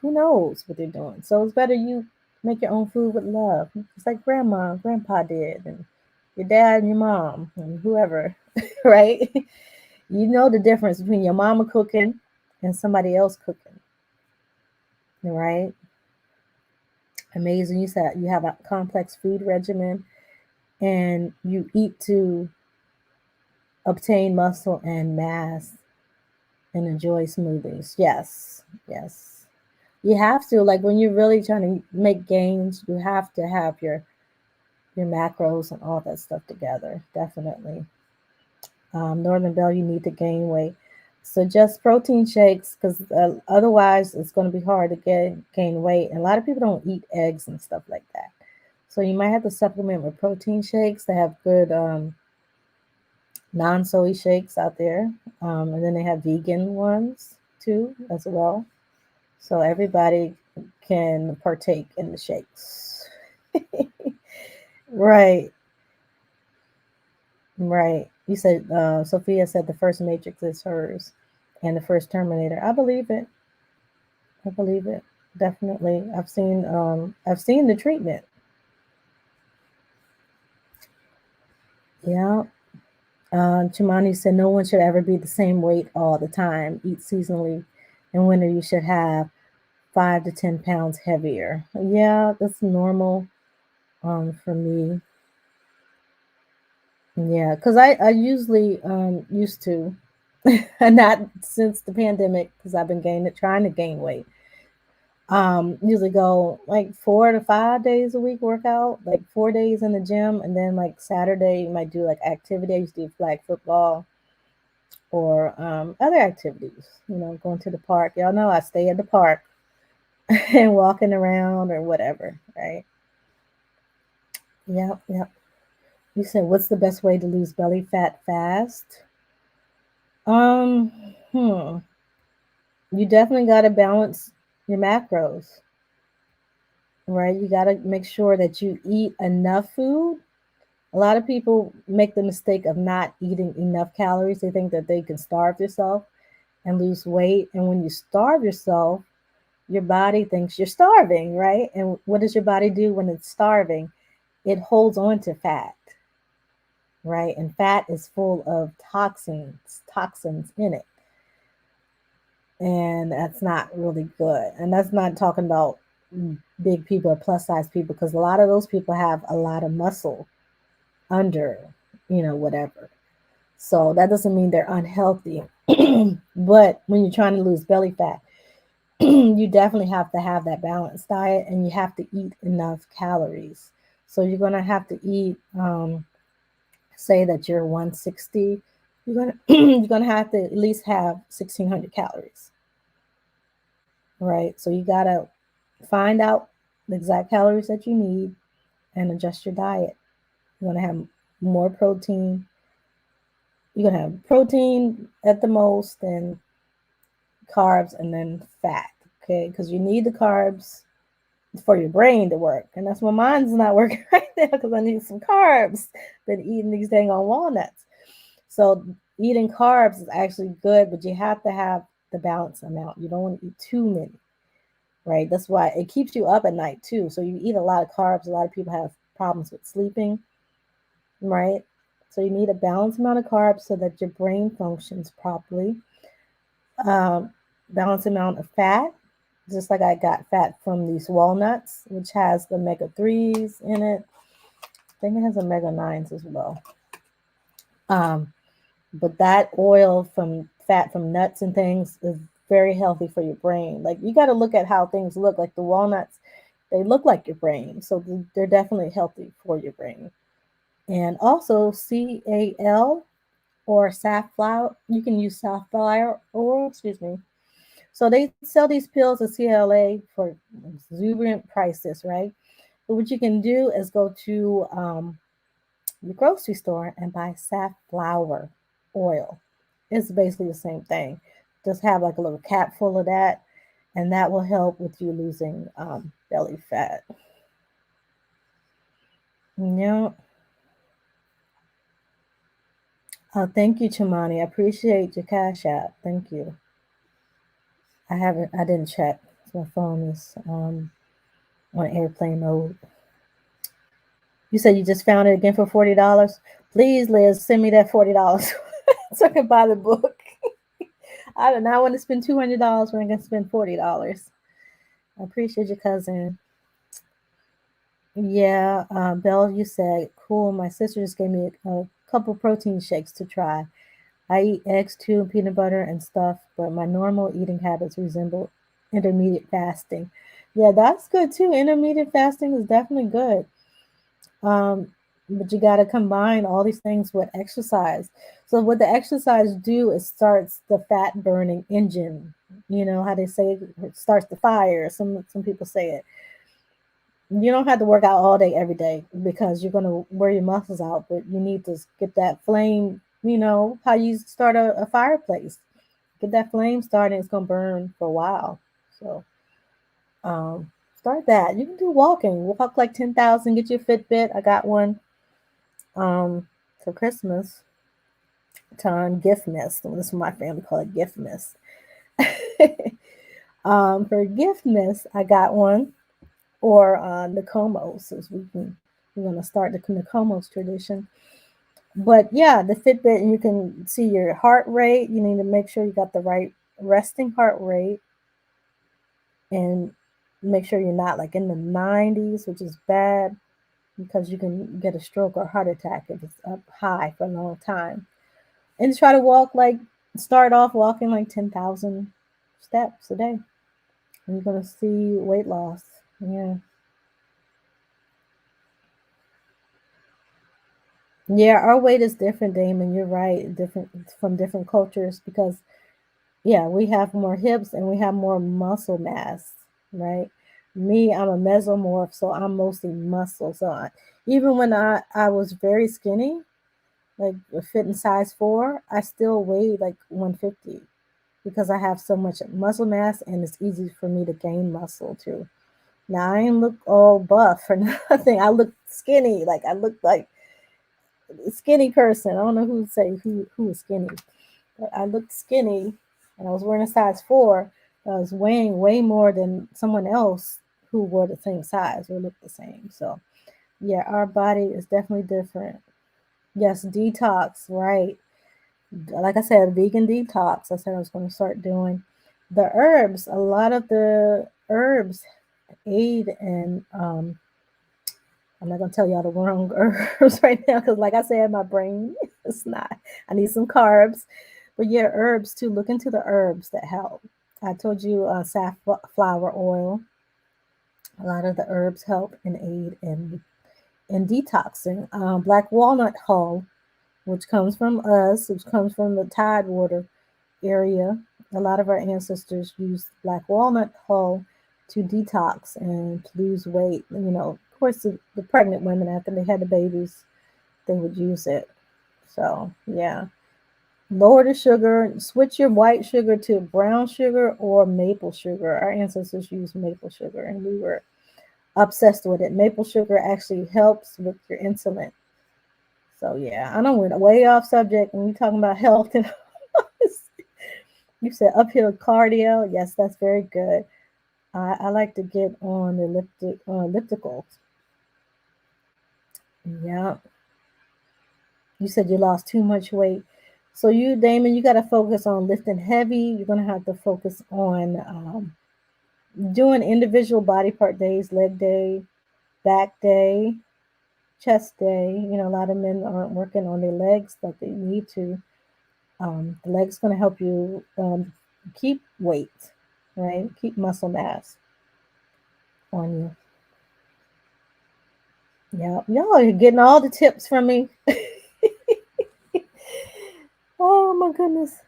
who knows what they're doing. So it's better you make your own food with love, just like grandma and grandpa did, and your dad and your mom and whoever, right? You know the difference between your mama cooking and somebody else cooking, right? Amazing. You said you have a complex food regimen and you eat to obtain muscle and mass and enjoy smoothies. Yes, yes. You have to, like when you're really trying to make gains, you have to have your macros and all that stuff together. Definitely. Northern Bell, you need to gain weight. So just protein shakes, because otherwise it's going to be hard to gain weight. And a lot of people don't eat eggs and stuff like that. So you might have to supplement with protein shakes. They have good non-soy shakes out there. And then they have vegan ones too as well. So everybody can partake in the shakes. Right, right. You said Sophia said the first Matrix is hers, and the first Terminator. I believe it. I believe it. Definitely. I've seen the treatment. Yeah. Chimani said no one should ever be the same weight all the time. Eat seasonally. In winter, you should have 5 to 10 pounds heavier. Yeah, that's normal. For me. Yeah, because I usually used to, not since the pandemic, because I've been trying to gain weight. Usually go like 4 to 5 days a week workout, like 4 days in the gym, and then like Saturday you might do like activity. I used to do flag football or other activities. Going to the park. Y'all know I stay at the park and walking around or whatever, right? Yep, yep. You said, what's the best way to lose belly fat fast? Um, hmm. You definitely got to balance your macros, right? You got to make sure that you eat enough food. A lot of people make the mistake of not eating enough calories. They think that they can starve yourself and lose weight. And when you starve yourself, your body thinks you're starving, right? And what does your body do when it's starving? It holds on to fat, right? And fat is full of toxins in it. And that's not really good. And that's not talking about big people or plus size people, because a lot of those people have a lot of muscle under, whatever. So that doesn't mean they're unhealthy. But when you're trying to lose belly fat, you definitely have to have that balanced diet, and you have to eat enough calories. So you're going to have to eat, say that you're 160, you're going to have to at least have 1,600 calories, right? So you got to find out the exact calories that you need and adjust your diet. You're going to have more protein. You're going to have protein at the most, and carbs, and then fat, okay? Because you need the carbs for your brain to work. And that's why mine's not working right now, because I need some carbs. Been eating these dang on walnuts. So eating carbs is actually good, but you have to have the balanced amount. You don't want to eat too many, right? That's why it keeps you up at night too. So you eat a lot of carbs. A lot of people have problems with sleeping, right? So you need a balanced amount of carbs so that your brain functions properly. balanced amount of fat, just like I got fat from these walnuts, which has the omega-3s in it. I think it has omega-9s as well. But that oil from fat from nuts and things is very healthy for your brain. Like, you got to look at how things look. Like the walnuts, they look like your brain, so they're definitely healthy for your brain. And also CAL or safflower. You can use safflower oil. Excuse me. So they sell these pills of CLA for exuberant prices, right? But what you can do is go to your grocery store and buy safflower oil. It's basically the same thing. Just have like a little cap full of that, and that will help with you losing belly fat. Yeah. Thank you, Chimani. I appreciate your cash app. Thank you. I didn't check. My phone is on airplane mode. You said you just found it again for $40. Please, Liz, send me that $40 so I can buy the book. I do not want to spend $200 when I can spend $40. I appreciate your cousin. Yeah, Belle, you said cool. My sister just gave me a couple protein shakes to try. I eat eggs too, peanut butter and stuff, but my normal eating habits resemble intermediate fasting. Yeah, that's good too. Intermediate fasting is definitely good. But you got to combine all these things with exercise. So what the exercise do is starts the fat burning engine. You know how they say it starts the fire. Some people say it. You don't have to work out all day every day because you're going to wear your muscles out, but you need to get that flame, you know, how you start a fireplace. Get that flame started, it's going to burn for a while. So start that. You can do walking. Walk like 10,000, get your Fitbit. I got one for Christmas time, gift miss. This is what my family call it, gift miss. For gift miss, I got one, or Nakomos, as we're gonna start the Nakomos tradition. But yeah, the Fitbit, and you can see your heart rate. You need to make sure you got the right resting heart rate, and make sure you're not like in the 90s, which is bad because you can get a stroke or heart attack if it's up high for a long time. And try to start off walking like 10,000 steps a day. And you're going to see weight loss. Yeah. Yeah, our weight is different, Damon. You're right. Different from different cultures because, yeah, we have more hips and we have more muscle mass, right? Me, I'm a mesomorph, so I'm mostly muscle. So even when I was very skinny, like fit in size 4, I still weighed like 150 because I have so much muscle mass and it's easy for me to gain muscle too. Now I ain't look all buff or nothing. I look skinny. Like I look like a skinny person. I don't know who would say who is skinny, but I looked skinny and I was wearing a size 4. I was weighing way more than someone else who wore the same size or looked the same. So yeah, our body is definitely different. Yes, detox, right. Like I said, vegan detox. I said I was going to start doing the herbs. A lot of the herbs aid in, I'm not going to tell y'all the wrong herbs right now because, like I said, my brain is not. I need some carbs. But yeah, herbs too. Look into the herbs that help. I told you safflower oil. A lot of the herbs help and aid in detoxing. Black walnut hull, which comes from us, which comes from the Tidewater area. A lot of our ancestors used black walnut hull to detox and to lose weight. You know, of course, the pregnant women, after they had the babies, they would use it. So, yeah. Lower the sugar, switch your white sugar to brown sugar or maple sugar. Our ancestors used maple sugar and we were obsessed with it. Maple sugar actually helps with your insulin. So yeah, I know we're way off subject when we're talking about health and you said uphill cardio. Yes, that's very good. I like to get on the ellipticals. Yeah. You said you lost too much weight. So you, Damon, you got to focus on lifting heavy. You're going to have to focus on doing individual body part days, leg day, back day, chest day. You know, a lot of men aren't working on their legs like they need to. The leg's going to help you keep weight, right? Keep muscle mass on you. Yeah, y'all are getting all the tips from me. Oh my goodness.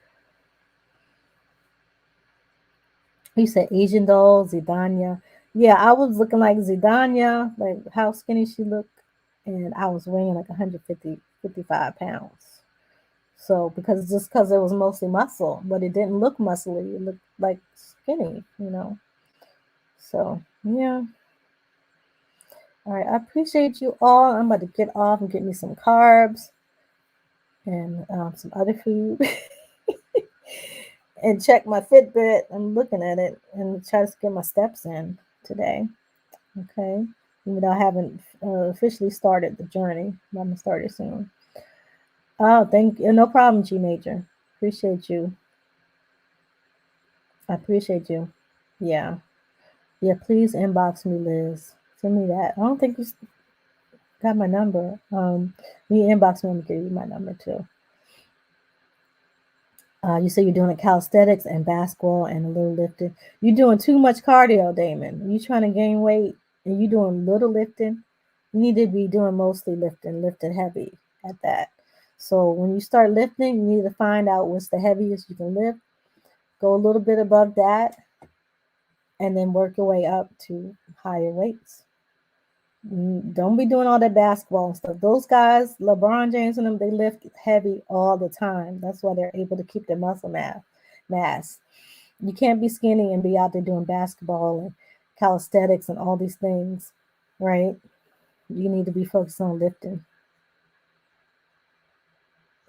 You said Asian doll, Zidania. Yeah, I was looking like Zidania, like how skinny she looked, and I was weighing like 150, 55 pounds. So because it was mostly muscle, but it didn't look muscly, it looked like skinny, you know. So yeah. All right, I appreciate you all. I'm about to get off and get me some carbs and some other food. And check my Fitbit. I'm looking at it and try to get my steps in today. Okay. Even though I haven't officially started the journey, but I'm going to start it soon. Oh, thank you. No problem, G Major. Appreciate you. I appreciate you. Yeah. Yeah, please inbox me, Liz. Send me that. I don't think you got my number. You inbox me, I'm going to give you my number too. You say you're doing calisthenics and basketball and a little lifting. You're doing too much cardio, Damon. You trying to gain weight and you doing little lifting. You need to be doing mostly lifting heavy at that. So when you start lifting, you need to find out what's the heaviest you can lift. Go a little bit above that, and then work your way up to higher weights. Don't be doing all that basketball and stuff. Those guys, LeBron James and them, they lift heavy all the time. That's why they're able to keep their muscle mass. You can't be skinny and be out there doing basketball and calisthenics and all these things, right? You need to be focused on lifting.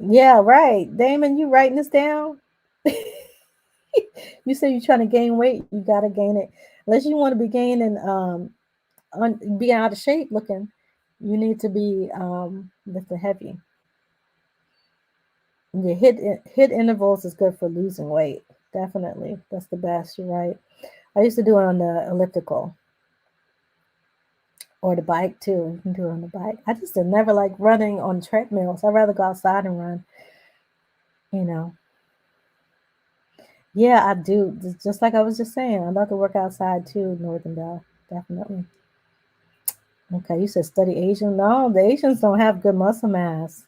Yeah, right. Damon, you writing this down? You say you're trying to gain weight. You got to gain it. Unless you want to be gaining, being out of shape looking, you need to be lifting heavy. Your hit intervals is good for losing weight. Definitely. That's the best. You're right. I used to do it on the elliptical or the bike too. You can do it on the bike. I just never like running on treadmills. I'd rather go outside and run, you know. Yeah, I do. Just like I was just saying, I love to work outside too, Northern Bell. Definitely. Okay, you said study Asian. No, the Asians don't have good muscle mass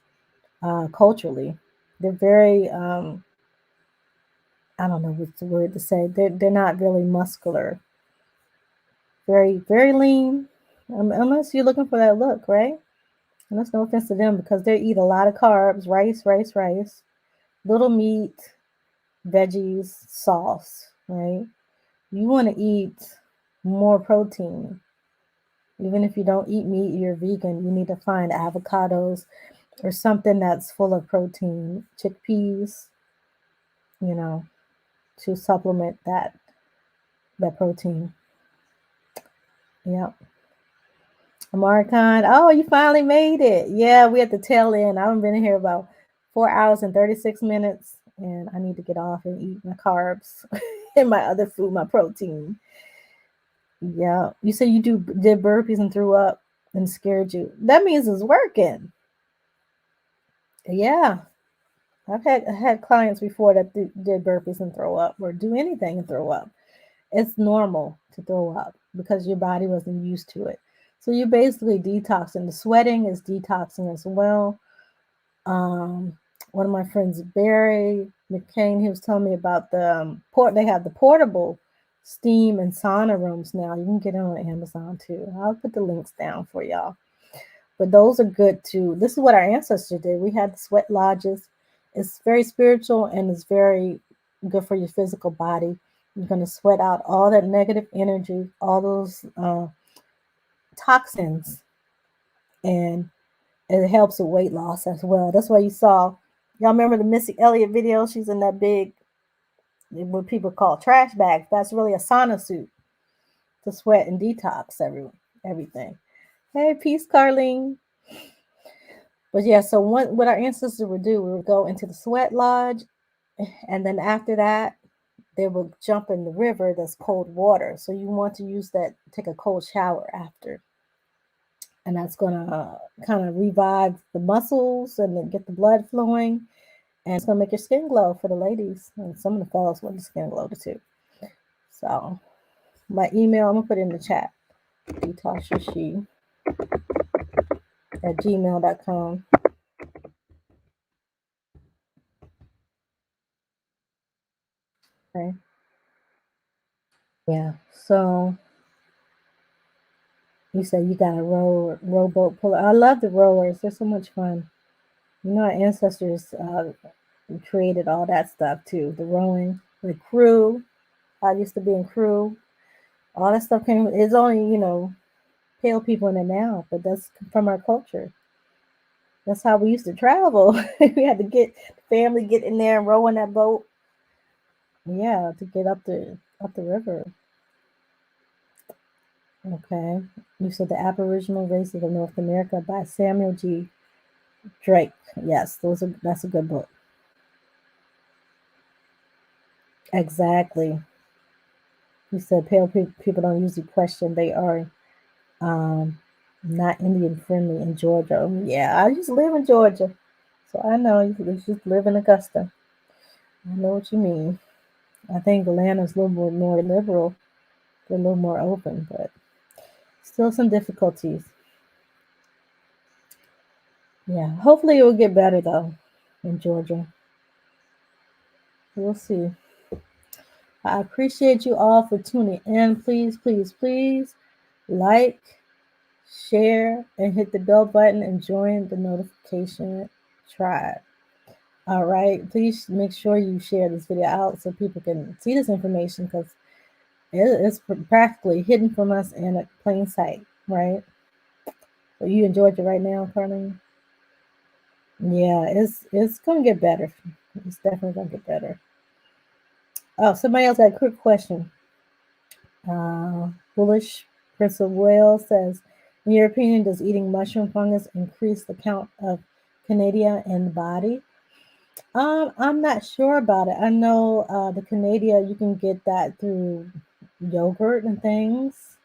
culturally. They're very, I don't know what's the word to say. They're not really muscular. Very, very lean. Unless you're looking for that look, right? And that's no offense to them because they eat a lot of carbs, rice, little meat, veggies, sauce, right? You want to eat more protein. Even if you don't eat meat, you're vegan, you need to find avocados or something that's full of protein, chickpeas, you know, to supplement that protein. Yep. Amari Khan, oh, you finally made it. Yeah, we at the tail end. I haven't been in here about 4 hours and 36 minutes, and I need to get off and eat my carbs and my other food, my protein. Yeah, you said you did burpees and threw up and scared you. That means it's working. Yeah, I've had clients before that did burpees and throw up or do anything and throw up. It's normal to throw up because your body wasn't used to it. So you're basically detoxing. The sweating is detoxing as well. One of my friends, Barry McCain, he was telling me about the they have the portable steam and sauna rooms now. You can get it on Amazon too. I'll put the links down for y'all. But those are good too. This is what our ancestors did. We had the sweat lodges. It's very spiritual and it's very good for your physical body. You're going to sweat out all that negative energy, all those toxins, and it helps with weight loss as well. That's why you saw, y'all remember the Missy Elliott video? She's in that big, what people call trash bag. That's really a sauna suit to sweat and detox everything. Hey, peace, Carlene. But yeah, so what our ancestors would do, we would go into the sweat lodge, and then after that, they would jump in the river that's cold water. So you want to use that, take a cold shower after. And that's going to kind of revive the muscles and then get the blood flowing. And it's going to make your skin glow for the ladies. And some of the fellas want the skin glow too. So my email, I'm going to put it in the chat. Tasha at gmail.com. Okay. Yeah. So you said you got a rowboat puller. I love the rowers. They're so much fun. You know, our ancestors created all that stuff too. The rowing, the crew. I used to be in crew. All that stuff came. It's only pale people in it now, but that's from our culture. That's how we used to travel. We had to get family get in there and row in that boat. Yeah, to get up the river. Okay. You said The Aboriginal Races of North America by Samuel G. Drake. Yes, that's a good book. Exactly. You said pale people don't usually question they are not Indian friendly in Georgia. Yeah, I just live in Georgia. So I know you just live in Augusta. I know what you mean. I think Atlanta's a little more liberal. They're a little more open, but still some difficulties. Yeah, hopefully it will get better though in Georgia. We'll see. I appreciate you all for tuning in. Please, please, please like, share, and hit the bell button and join the notification tribe. All right. Please make sure you share this video out so people can see this information because it's practically hidden from us in a plain sight, right? So you in Georgia right now, Carlene? Yeah, it's gonna get better. It's definitely gonna get better. Oh, somebody else had a quick question. Bullish Prince of Wales says, in your opinion, does eating mushroom fungus increase the count of Canadia in the body? I'm not sure about it. I know the Canadia, you can get that through yogurt and things.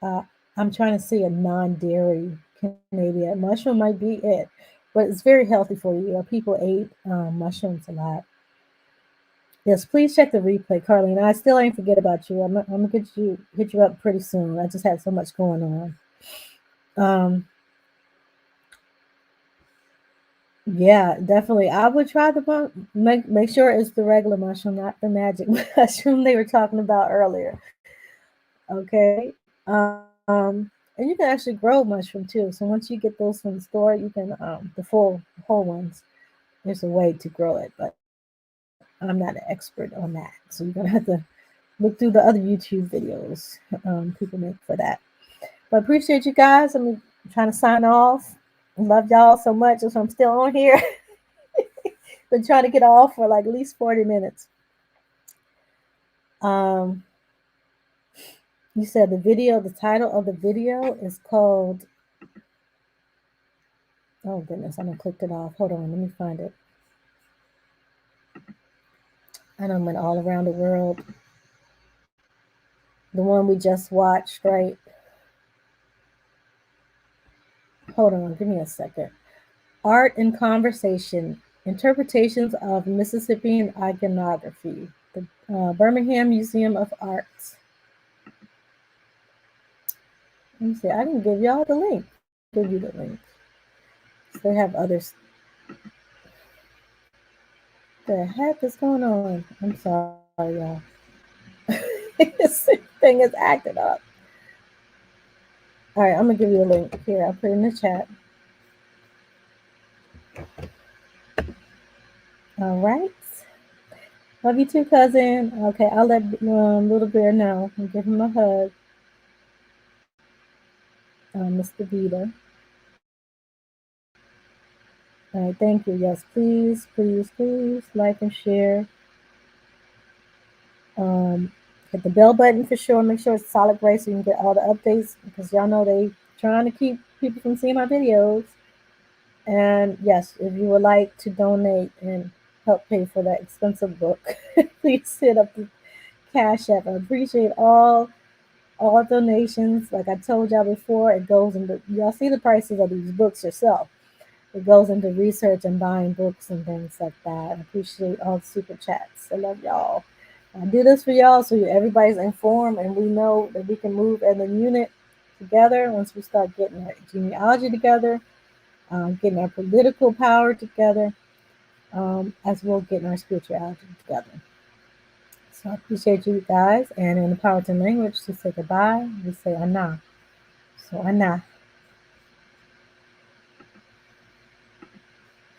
I'm trying to see a non-dairy Canadia. Mushroom might be it, but it's very healthy for you. People ate mushrooms a lot. Yes, please check the replay, Carlene. I still ain't forget about you. I'm gonna hit you up pretty soon. I just had so much going on. Yeah, definitely. I would try the make sure it's the regular mushroom, not the magic mushroom they were talking about earlier. Okay. And you can actually grow mushroom too. So once you get those from the store, you can the whole ones. There's a way to grow it, but I'm not an expert on that. So you're gonna have to look through the other YouTube videos people make for that. But appreciate you guys. I'm trying to sign off. Love y'all so much. So I'm still on here. Been trying to get off for like at least 40 minutes. You said the title of the video is called, oh goodness, I clicked it off. Hold on, let me find it. I done went all around the world. The one we just watched, right? Hold on, give me a second. Art and Conversation, Interpretations of Mississippian Iconography, the Birmingham Museum of Arts. Let me see, I didn't give y'all the link. Give you the link. They have others. The heck is going on? I'm sorry, y'all. This thing is acting up. All right, I'm gonna give you a link here. I'll put it in the chat. All right. Love you too, cousin. Okay, I'll let Little Bear know. I'll give him a hug. Mr. Vita. All right, thank you. Yes, please, please, please like and share. Hit the bell button for sure. Make sure it's solid gray so you can get all the updates because y'all know they trying to keep people from seeing my videos. And yes, if you would like to donate and help pay for that expensive book, please hit up the Cash App. I appreciate all donations. Like I told y'all before, it goes into, y'all see the prices of these books yourself. It goes into research and buying books and things like that. I appreciate all the super chats. I love y'all. I do this for y'all so everybody's informed and we know that we can move as a unit together once we start getting our genealogy together, getting our political power together, as well getting our spirituality together. So I appreciate you guys. And in the Powhatan language, to say goodbye, we say Anna. So Anna.